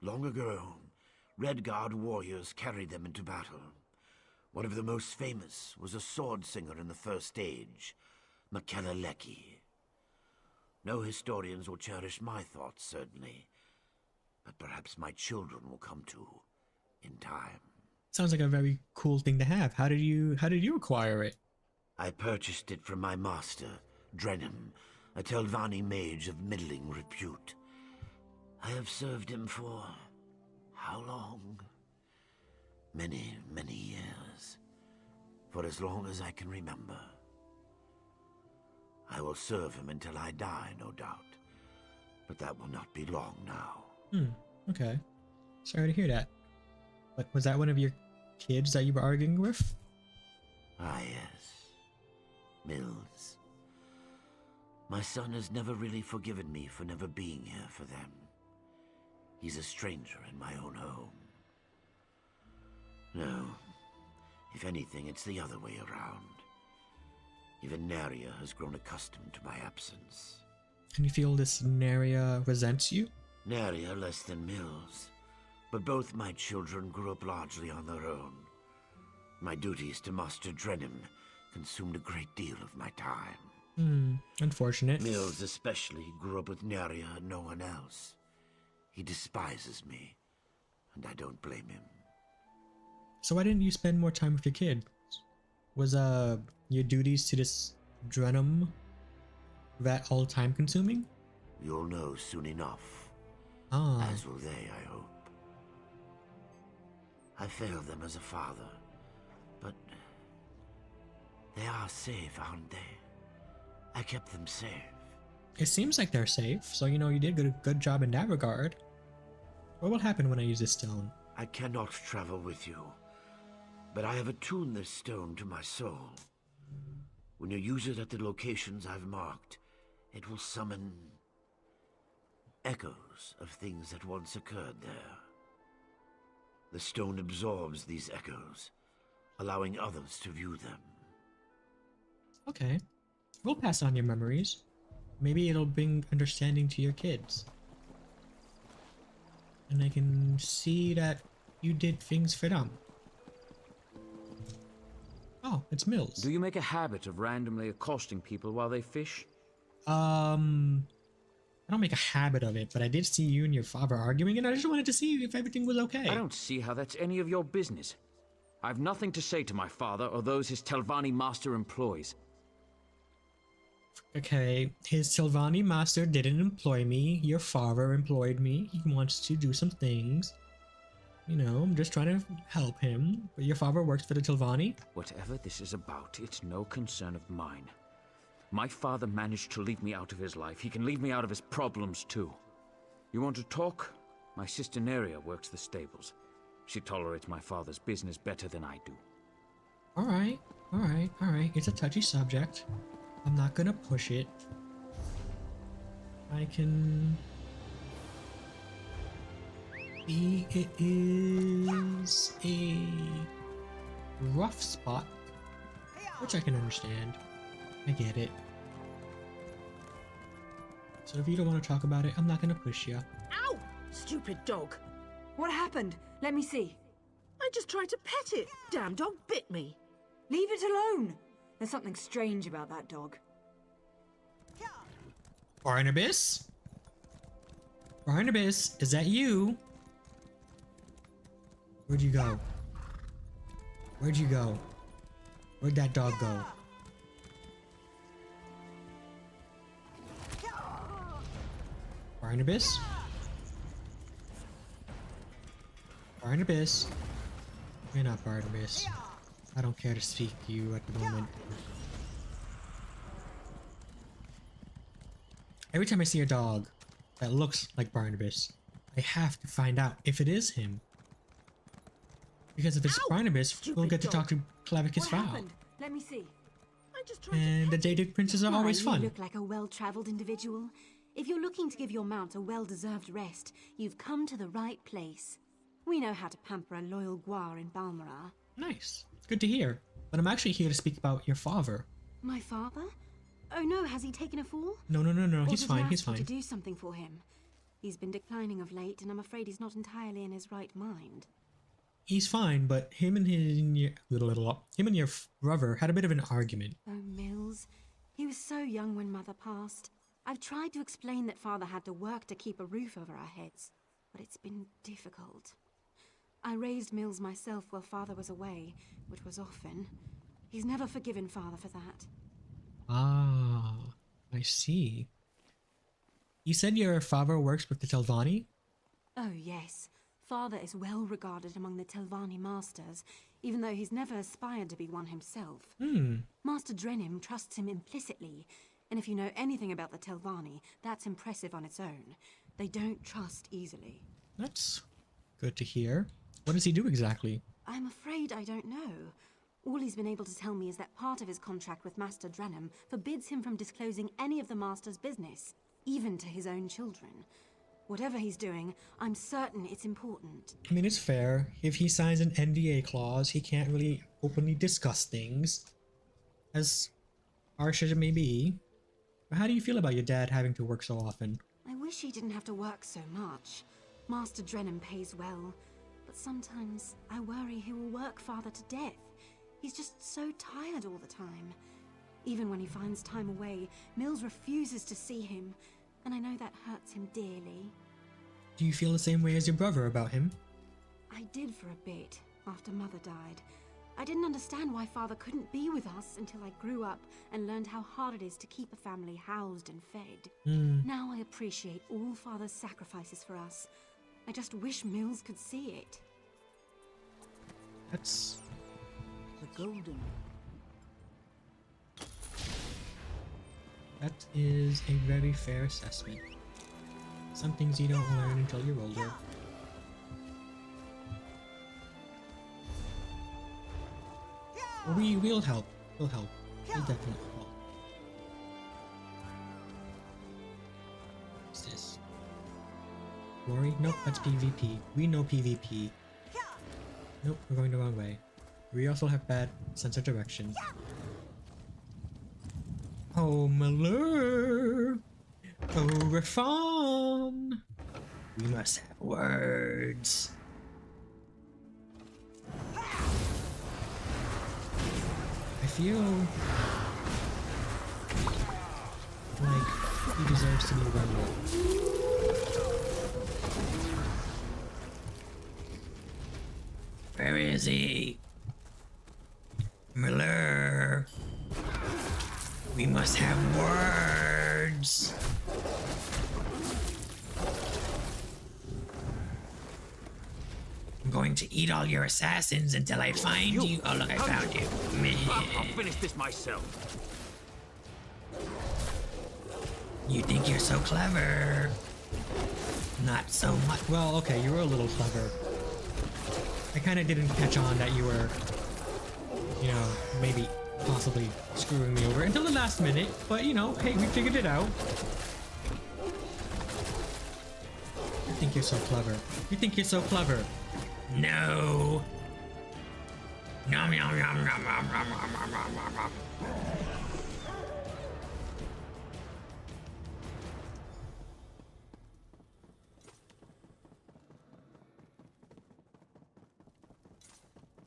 long ago, Redguard warriors carried them into battle. One of the most famous was a sword singer in the First Age, Makeleleki. No historians will cherish my thoughts, certainly, but perhaps my children will come to in time. Sounds like a very cool thing to have. How did you acquire it? I purchased it from my master, Drenham, a Telvanni mage of middling repute. I have served him for how long? Many, many years. For as long as I can remember. I will serve him until I die, no doubt. But that will not be long now. Okay. Sorry to hear that. But was that one of your kids that you were arguing with? Ah, yes. Mills. My son has never really forgiven me for never being here for them. He's a stranger in my own home. No. If anything, it's the other way around. Even Naria has grown accustomed to my absence. And you feel this Naria resents you? Naria less than Mills. But both my children grew up largely on their own. My duties to Master Drenham consumed a great deal of my time. Unfortunate. Mills especially grew up with Naria and no one else. He despises me, and I don't blame him. So why didn't you spend more time with your kids? Was your duties to this Drenham that all time consuming? You'll know soon enough. As will they, I hope. I failed them as a father, but they are safe, aren't they? I kept them safe. It seems like they're safe, so you did a good job in that regard. What will happen when I use this stone? I cannot travel with you, but I have attuned this stone to my soul. When you use it at the locations I've marked, it will summon echoes of things that once occurred there. The stone absorbs these echoes, allowing others to view them. Okay. We'll pass on your memories. Maybe it'll bring understanding to your kids. And I can see that you did things for them. Oh, it's Mills. Do you make a habit of randomly accosting people while they fish? I don't make a habit of it, but I did see you and your father arguing, and I just wanted to see if everything was okay. I don't see how that's any of your business. I've nothing to say to my father or those his Telvanni master employs. Okay, his Telvanni master didn't employ me. Your father employed me. He wants to do some things. I'm just trying to help him. But your father works for the Telvanni? Whatever this is about, it's no concern of mine. My father managed to leave me out of his life. He can leave me out of his problems, too. You want to talk? My sister Naria works the stables. She tolerates my father's business better than I do. Alright. It's a touchy subject. I'm not gonna push it. I can... It is a rough spot, which I can understand. I get it. So if you don't want to talk about it, I'm not gonna push you. Ow! Stupid dog. What happened? Let me see. I just tried to pet it. Damn dog bit me. Leave it alone. There's something strange about that dog. Barnabas? Barnabas, is that you? Where'd you go? Where'd you go? Where'd that dog go? Barnabas? Barnabas? You're not Barnabas. I don't care to speak to you at the moment. Every time I see a dog that looks like Barnabas, I have to find out if it is him. Because if it's Barnabas, we'll get to talk to Clavicus Fowl. Let me see. And the Daedric princes are always You fun. look like a well-traveled individual. If you're looking to give your mount a well-deserved rest, you've come to the right place. We know how to pamper a loyal guar in Balmora. Nice. Good to hear. But I'm actually here to speak about your father. My father? Oh no, has he taken a fall? No, Or he's did fine, he he's ask you fine. to do something for him? He's been declining of late, and I'm afraid he's not entirely in his right mind. He's fine, but him and your brother had a bit of an argument. Oh, Mills. He was so young when Mother passed. I've tried to explain that Father had to work to keep a roof over our heads, but it's been difficult. I raised Mills myself while Father was away, which was often. He's never forgiven Father for that. Ah, I see. You said your father works with the Telvanni? Oh, yes. Father is well regarded among the Telvanni masters, even though he's never aspired to be one himself. Master Drenim trusts him implicitly, and if you know anything about the Telvanni, that's impressive on its own. They don't trust easily. That's good to hear. What does he do exactly? I'm afraid I don't know. All he's been able to tell me is that part of his contract with Master Drenim forbids him from disclosing any of the Master's business, even to his own children. Whatever he's doing, I'm certain it's important. I mean, it's fair. If he signs an NDA clause, he can't really openly discuss things. As harsh as it may be. But how do you feel about your dad having to work so often? I wish he didn't have to work so much. Master Drenim pays well, but sometimes I worry he will work Father to death. He's just so tired all the time. Even when he finds time away, Mills refuses to see him, and I know that hurts him dearly. Do you feel the same way as your brother about him? I did for a bit, after Mother died. I didn't understand why Father couldn't be with us until I grew up and learned how hard it is to keep a family housed and fed. Now I appreciate all Father's sacrifices for us. I just wish Mills could see it. That's... The golden. That is a very fair assessment. Some things you don't learn until you're older. We'll help. We'll help. We'll definitely help. What's this? Glory? Nope, that's PvP. We know PvP. Nope, we're going the wrong way. We also have bad sense of direction. Oh, Malur! Oh, Rafon! We must have words. I feel like he deserves to be run. Where is he? Miller. We must have words. I'm going to eat all your assassins until I find you. Oh, look, I found you. I'll finish this myself. You think you're so clever. Not so much. Well, okay, you were a little clever. I kind of didn't catch on that you were, you know, maybe possibly screwing me over until the last minute, but you know, hey, we figured it out. You think you're so clever. You think you're so clever. No. Nom nom nom nom nom nom nom nom nom nom.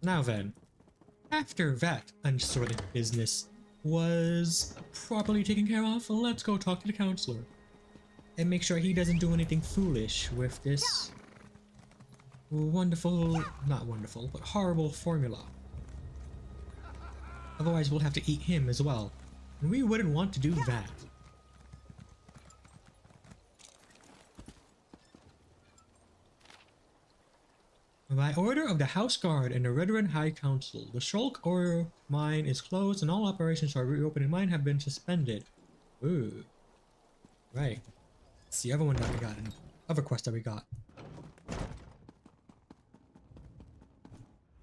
Now then, after that unsorted business was properly taken care of, let's go talk to the counselor and make sure he doesn't do anything foolish with this wonderful, not wonderful, but horrible formula. Otherwise we'll have to eat him as well, and we wouldn't want to do that. By order of the House Guard and the Redoran High Council, the Shulk ore mine is closed and all operations for reopening mine have been suspended. Ooh. Right. It's the other one that we got, and other quest that we got.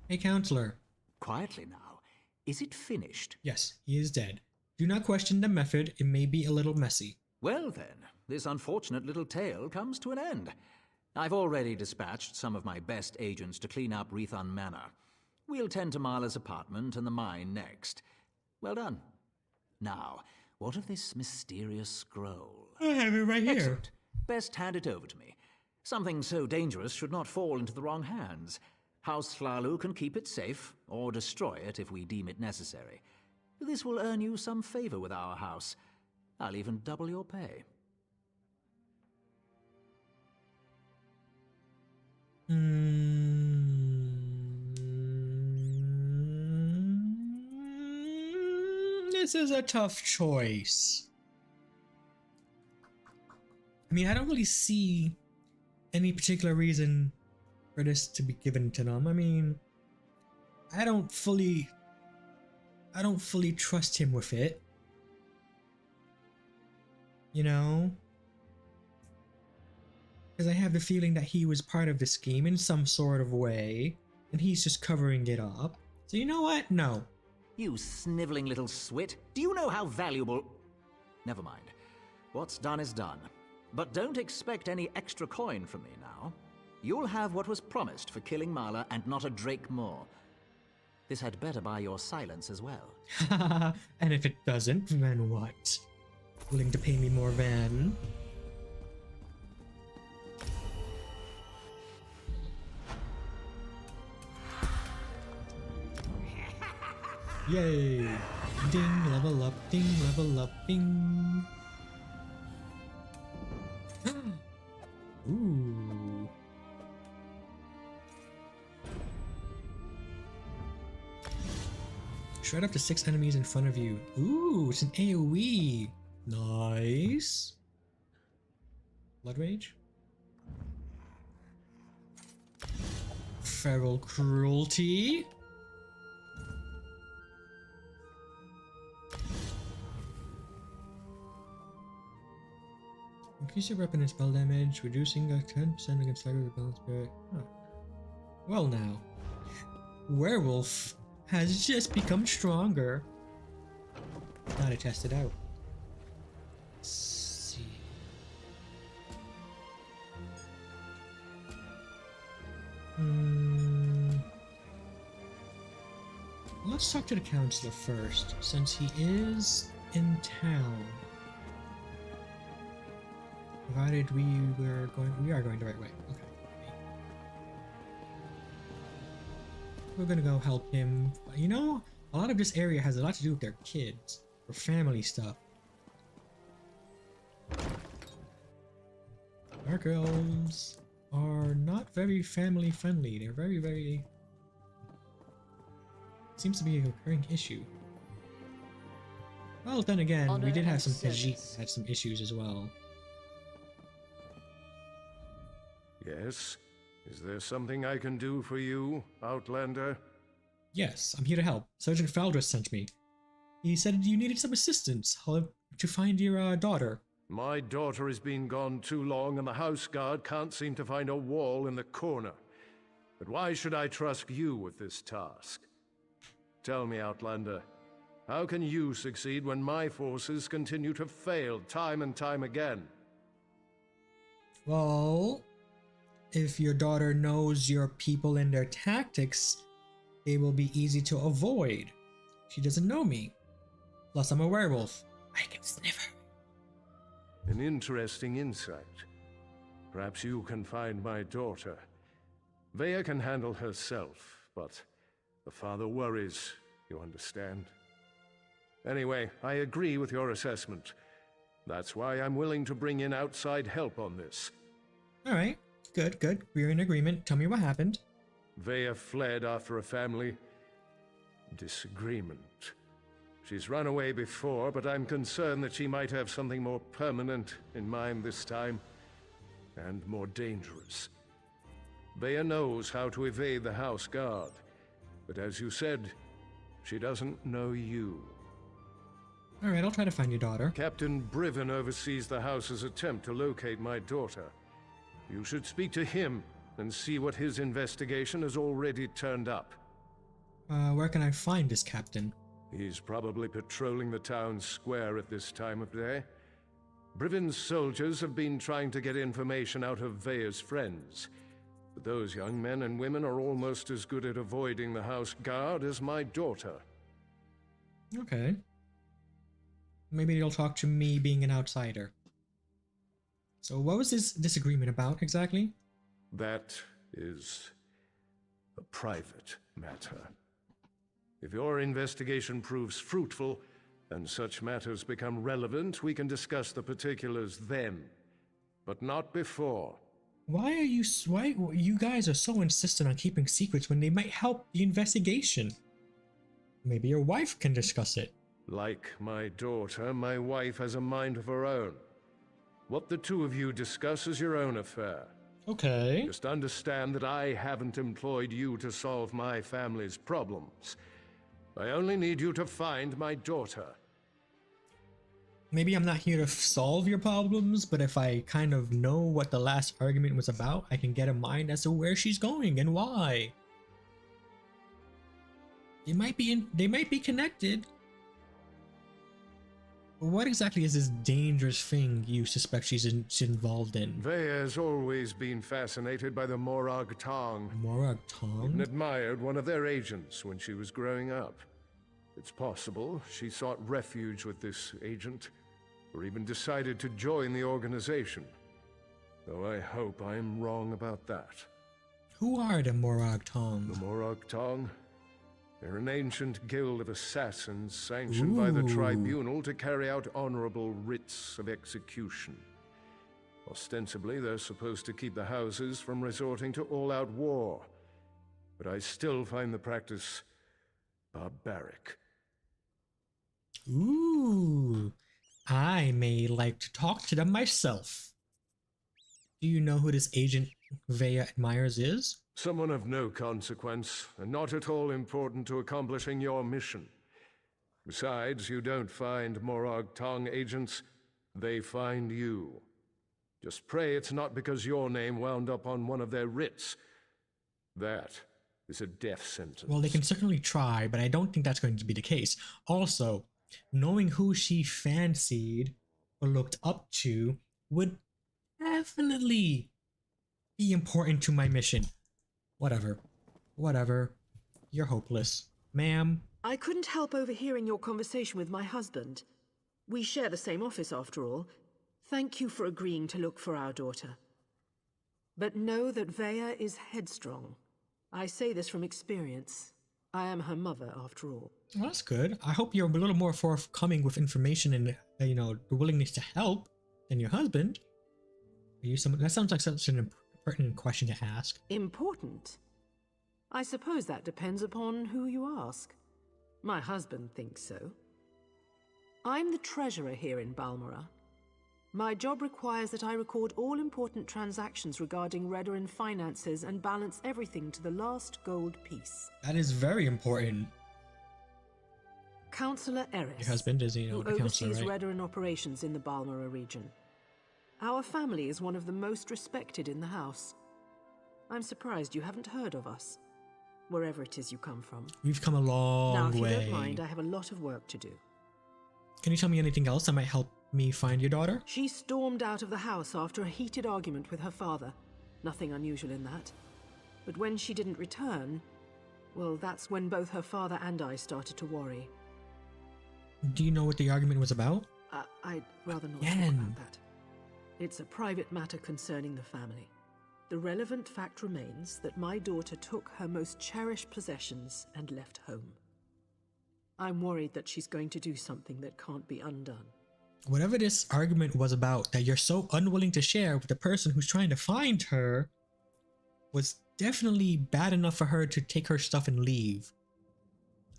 Hey, counselor. Quietly now. Is it finished? Yes, he is dead. Do not question the method. It may be a little messy. Well then, this unfortunate little tale comes to an end. I've already dispatched some of my best agents to clean up Rethon Manor. We'll tend to Marla's apartment and the mine next. Well done. Now, what of this mysterious scroll? I have it right here. Excellent. Best hand it over to me. Something so dangerous should not fall into the wrong hands. House Hlalu can keep it safe, or destroy it if we deem it necessary. This will earn you some favor with our house. I'll even double your pay. This is a tough choice. I mean, I don't really see any particular reason for this to be given to them. I mean, I don't fully trust him with it. You know? Because I have the feeling that he was part of the scheme in some sort of way, and he's just covering it up. So you know what? No. You sniveling little swit. Do you know how valuable... Never mind. What's done is done. But don't expect any extra coin from me now. You'll have what was promised for killing Marla and not a drake more. This had better buy your silence as well. And if it doesn't, then what? Willing to pay me more than... Yay! Ding, level up, ding, level up, ding! Ooh. Shred up to 6 enemies in front of you. Ooh, it's an AoE! Nice! Blood Rage? Feral Cruelty? Increase your weapon and spell damage, reducing 10% against target with balance spirit. Huh. Well now. Werewolf has just become stronger. Now to test it out. Let's see. Let's talk to the counselor first, since he is in town. Provided we are going the right way. Okay. We're gonna go help him. You know, a lot of this area has a lot to do with their kids or family stuff. Dark elves are not very family friendly. They're very seems to be a recurring issue. Well, then again, we did have some Khajiit had some issues as well. Yes? Is there something I can do for you, Outlander? Yes, I'm here to help. Sergeant Faldrus sent me. He said you needed some assistance to find your daughter. My daughter has been gone too long and the house guard can't seem to find a wall in the corner. But why should I trust you with this task? Tell me, Outlander, how can you succeed when my forces continue to fail time and time again? Well, if your daughter knows your people and their tactics, they will be easy to avoid. She doesn't know me. Plus, I'm a werewolf. I can sniff her. An interesting insight. Perhaps you can find my daughter. Vea can handle herself, but the father worries, you understand? Anyway, I agree with your assessment. That's why I'm willing to bring in outside help on this. Alright, good. We're in agreement. Tell me what happened. Vea fled after a family disagreement. She's run away before, but I'm concerned that she might have something more permanent in mind this time, and more dangerous. Vea knows how to evade the house guard, but as you said, she doesn't know you. Alright, I'll try to find your daughter. Captain Briven oversees the house's attempt to locate my daughter. You should speak to him and see what his investigation has already turned up. Where can I find this captain? He's probably patrolling the town square at this time of day. Briven's soldiers have been trying to get information out of Vea's friends. But those young men and women are almost as good at avoiding the house guard as my daughter. Okay. Maybe you'll talk to me being an outsider. So what was this disagreement about exactly? That is a private matter. If your investigation proves fruitful, and such matters become relevant, we can discuss the particulars then. But not before. Why you guys are so insistent on keeping secrets when they might help the investigation? Maybe your wife can discuss it. Like my daughter, my wife has a mind of her own. What the two of you discuss is your own affair. Okay. Just understand that I haven't employed you to solve my family's problems. I only need you to find my daughter. Maybe I'm not here to solve your problems, but if I kind of know what the last argument was about, I can get a mind as to where she's going and why. They might be connected. But what exactly is this dangerous thing you suspect she's involved in? Vea has always been fascinated by the Morag Tong. Morag Tong? And admired one of their agents when she was growing up. It's possible she sought refuge with this agent, or even decided to join the organization. Though I hope I'm wrong about that. Who are the Morag Tong? The Morag Tong? They're an ancient guild of assassins sanctioned by the tribunal to carry out honorable writs of execution. Ostensibly, they're supposed to keep the houses from resorting to all-out war. But I still find the practice barbaric. Ooh, I may like to talk to them myself. Do you know who this agent Vea admires is? Someone of no consequence, and not at all important to accomplishing your mission. Besides, you don't find Morag Tong agents, they find you. Just pray it's not because your name wound up on one of their writs. That is a death sentence. Well, they can certainly try, but I don't think that's going to be the case. Also, knowing who she fancied or looked up to would definitely be important to my mission. Whatever. You're hopeless. Ma'am. I couldn't help overhearing your conversation with my husband. We share the same office after all. Thank you for agreeing to look for our daughter. But know that Vea is headstrong. I say this from experience. I am her mother after all. Well, that's good. I hope you're a little more forthcoming with information and, the willingness to help than your husband. Are you someone? That sounds like such an pertinent question to ask. Important? I suppose that depends upon who you ask. My husband thinks so. I'm the treasurer here in Balmora. My job requires that I record all important transactions regarding Redoran finances and balance everything to the last gold piece. That is very important. Councillor Eris, your husband is, who the counselor, oversees right? Redoran operations in the Balmora region. Our family is one of the most respected in the house. I'm surprised you haven't heard of us, wherever it is you come from. We've come a long way. Now, if you don't mind, I have a lot of work to do. Can you tell me anything else that might help me find your daughter? She stormed out of the house after a heated argument with her father. Nothing unusual in that. But when she didn't return, well, that's when both her father and I started to worry. Do you know what the argument was about? I'd rather not talk about that. It's a private matter concerning the family. The relevant fact remains that my daughter took her most cherished possessions and left home. I'm worried that she's going to do something that can't be undone. Whatever this argument was about that you're so unwilling to share with the person who's trying to find her was definitely bad enough for her to take her stuff and leave.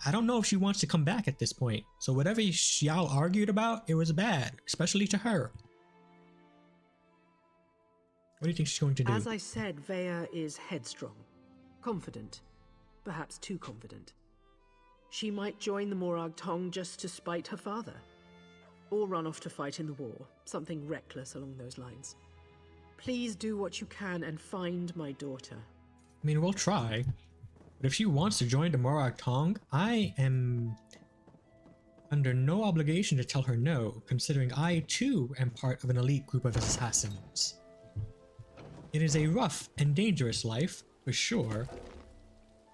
I don't know if she wants to come back at this point, so whatever y'all argued about, it was bad, especially to her. What do you think she's going to do? As I said, Vea is headstrong, confident, perhaps too confident. She might join the Morag Tong just to spite her father. or run off to fight in the war. Something reckless along those lines. Please do what you can and find my daughter. I mean, we'll try. But if she wants to join the Morag Tong, I am under no obligation to tell her no, considering I too am part of an elite group of assassins. It is a rough and dangerous life, for sure,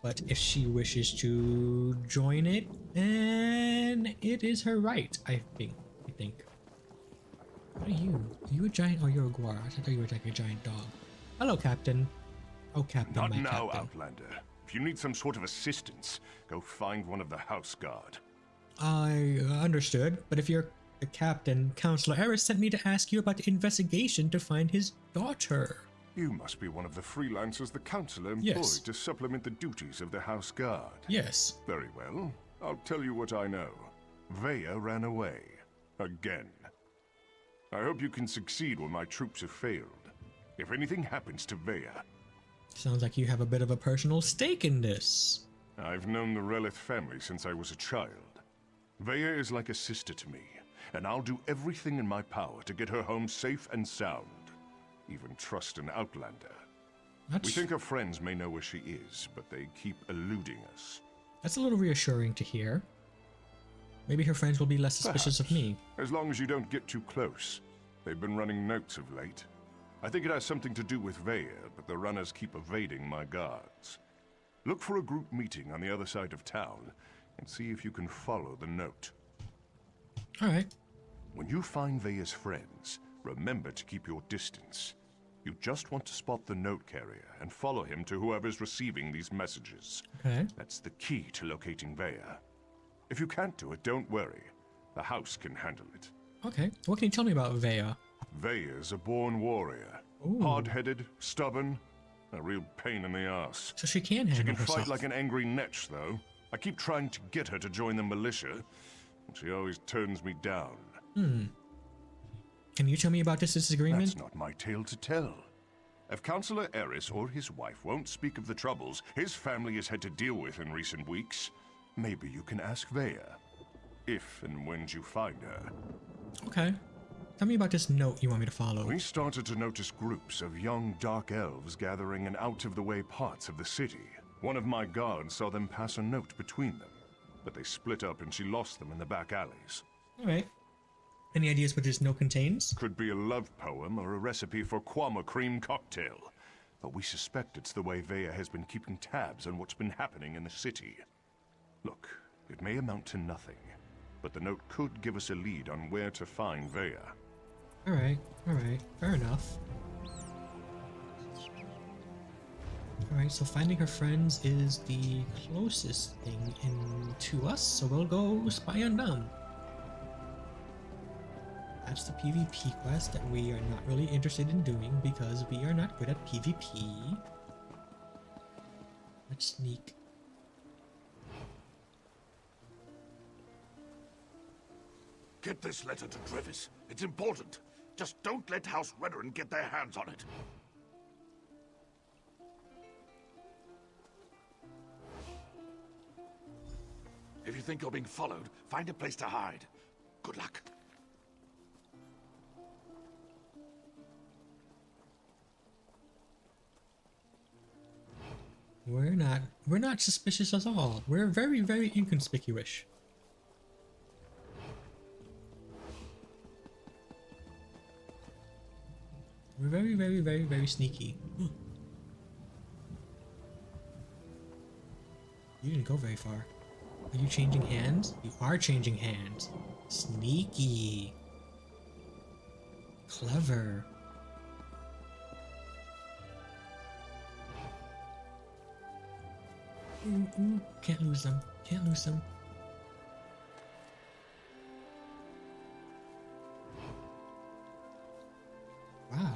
but if she wishes to join it, then it is her right, I think. What are you? Are you a giant or you're a guar? I thought you were like a giant dog. Hello, Captain. Oh, Captain, Not my now, Captain. Outlander. If you need some sort of assistance, go find one of the house guard. I understood, but if you're the captain, Counselor Eris sent me to ask you about the investigation to find his daughter. You must be one of the freelancers the council employed Yes. to supplement the duties of the house guard. Yes. Very well. I'll tell you what I know. Vea ran away. Again. I hope you can succeed when my troops have failed. If anything happens to Vea... Sounds like you have a bit of a personal stake in this. I've known the Relith family since I was a child. Vea is like a sister to me, and I'll do everything in my power to get her home safe and sound. Even trust an Outlander. We think her friends may know where she is, but they keep eluding us. That's a little reassuring to hear. Maybe her friends will be less suspicious of me. As long as you don't get too close. They've been running notes of late. I think it has something to do with Vea, but the runners keep evading my guards. Look for a group meeting on the other side of town, and see if you can follow the note. Alright. When you find Vea's friends, remember to keep your distance. You just want to spot the note carrier and follow him to whoever's receiving these messages. Okay. That's the key to locating Vea. If you can't do it, don't worry. The house can handle it. Okay. What can you tell me about Vea? Vea's a born warrior. Ooh. Hard-headed, stubborn, a real pain in the ass. So she can handle She can herself. fight like an angry netch, though. I keep trying to get her to join the militia, and she always turns me down. Can you tell me about this disagreement? That's not my tale to tell. If Counselor Eris or his wife won't speak of the troubles his family has had to deal with in recent weeks, maybe you can ask Vea. If and when you find her. Okay. Tell me about this note you want me to follow. We started to notice groups of young dark elves gathering in out-of-the-way parts of the city. One of my guards saw them pass a note between them, but they split up and she lost them in the back alleys. Alright. Any ideas what this note contains? Could be a love poem or a recipe for Kwama cream cocktail. But we suspect it's the way Vea has been keeping tabs on what's been happening in the city. Look, it may amount to nothing, but the note could give us a lead on where to find Vea. Alright, fair enough. Alright, so finding her friends is the closest thing to us, so we'll go spy on them. That's the PvP quest that we are not really interested in doing because we are not good at PvP. Let's sneak. Get this letter to Trevis. It's important. Just don't let House Redoran get their hands on it. If you think you're being followed, find a place to hide. Good luck. We're not suspicious at all. We're very, very inconspicuous. We're very, very, very, very sneaky. You didn't go very far. Are you changing hands? You are changing hands. Sneaky. Clever. Ooh, can't lose them. Can't lose them. Wow.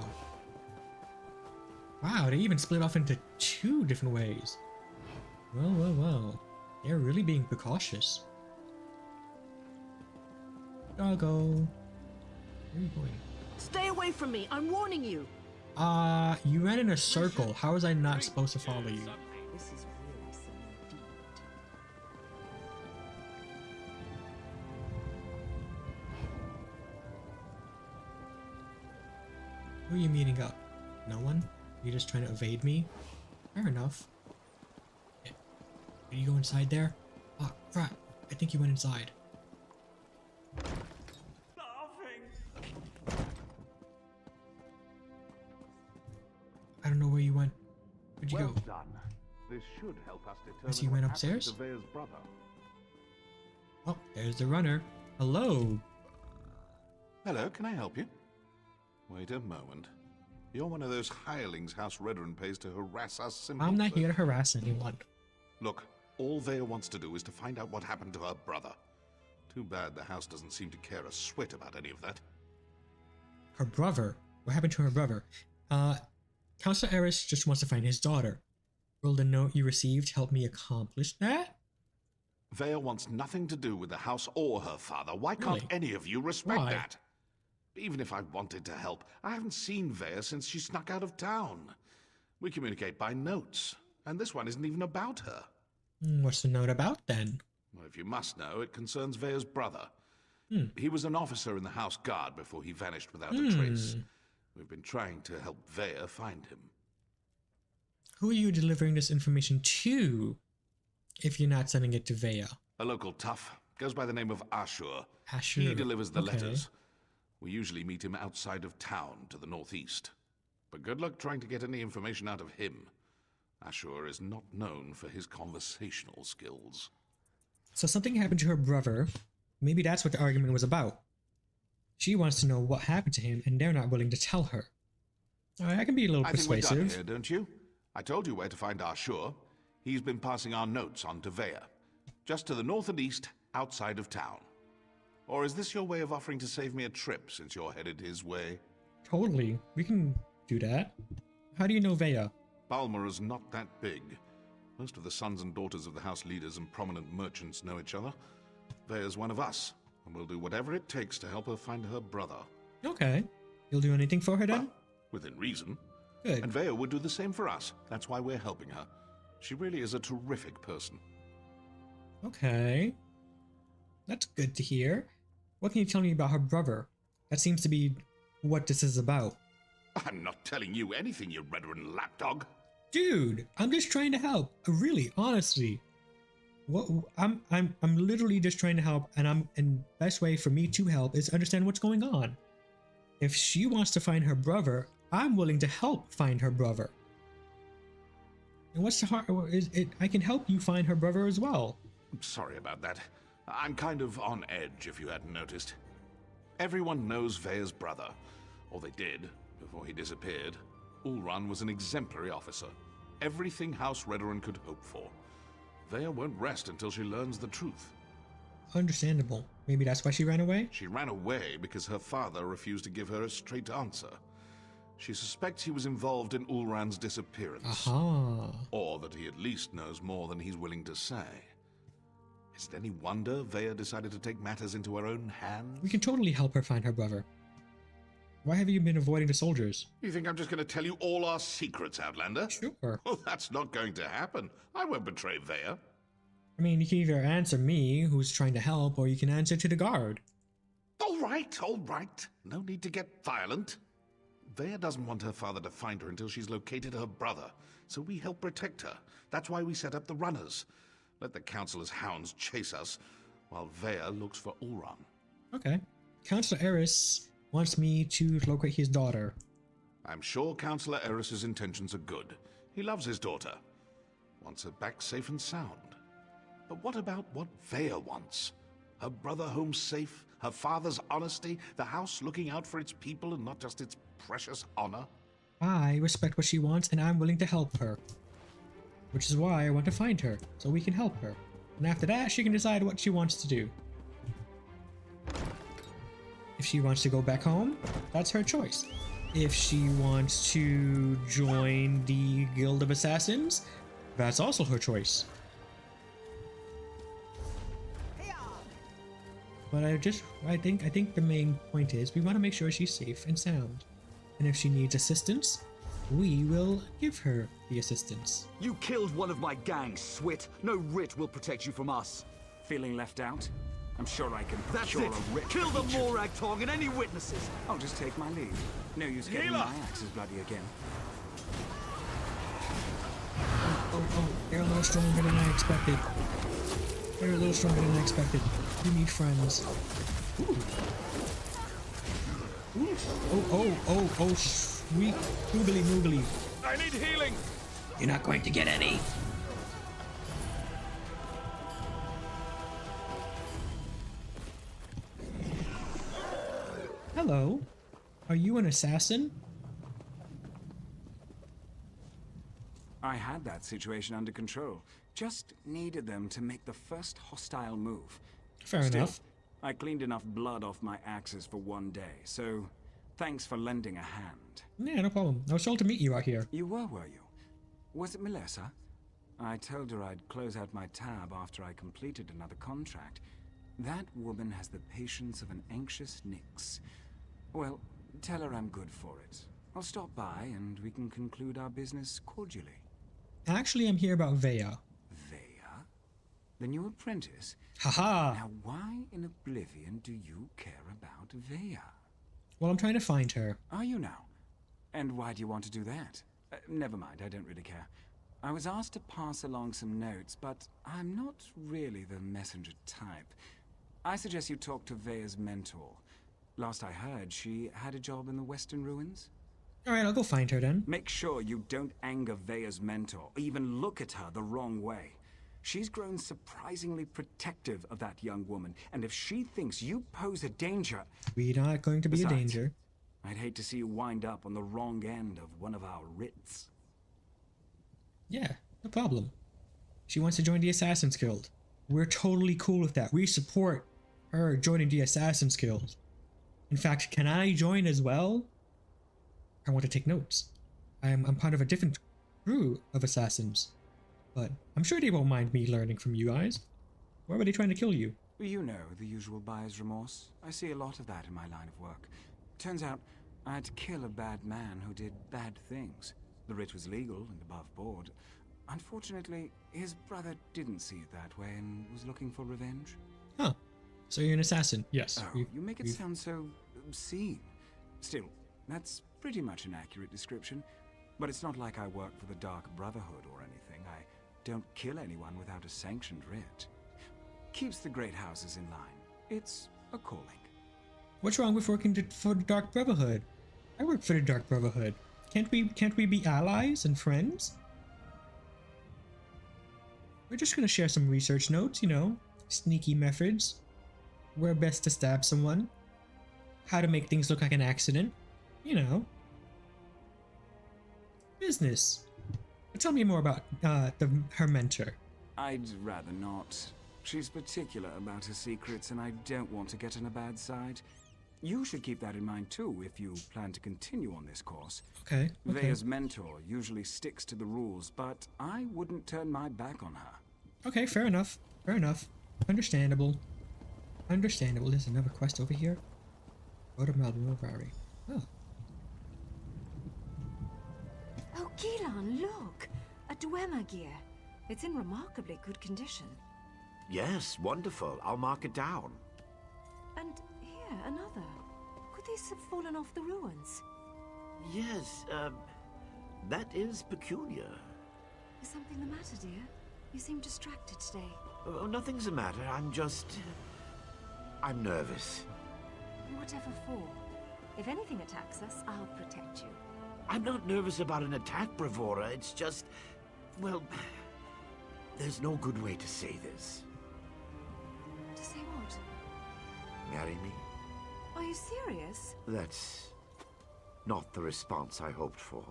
Wow, they even split off into 2 different ways. Well. They're really being precautious. Doggo. Where are you going? Stay away from me! I'm warning you! You ran in a circle. How was I not supposed to follow you? This is really some Who are you meeting up? No one? You're just trying to evade me? Fair enough. Yeah. Did you go inside there? Oh, crap. I think you went inside. I don't know where you went. Where'd you go? Done. This should help us determine Guess you went what upstairs? happened to Vea's brother. Oh, there's the runner. Hello. Hello, can I help you? Wait a moment. You're one of those hirelings House Redren pays to harass us simple I'm not folk. here to harass anyone. Look, all Vea wants to do is to find out what happened to her brother. Too bad the house doesn't seem to care a swit about any of that. Her brother? What happened to her brother? Counselor Eris just wants to find his daughter. Will the note you received help me accomplish that? Vea wants nothing to do with the house or her father. Why can't Really? any of you respect Why? that? Even if I wanted to help, I haven't seen Vea since she snuck out of town. We communicate by notes, and this one isn't even about her. What's the note about then? Well, if you must know, it concerns Vea's brother. He was an officer in the House Guard before he vanished without a trace. We've been trying to help Vea find him. Who are you delivering this information to, if you're not sending it to Vea? A local tough. Goes by the name of Ashur. Ashur, He delivers the okay. letters. We usually meet him outside of town to the northeast. But good luck trying to get any information out of him. Ashur is not known for his conversational skills. So something happened to her brother. Maybe that's what the argument was about. She wants to know what happened to him, and they're not willing to tell her. Alright, I can be a little I think we're done persuasive. here, don't you? I told you where to find Ashur. He's been passing our notes on to Vea. Just to the north and east, outside of town. Or is this your way of offering to save me a trip, since you're headed his way? Totally. We can do that. How do you know Vea? Balmora's not that big. Most of the sons and daughters of the house leaders and prominent merchants know each other. Vea's one of us, and we'll do whatever it takes to help her find her brother. Okay. You'll do anything for her then? Well, within reason. Good. And Vea would do the same for us. That's why we're helping her. She really is a terrific person. Okay. That's good to hear. What can you tell me about her brother? That seems to be what this is about. I'm not telling you anything, you Redren lapdog. Dude, I'm just trying to help. Really, honestly. What I'm literally just trying to help, and best way for me to help is understand what's going on. If she wants to find her brother, I'm willing to help find her brother. And what's the hard is it? I can help you find her brother as well. I'm sorry about that. I'm kind of on edge, if you hadn't noticed. Everyone knows Vea's brother, or they did, before he disappeared. Ulran was an exemplary officer. Everything House Redren could hope for. Vea won't rest until she learns the truth. Understandable. Maybe that's why she ran away? She ran away because her father refused to give her a straight answer. She suspects he was involved in Ulran's disappearance. Aha. Or that he at least knows more than he's willing to say. Is it any wonder Vea decided to take matters into her own hands? We can totally help her find her brother. Why have you been avoiding the soldiers? You think I'm just going to tell you all our secrets, Outlander? Sure. Well, that's not going to happen. I won't betray Vea. I mean, you can either answer me, who's trying to help, or you can answer to the guard. All right, all right. No need to get violent. Vea doesn't want her father to find her until she's located her brother, so we help protect her. That's why we set up the runners. Let the Councilor's hounds chase us, while Vea looks for Ulran. Okay. Counselor Eris wants me to locate his daughter. I'm sure Councilor Eris's intentions are good. He loves his daughter. Wants her back safe and sound. But what about what Vea wants? Her brother home safe, her father's honesty, the house looking out for its people and not just its precious honor? I respect what she wants, and I'm willing to help her. Which is why I want to find her, so we can help her. And after that, she can decide what she wants to do. If she wants to go back home, that's her choice. If she wants to join the Guild of Assassins, that's also her choice. But I think the main point is we want to make sure she's safe and sound. And if she needs assistance, we will give her the assistance. You killed one of my gang, Swit. No writ will protect you from us. Feeling left out? I'm sure I can That's procure it! a rich Kill the feature. Morag Tong and any witnesses! I'll just take my leave. No use getting Healer! my axes bloody again. Oh, they're a little stronger than I expected. They're a little stronger than I expected. You need friends. Ooh. Ooh. Oh, sweet googly moogly. I need healing! You're not going to get any. Hello. Are you an assassin? I had that situation under control. Just needed them to make the first hostile move. Fair Still, enough. I cleaned enough blood off my axes for one day, so thanks for lending a hand. Yeah, no problem. I was told to meet you out here. You were you? Was it Melissa? I told her I'd close out my tab after I completed another contract. That woman has the patience of an anxious Nyx. Well, tell her I'm good for it. I'll stop by and we can conclude our business cordially. Actually, I'm here about Vea. Vea? The new apprentice? Haha. Now, why in oblivion do you care about Vea? Well, I'm trying to find her. Are you now? And why do you want to do that? Never mind, I don't really care. I was asked to pass along some notes, but I'm not really the messenger type. I suggest you talk to Vea's mentor. Last I heard, she had a job in the Western Ruins. Alright, I'll go find her then. Make sure you don't anger Vea's mentor, or even look at her the wrong way. She's grown surprisingly protective of that young woman, and if she thinks you pose a danger... We're not going to be Besides, a danger. I'd hate to see you wind up on the wrong end of one of our writs. Yeah, no problem. She wants to join the Assassin's Guild. We're totally cool with that. We support her joining the Assassin's Guild. In fact, can I join as well? I want to take notes. I'm part of a different crew of assassins. But I'm sure they won't mind me learning from you guys. Why were they trying to kill you? You know, the usual buyer's remorse. I see a lot of that in my line of work. Turns out, I had to kill a bad man who did bad things. The writ was legal and above board. Unfortunately, his brother didn't see it that way and was looking for revenge. Huh. So you're an assassin? Yes. Oh, you make it sound so obscene. Still, that's pretty much an accurate description. But it's not like I work for the Dark Brotherhood or anything. I don't kill anyone without a sanctioned writ. Keeps the great houses in line. It's a calling. What's wrong with working for the Dark Brotherhood? I work for the Dark Brotherhood. Can't we be allies and friends? We're just gonna share some research notes, you know, sneaky methods, where best to stab someone, how to make things look like an accident, you know. Business. Tell me more about her mentor. I'd rather not. She's particular about her secrets, and I don't want to get on a bad side. You should keep that in mind too if you plan to continue on this course. Okay. Vea's mentor usually sticks to the rules, but I wouldn't turn my back on her. Okay, fair enough. Fair enough. Understandable. Understandable. There's another quest over here. Go to Malmövari. Oh. Oh, Gilan, look! A Dwemer gear. It's in remarkably good condition. Yes, wonderful. I'll mark it down. And here, another. Could these have fallen off the ruins? Yes, that is peculiar. Is something the matter, dear? You seem distracted today. Oh, nothing's the matter. I'm nervous. Whatever for. If anything attacks us, I'll protect you. I'm not nervous about an attack, Bravura. It's just... well... there's no good way to say this. To say what? Marry me? Are you serious? That's... not the response I hoped for.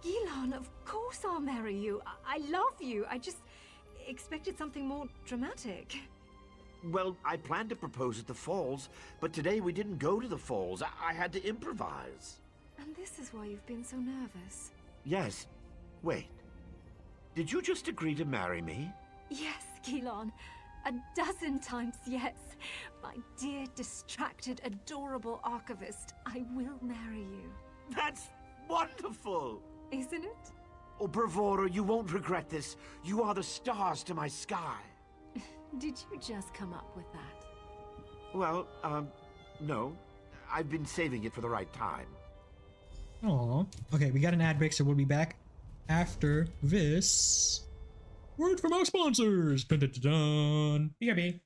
Gilan, of course I'll marry you. I love you. I just expected something more dramatic. Well, I planned to propose at the falls, but today we didn't go to the falls. I had to improvise. And this is why you've been so nervous. Yes. Wait. Did you just agree to marry me? Yes, Gilan. 12 times yes. My dear, distracted, adorable archivist, I will marry you. That's wonderful! Isn't it? Oh, Bravura, you won't regret this. You are the stars to my sky. Did you just come up with that? Well, no. I've been saving it for the right time. Aw. Okay, we got an ad break, so we'll be back after this. Word from our sponsors. Dun, dun, dun, dun. BRB.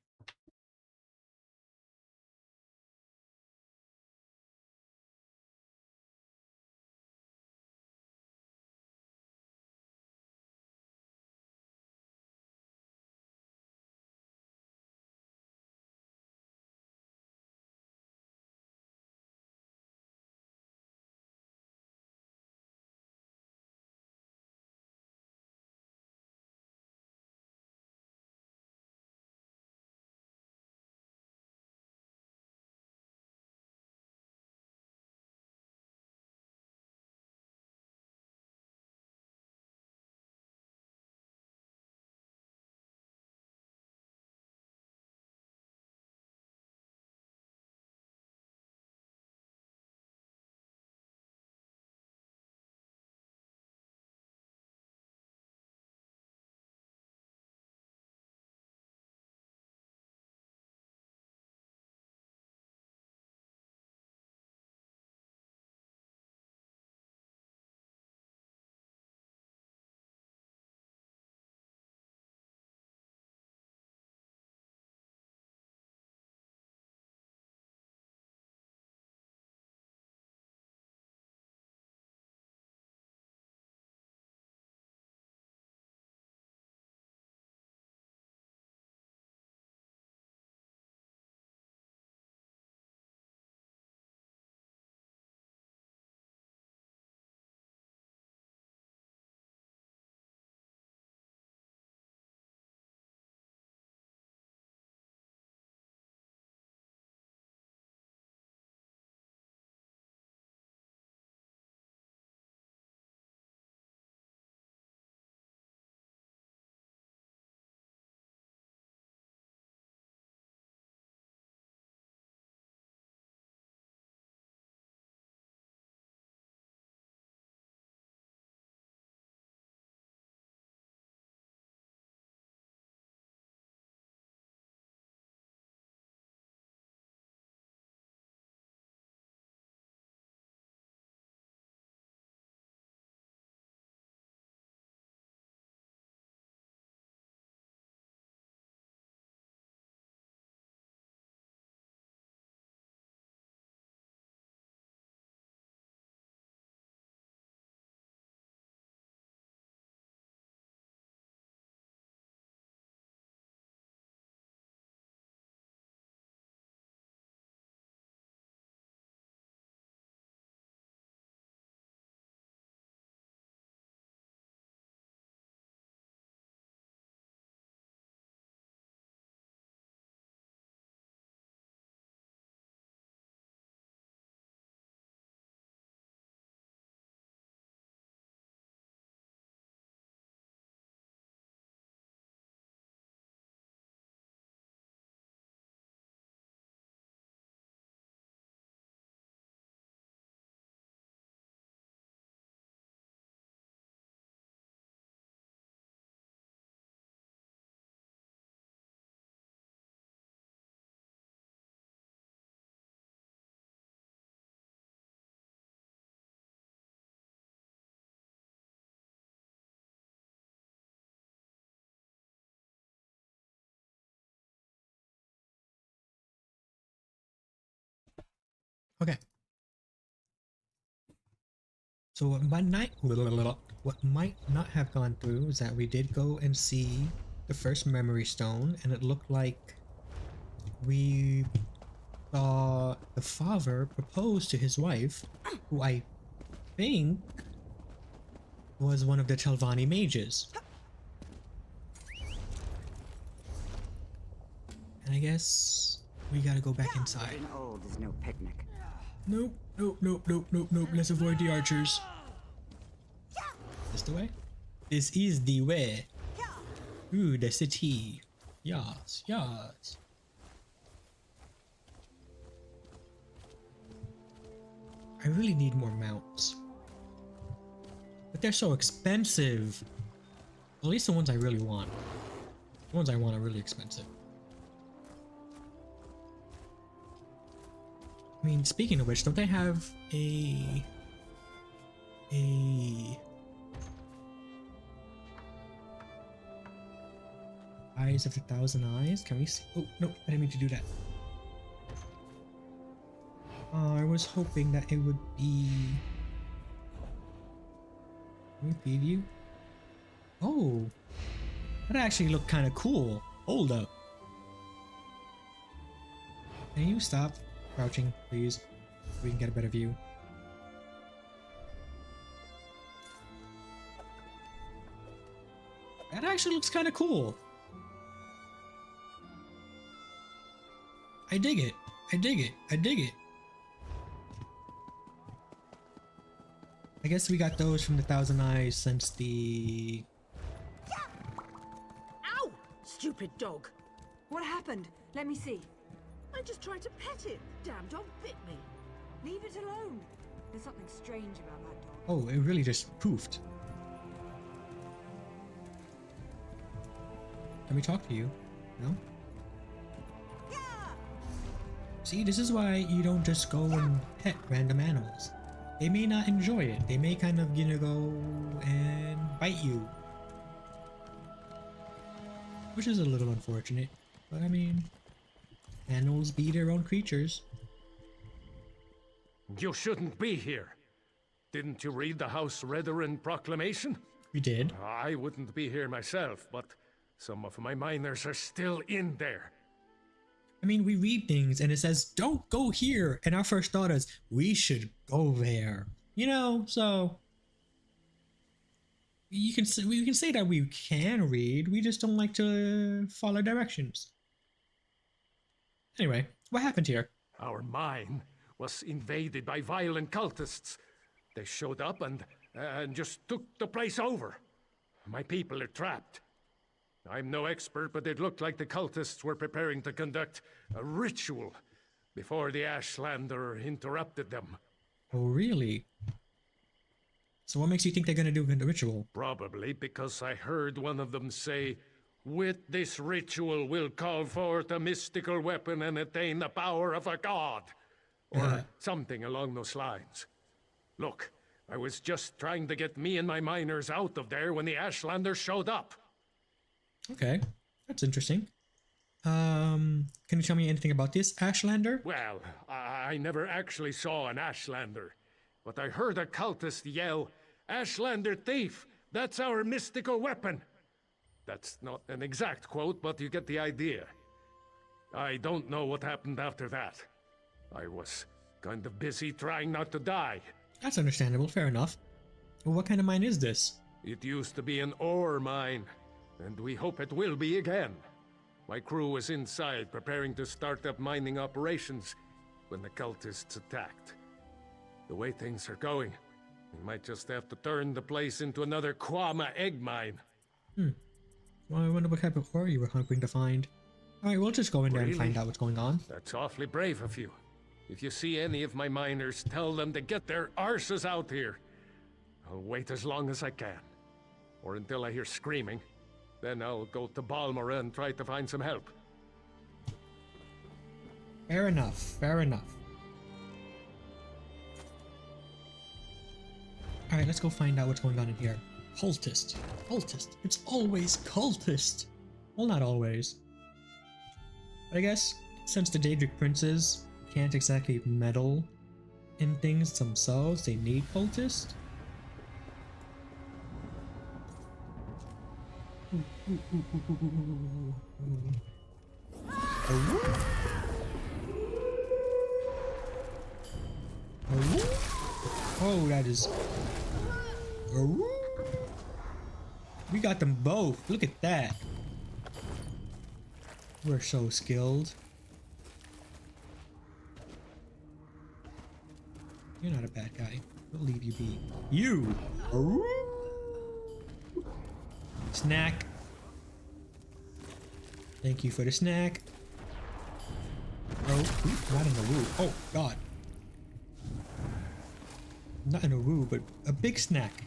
Okay. So what might not have gone through is that we did go and see the first memory stone, and it looked like we saw the father propose to his wife, who I think was one of the Telvanni mages. And I guess we gotta go back inside. Getting old is no picnic. Nope, nope, nope, nope, nope, nope. Let's avoid the archers. This the way? This is the way. Ooh, the city. Yes, yes. I really need more mounts. But they're so expensive. At least the ones I really want. The ones I want are really expensive. I mean, speaking of which, don't they have a Eyes of 1,000 Eyes? Can we see? Oh, no, I didn't mean to do that. I was hoping that it would be... Can we feed you? Oh, that actually looked kind of cool. Hold up. Can you stop crouching, please, so we can get a better view? That actually looks kind of cool. I dig it. I dig it. I dig it. I guess we got those from the 1,000 Eyes since the... Ow! Stupid dog. What happened? Let me see. I just tried to pet it. Damn dog bit me. Leave it alone. There's something strange about that dog. Oh, it really just poofed. Can we talk to you? No? See, this is why you don't just go and pet random animals. They may not enjoy it. They may kind of, you know, go and bite you. Which is a little unfortunate. But I mean, animals be their own creatures. You shouldn't be here. Didn't you read the House Redarin proclamation? We did. I wouldn't be here myself, but some of my miners are still in there. I mean, we read things and it says, don't go here. And our first thought is, we should go there. You know, so... we can say that we can read, we just don't like to follow directions. Anyway, what happened here? Our mine was invaded by violent cultists. They showed up and just took the place over. My people are trapped. I'm no expert, but it looked like the cultists were preparing to conduct a ritual before the Ashlander interrupted them. Oh, really? So what makes you think they're gonna do the ritual? Probably because I heard one of them say, "With this ritual we'll call forth a mystical weapon and attain the power of a god." Or something along those lines. Look, I was just trying to get me and my miners out of there when the Ashlander showed up. Okay, that's interesting. Can you tell me anything about this Ashlander? Well, I never actually saw an Ashlander, but I heard a cultist yell, "Ashlander thief! That's our mystical weapon!" That's not an exact quote, but you get the idea. I don't know what happened after that. I was kind of busy trying not to die. That's understandable, fair enough. Well, what kind of mine is this? It used to be an ore mine, and we hope it will be again. My crew was inside preparing to start up mining operations when the cultists attacked. The way things are going, we might just have to turn the place into another Kwama egg mine. Well, I wonder what type of ore you were hoping to find. Alright, we'll just go in there and find out what's going on. That's awfully brave of you. If you see any of my miners, tell them to get their arses out here. I'll wait as long as I can. Or until I hear screaming. Then I'll go to Balmora and try to find some help. Fair enough, fair enough. Alright, let's go find out what's going on in here. Cultist. Cultist. It's always cultist. Well, not always. But I guess, since the Daedric princes can't exactly meddle in things themselves, they need cultists. Oh, that is... We got them both. Look at that. We're so skilled. You're not a bad guy. We'll leave you be. You! Snack. Thank you for the snack. Oh, not in a woo. Oh, God. Not in a woo, but a big snack.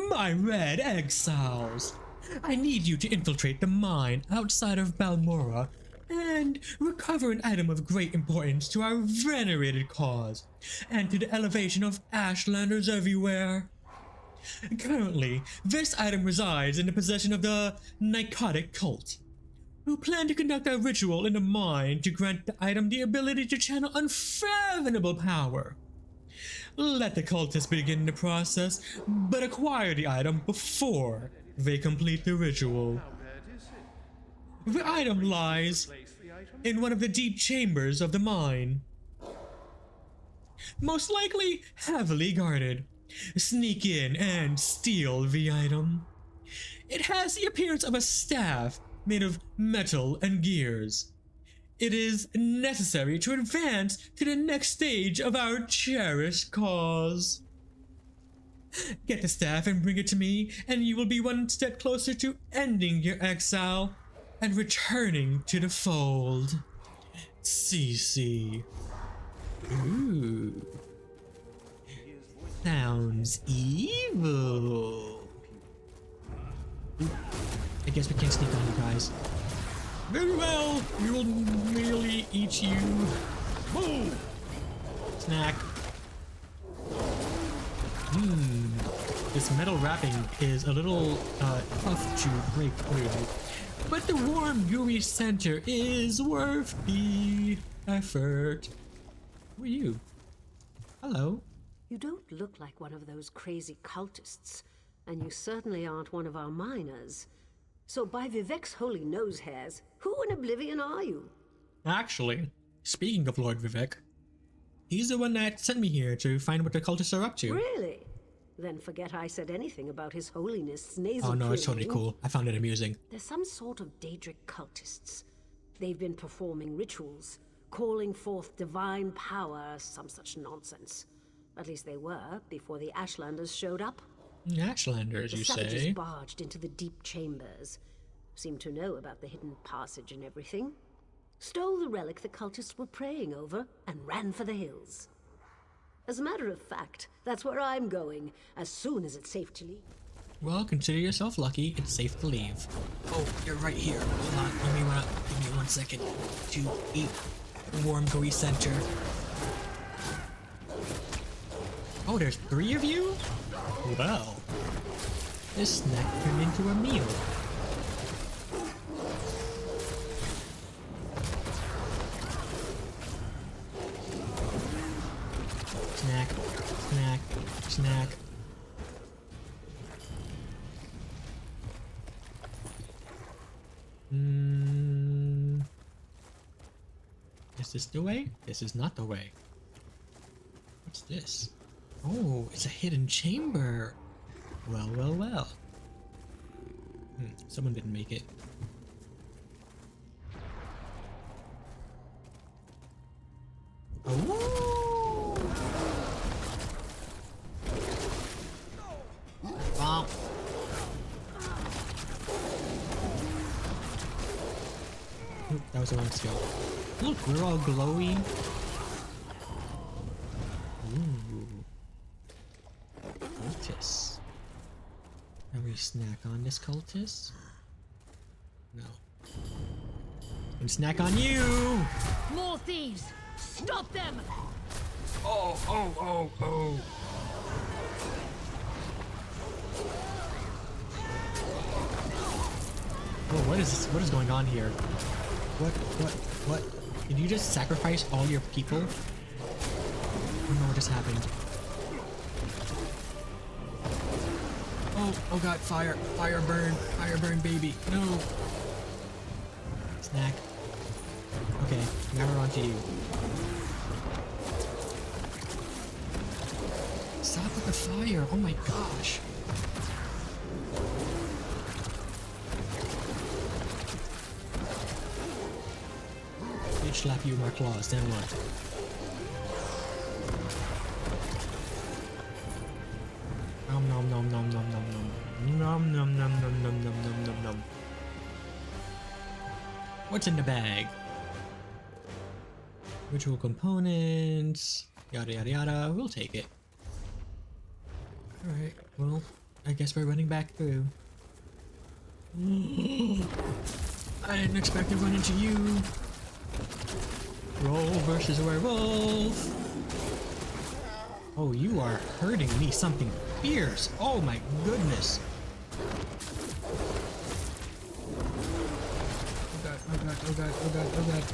My red exiles! I need you to infiltrate the mine outside of Balmora and recover an item of great importance to our venerated cause and to the elevation of Ashlanders everywhere. Currently, this item resides in the possession of the Narcotic Cult, who plan to conduct a ritual in the mine to grant the item the ability to channel unfathomable power. Let the cultists begin the process, but acquire the item before they complete the ritual. The item lies in one of the deep chambers of the mine. Most likely heavily guarded. Sneak in and steal the item. It has the appearance of a staff made of metal and gears. It is necessary to advance to the next stage of our cherished cause. Get the staff and bring it to me, and you will be one step closer to ending your exile and returning to the fold. CC. Ooh. Sounds evil. Ooh. I guess we can't sneak on you guys. Very well, we will merely eat you. Boom! Snack. This metal wrapping is a little tough to break through, but the warm gooey center is worth the effort. Who are you? Hello. You don't look like one of those crazy cultists, and you certainly aren't one of our miners. So by Vivek's holy nose hairs, who in oblivion are you? Actually, speaking of Lord Vivek, he's the one that sent me here to find what the cultists are up to. Really? Then forget I said anything about his holiness' nasal Oh no, it's totally cleaning. cool. I found it amusing. There's some sort of Daedric cultists. They've been performing rituals, calling forth divine power, some such nonsense. At least they were, before the Ashlanders showed up. Ashlanders, you The savages say? barged into the deep chambers. Seemed to know about the hidden passage and everything. Stole the relic the cultists were praying over and ran for the hills. As a matter of fact, that's where I'm going, as soon as it's safe to leave. Well, consider yourself lucky. It's safe to leave. Oh, you're right here. Hold on. Give me 1 second to eat warm gooey center. Oh, there's 3 of you? Well, this snack turned into a meal. Snack, snack, snack. Is this the way? This is not the way. What's this? Oh, it's a hidden chamber. Well, well, well. Someone didn't make it. Oh! Wow. Oop, that was the wrong skill. Look, we're all glowy. Ooh. Cultist. Can we snack on this cultist? No. And snack on you! More thieves! Stop them! Oh, oh, oh, oh. Oh, what is this? What is going on here? What? Did you just sacrifice all your people? I don't know what just happened. Oh god, fire burn, baby, no. Snack. Okay, now we're on to you. Stop with the fire, oh my gosh. Bitch slap you with my claws, then what? Nom nom nom nom nom nom nom nom nom nom nom nom nom nom nom nom. What's in the bag? Ritual components, yada yada yada. We'll take it. All right. Well, I guess we're running back through. I didn't expect to run into you. Roll versus werewolf. Oh, you are hurting me something fierce. Oh my goodness. Oh god, oh god, oh god, oh god, oh god.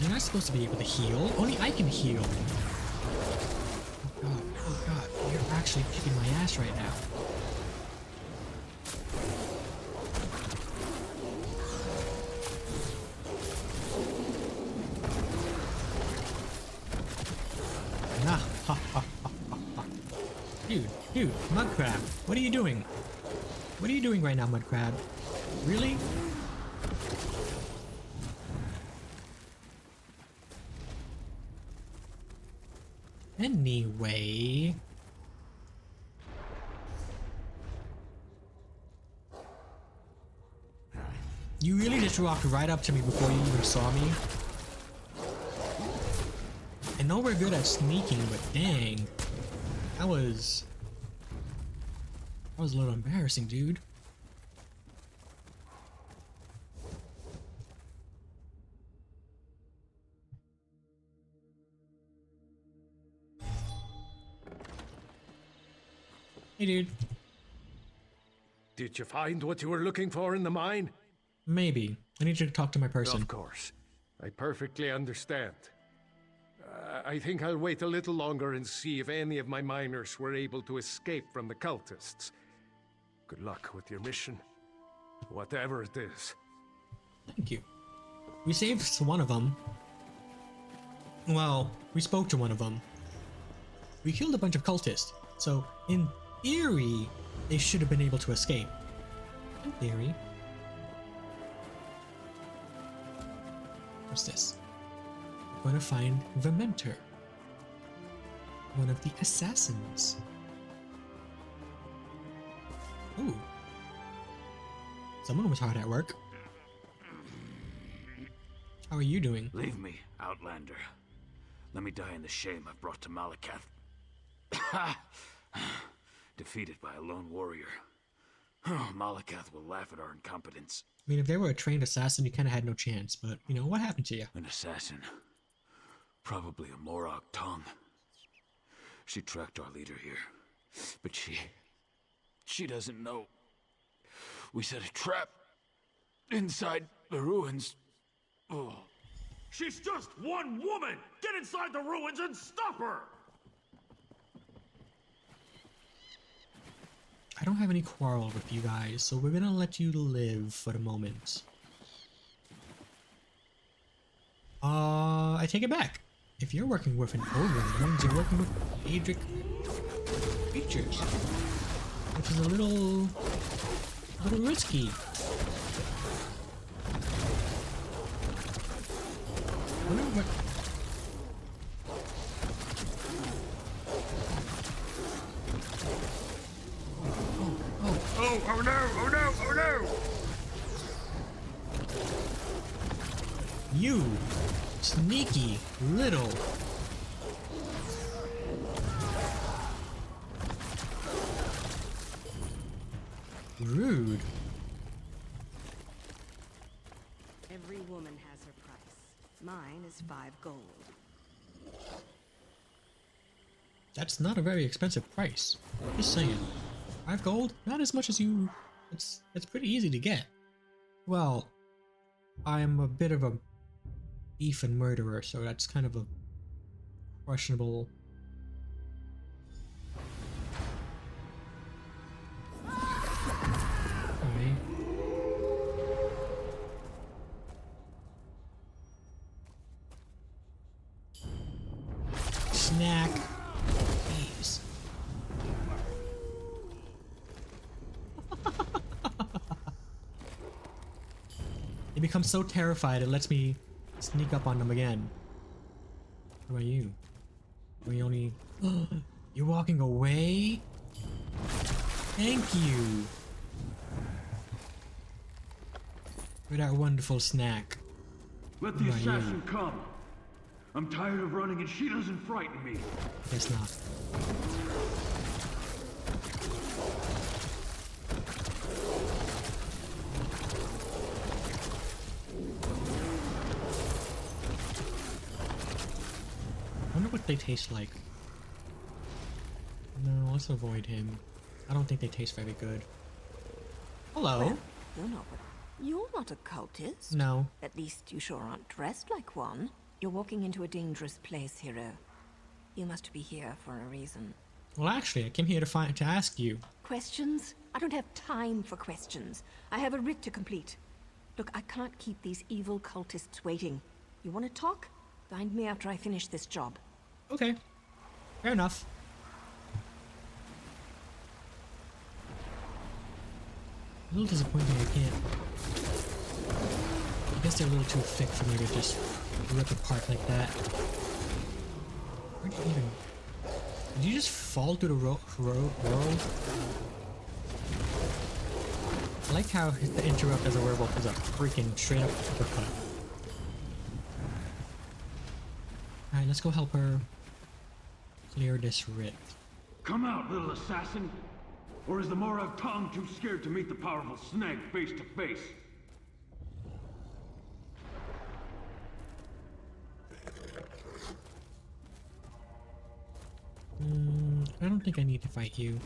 You're not supposed to be able to heal. Only I can heal. Oh god, you're actually kicking my ass right now. Dude, Mudcrab, what are you doing? What are you doing right now, Mudcrab? Really? Anyway... You really just walked right up to me before you even saw me? I know we're good at sneaking, but dang. That was a little embarrassing, dude. Hey, dude. Did you find what you were looking for in the mine? Maybe. I need you to talk to my person. Of course. I perfectly understand. I think I'll wait a little longer and see if any of my miners were able to escape from the cultists. Good luck with your mission, whatever it is. Thank you. We saved one of them. Well, we spoke to one of them. We killed a bunch of cultists, so in theory, they should have been able to escape. In theory. What's this? We're gonna find the mentor. One of the assassins. Ooh. Someone was hard at work. How are you doing? Leave me, Outlander. Let me die in the shame I've brought to Malakath. Defeated by a lone warrior. Malakath will laugh at our incompetence. I mean, if they were a trained assassin, you kind of had no chance, but, you know, what happened to you? An assassin. Probably a Morag tongue. She tracked our leader here. But she doesn't know. We set a trap inside the ruins. Oh. She's just one woman! Get inside the ruins and stop her! I don't have any quarrel with you guys, so we're gonna let you live for the moment. I take it back. If you're working with an ogre, that means you're working with Adric creatures, which is a little risky. I wonder what... Oh no, oh no, oh no! You sneaky little... Rude. Every woman has her price. Mine is 5 gold. That's not a very expensive price. Just saying. 5 gold? Not as much as you... It's pretty easy to get. Well, I'm a bit of a thief and murderer, so that's kind of a questionable... Okay. Snack. Please. They become so terrified it lets me sneak up on them again. What about you? We only... You're walking away? Thank you for that wonderful snack. Let the assassin come. I'm tired of running and she doesn't frighten me. Guess not. I wonder what they taste like. No, let's avoid him. I don't think they taste very good. Hello. Well, you're not a cultist. No. At least you sure aren't dressed like one. You're walking into a dangerous place, hero. You must be here for a reason. Well, actually, I came here to ask you. Questions? I don't have time for questions. I have a writ to complete. Look, I can't keep these evil cultists waiting. You want to talk? Find me after I finish this job. Okay. Fair enough. A little disappointing I can't. I guess they're a little too thick for me to just rip apart like that. Where'd you even... Did you just fall through the road? I like how the interrupt as a werewolf is a freaking straight up uppercut. Alright, let's go help her clear this writ. Come out, little assassin! Or is the Morag tongue too scared to meet the powerful snag face to face? I don't think I need to fight you.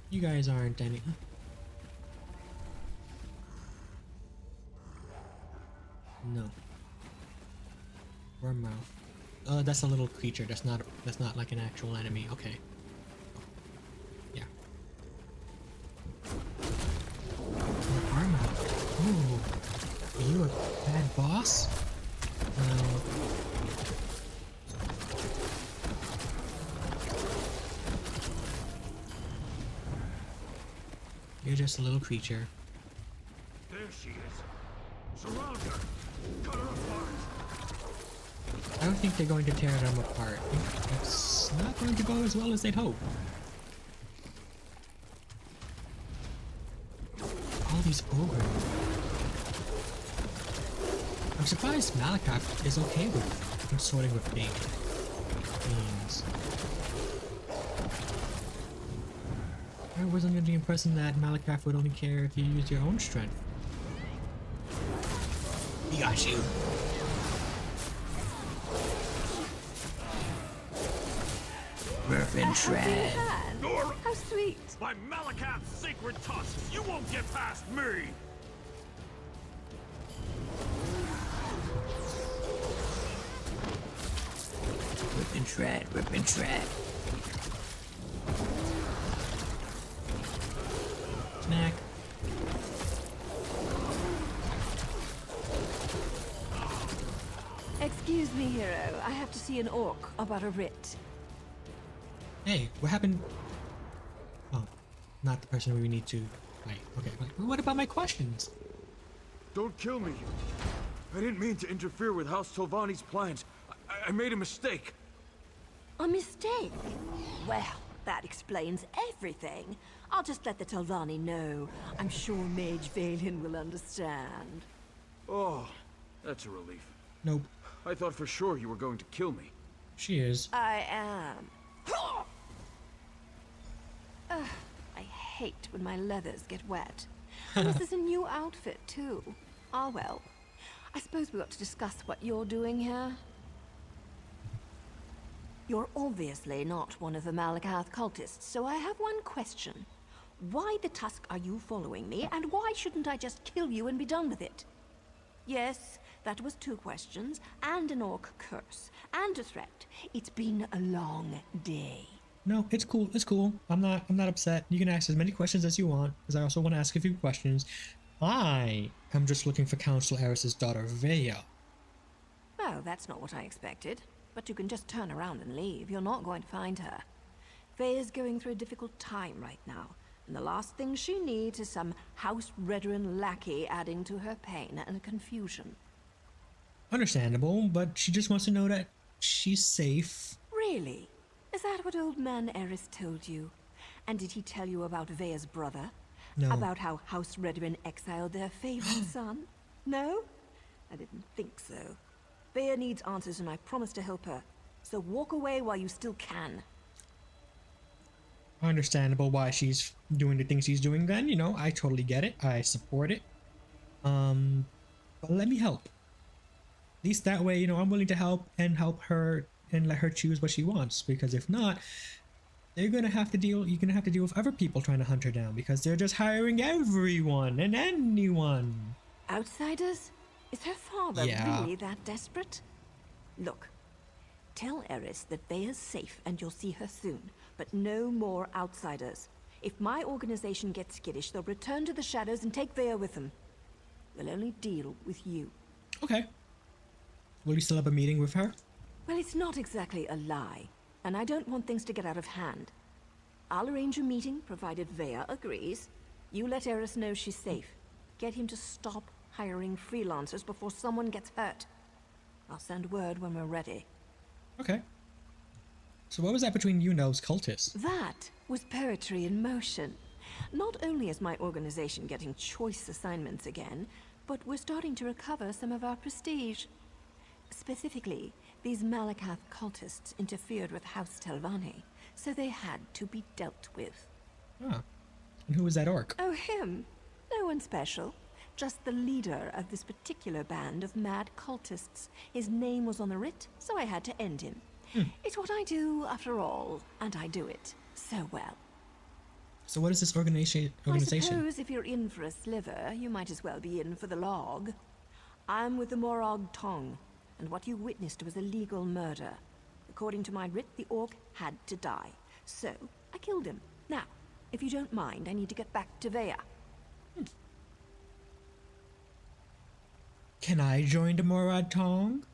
You guys aren't any... No. Worm mouth. That's a little creature. That's not like an actual enemy. Okay. Yeah. Worm mouth. Ooh. Are you a bad boss? No. You're just a little creature. There she is. Surround her. Cut her apart. I don't think they're going to tear them apart. It's not going to go as well as they'd hope. All these ogres. I'm surprised Malakath is okay with consorting with beings. I was under the impression that Malakath would only care if you use your own strength. He got you. Rip and shred. How sweet. By Malakath's sacred tusks, you won't get past me! Rip and shred, rip and shred. Snack. Excuse me, hero. I have to see an orc about a writ. Hey, what happened? Oh, not the person we need to fight. Okay, what about my questions? Don't kill me. I didn't mean to interfere with House Tolvani's plans. I made a mistake. A mistake? Well, that explains everything. I'll just let the Tolvani know. I'm sure Mage Valian will understand. Oh, that's a relief. Nope. I thought for sure you were going to kill me. She is. I am. I hate when my leathers get wet. And this is a new outfit, too. Ah, well. I suppose we ought to discuss what you're doing here. You're obviously not one of the Malakath cultists, so I have one question. Why the tusk are you following me, and why shouldn't I just kill you and be done with it? Yes, that was 2 questions, and an orc curse, and a threat. It's been a long day. No, it's cool. It's cool. I'm not upset. You can ask as many questions as you want, because I also want to ask a few questions. I am just looking for Council Eris's daughter, Vea. Oh, that's not what I expected. But you can just turn around and leave. You're not going to find her. Vea's going through a difficult time right now, and the last thing she needs is some house-redden lackey adding to her pain and confusion. Understandable, but she just wants to know that she's safe. Really? Is that what old man Eris told you? And did he tell you about Vea's brother? No. About how House Redwin exiled their favorite son? No? I didn't think so. Bea needs answers and I promise to help her. So walk away while you still can. Understandable why she's doing the things she's doing then, you know, I totally get it. I support it. But let me help. At least that way, you know, I'm willing to help her and let her choose what she wants, because if not, you're gonna have to deal with other people trying to hunt her down, because they're just hiring everyone and anyone. Outsiders? Is her father Yeah. really that desperate? Look, tell Eris that Bea's safe and you'll see her soon, but no more outsiders. If my organization gets skittish, they'll return to the shadows and take Bea with them. They'll only deal with you. Okay. Will you still have a meeting with her? Well, it's not exactly a lie, and I don't want things to get out of hand. I'll arrange a meeting, provided Vea agrees. You let Eris know she's safe. Get him to stop hiring freelancers before someone gets hurt. I'll send word when we're ready. Okay. So what was that between you and those cultists? That was poetry in motion. Not only is my organization getting choice assignments again, but we're starting to recover some of our prestige. Specifically, these Malakath cultists interfered with House Telvanni, so they had to be dealt with. Ah. And who was that orc? Oh, him? No one special. Just the leader of this particular band of mad cultists. His name was on the writ, so I had to end him. It's what I do, after all, and I do it so well. So what is this organization? I suppose if you're in for a sliver, you might as well be in for the log. I'm with the Morag Tong, and what you witnessed was a legal murder. According to my writ, the orc had to die. So, I killed him. Now, if you don't mind, I need to get back to Vea. Can I join the Morag Tong?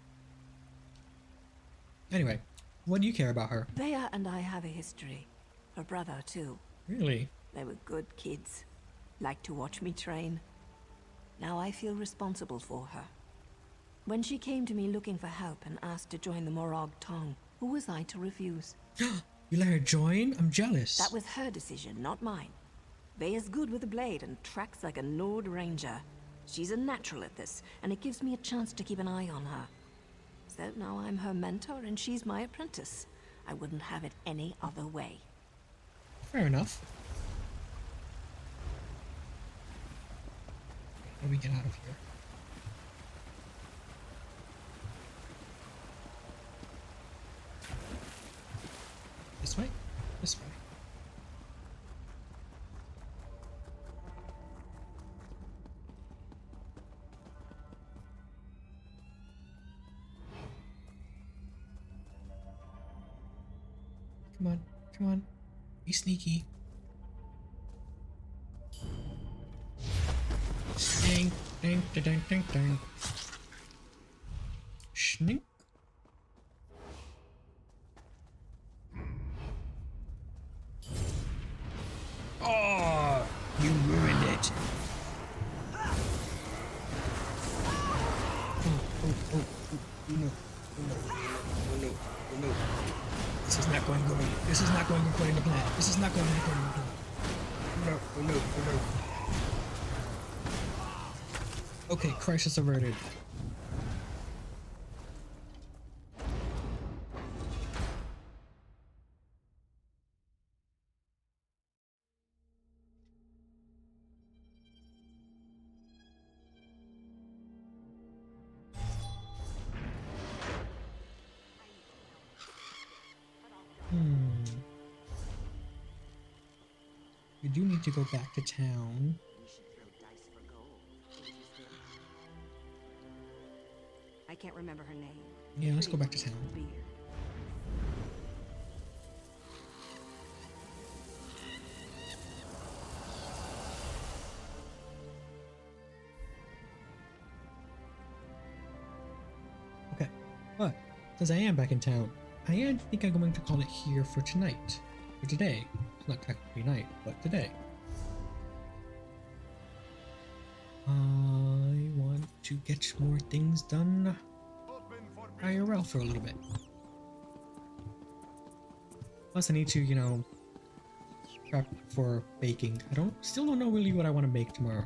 Anyway, what do you care about her? Vea and I have a history. Her brother, too. Really? They were good kids. Liked to watch me train. Now I feel responsible for her. When she came to me looking for help and asked to join the Morag Tong, who was I to refuse? You let her join? I'm jealous. That was her decision, not mine. Vea's good with a blade and tracks like a Nord Ranger. She's a natural at this, and it gives me a chance to keep an eye on her. So now I'm her mentor and she's my apprentice. I wouldn't have it any other way. Fair enough. How do we get out of here? This way? This way. Come on, come on. Be sneaky. Ding, ding, ding, ding, ding, ding. Snink. Oh, you ruined it. No. This is not going according. This is not going according to plan. This is not going according to plan. No. Okay, crisis averted. We do need to go back to town. I can't remember her name. Yeah, let's go back to town. Okay, but since I am back in town, I think I'm going to call it here for tonight. For today. It's not technically night, but today. I want to get more things done IRL for a little bit. Plus I need to, you know, prep for baking. Still don't know really what I want to make tomorrow.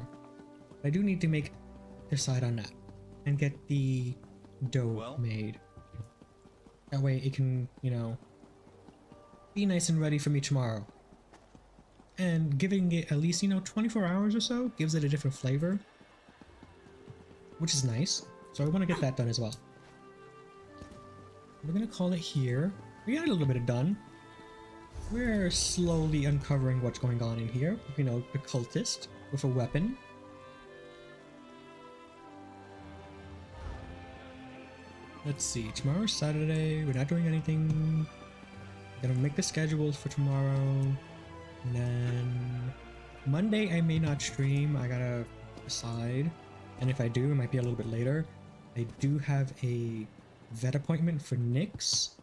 I do need to decide on that and get the dough made. That way it can, you know, be nice and ready for me tomorrow. And giving it at least, you know, 24 hours or so gives it a different flavor, which is nice. So I want to get that done as well. We're gonna call it here. We got a little bit of done. We're slowly uncovering what's going on in here. You know, the cultist with a weapon. Let's see, tomorrow's Saturday, we're not doing anything. Gonna make the schedules for tomorrow. And then Monday I may not stream, I gotta decide. And if I do, it might be a little bit later. I do have a vet appointment for Nyx,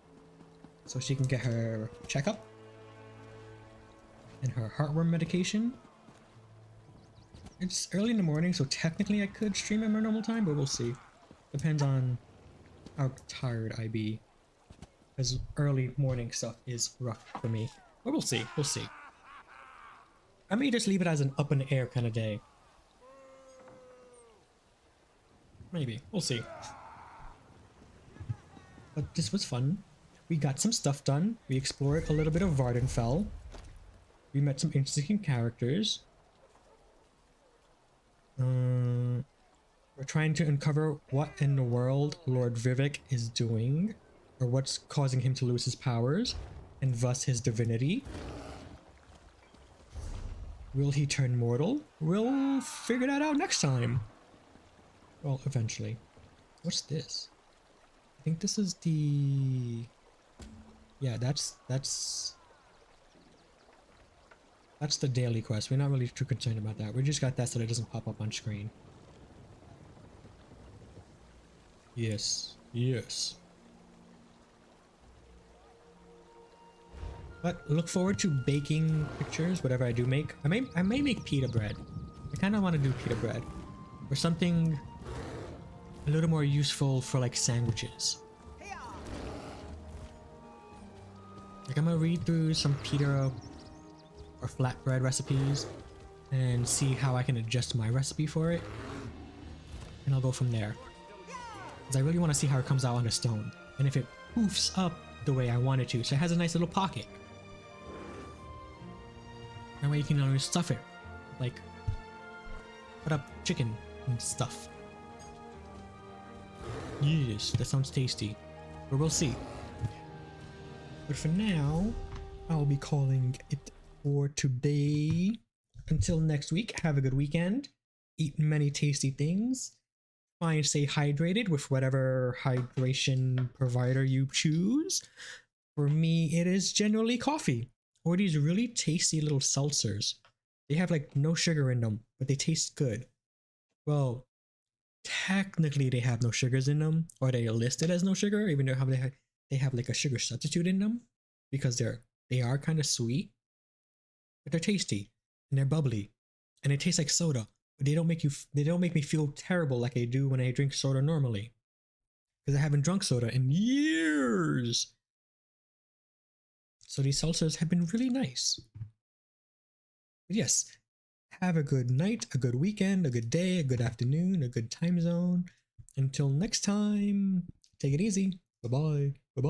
so she can get her checkup and her heartworm medication. It's early in the morning, so technically I could stream at my normal time, but we'll see. Depends on how tired I be, because early morning stuff is rough for me. But we'll see, we'll see. I may just leave it as an up in the air kind of day. Maybe, we'll see. But this was fun. We got some stuff done. We explored a little bit of Vardenfell. We met some interesting characters. We're trying to uncover what in the world Lord Vivek is doing, or what's causing him to lose his powers, and thus his divinity. Will he turn mortal? We'll figure that out next time. Well, eventually. What's this? I think this is the... Yeah, that's the daily quest. We're not really too concerned about that. We just got that so that it doesn't pop up on screen. Yes, yes. But look forward to baking pictures, whatever I do make. I may make pita bread. I kind of want to do pita bread. Or something a little more useful for like sandwiches. Like I'm gonna read through some pita or flatbread recipes and see how I can adjust my recipe for it. And I'll go from there. Because I really want to see how it comes out on a stone. And if it poofs up the way I want it to. So it has a nice little pocket. That way you can always stuff it. Like, put up chicken and stuff. Yes, that sounds tasty. But we'll see. But for now, I'll be calling it for today. Until next week, have a good weekend. Eat many tasty things. Try and stay hydrated with whatever hydration provider you choose. For me, it is generally coffee. Or these really tasty little seltzers. They have like no sugar in them, but they taste good. Well, technically they have no sugars in them, or they are listed as no sugar, even though they have like a sugar substitute in them, because they are kind of sweet, but they're tasty and they're bubbly, and they taste like soda. But they don't make me feel terrible like I do when I drink soda normally, because I haven't drunk soda in years. So these seltzers have been really nice. But yes, have a good night, a good weekend, a good day, a good afternoon, a good time zone. Until next time, take it easy. Bye-bye. Bye-bye.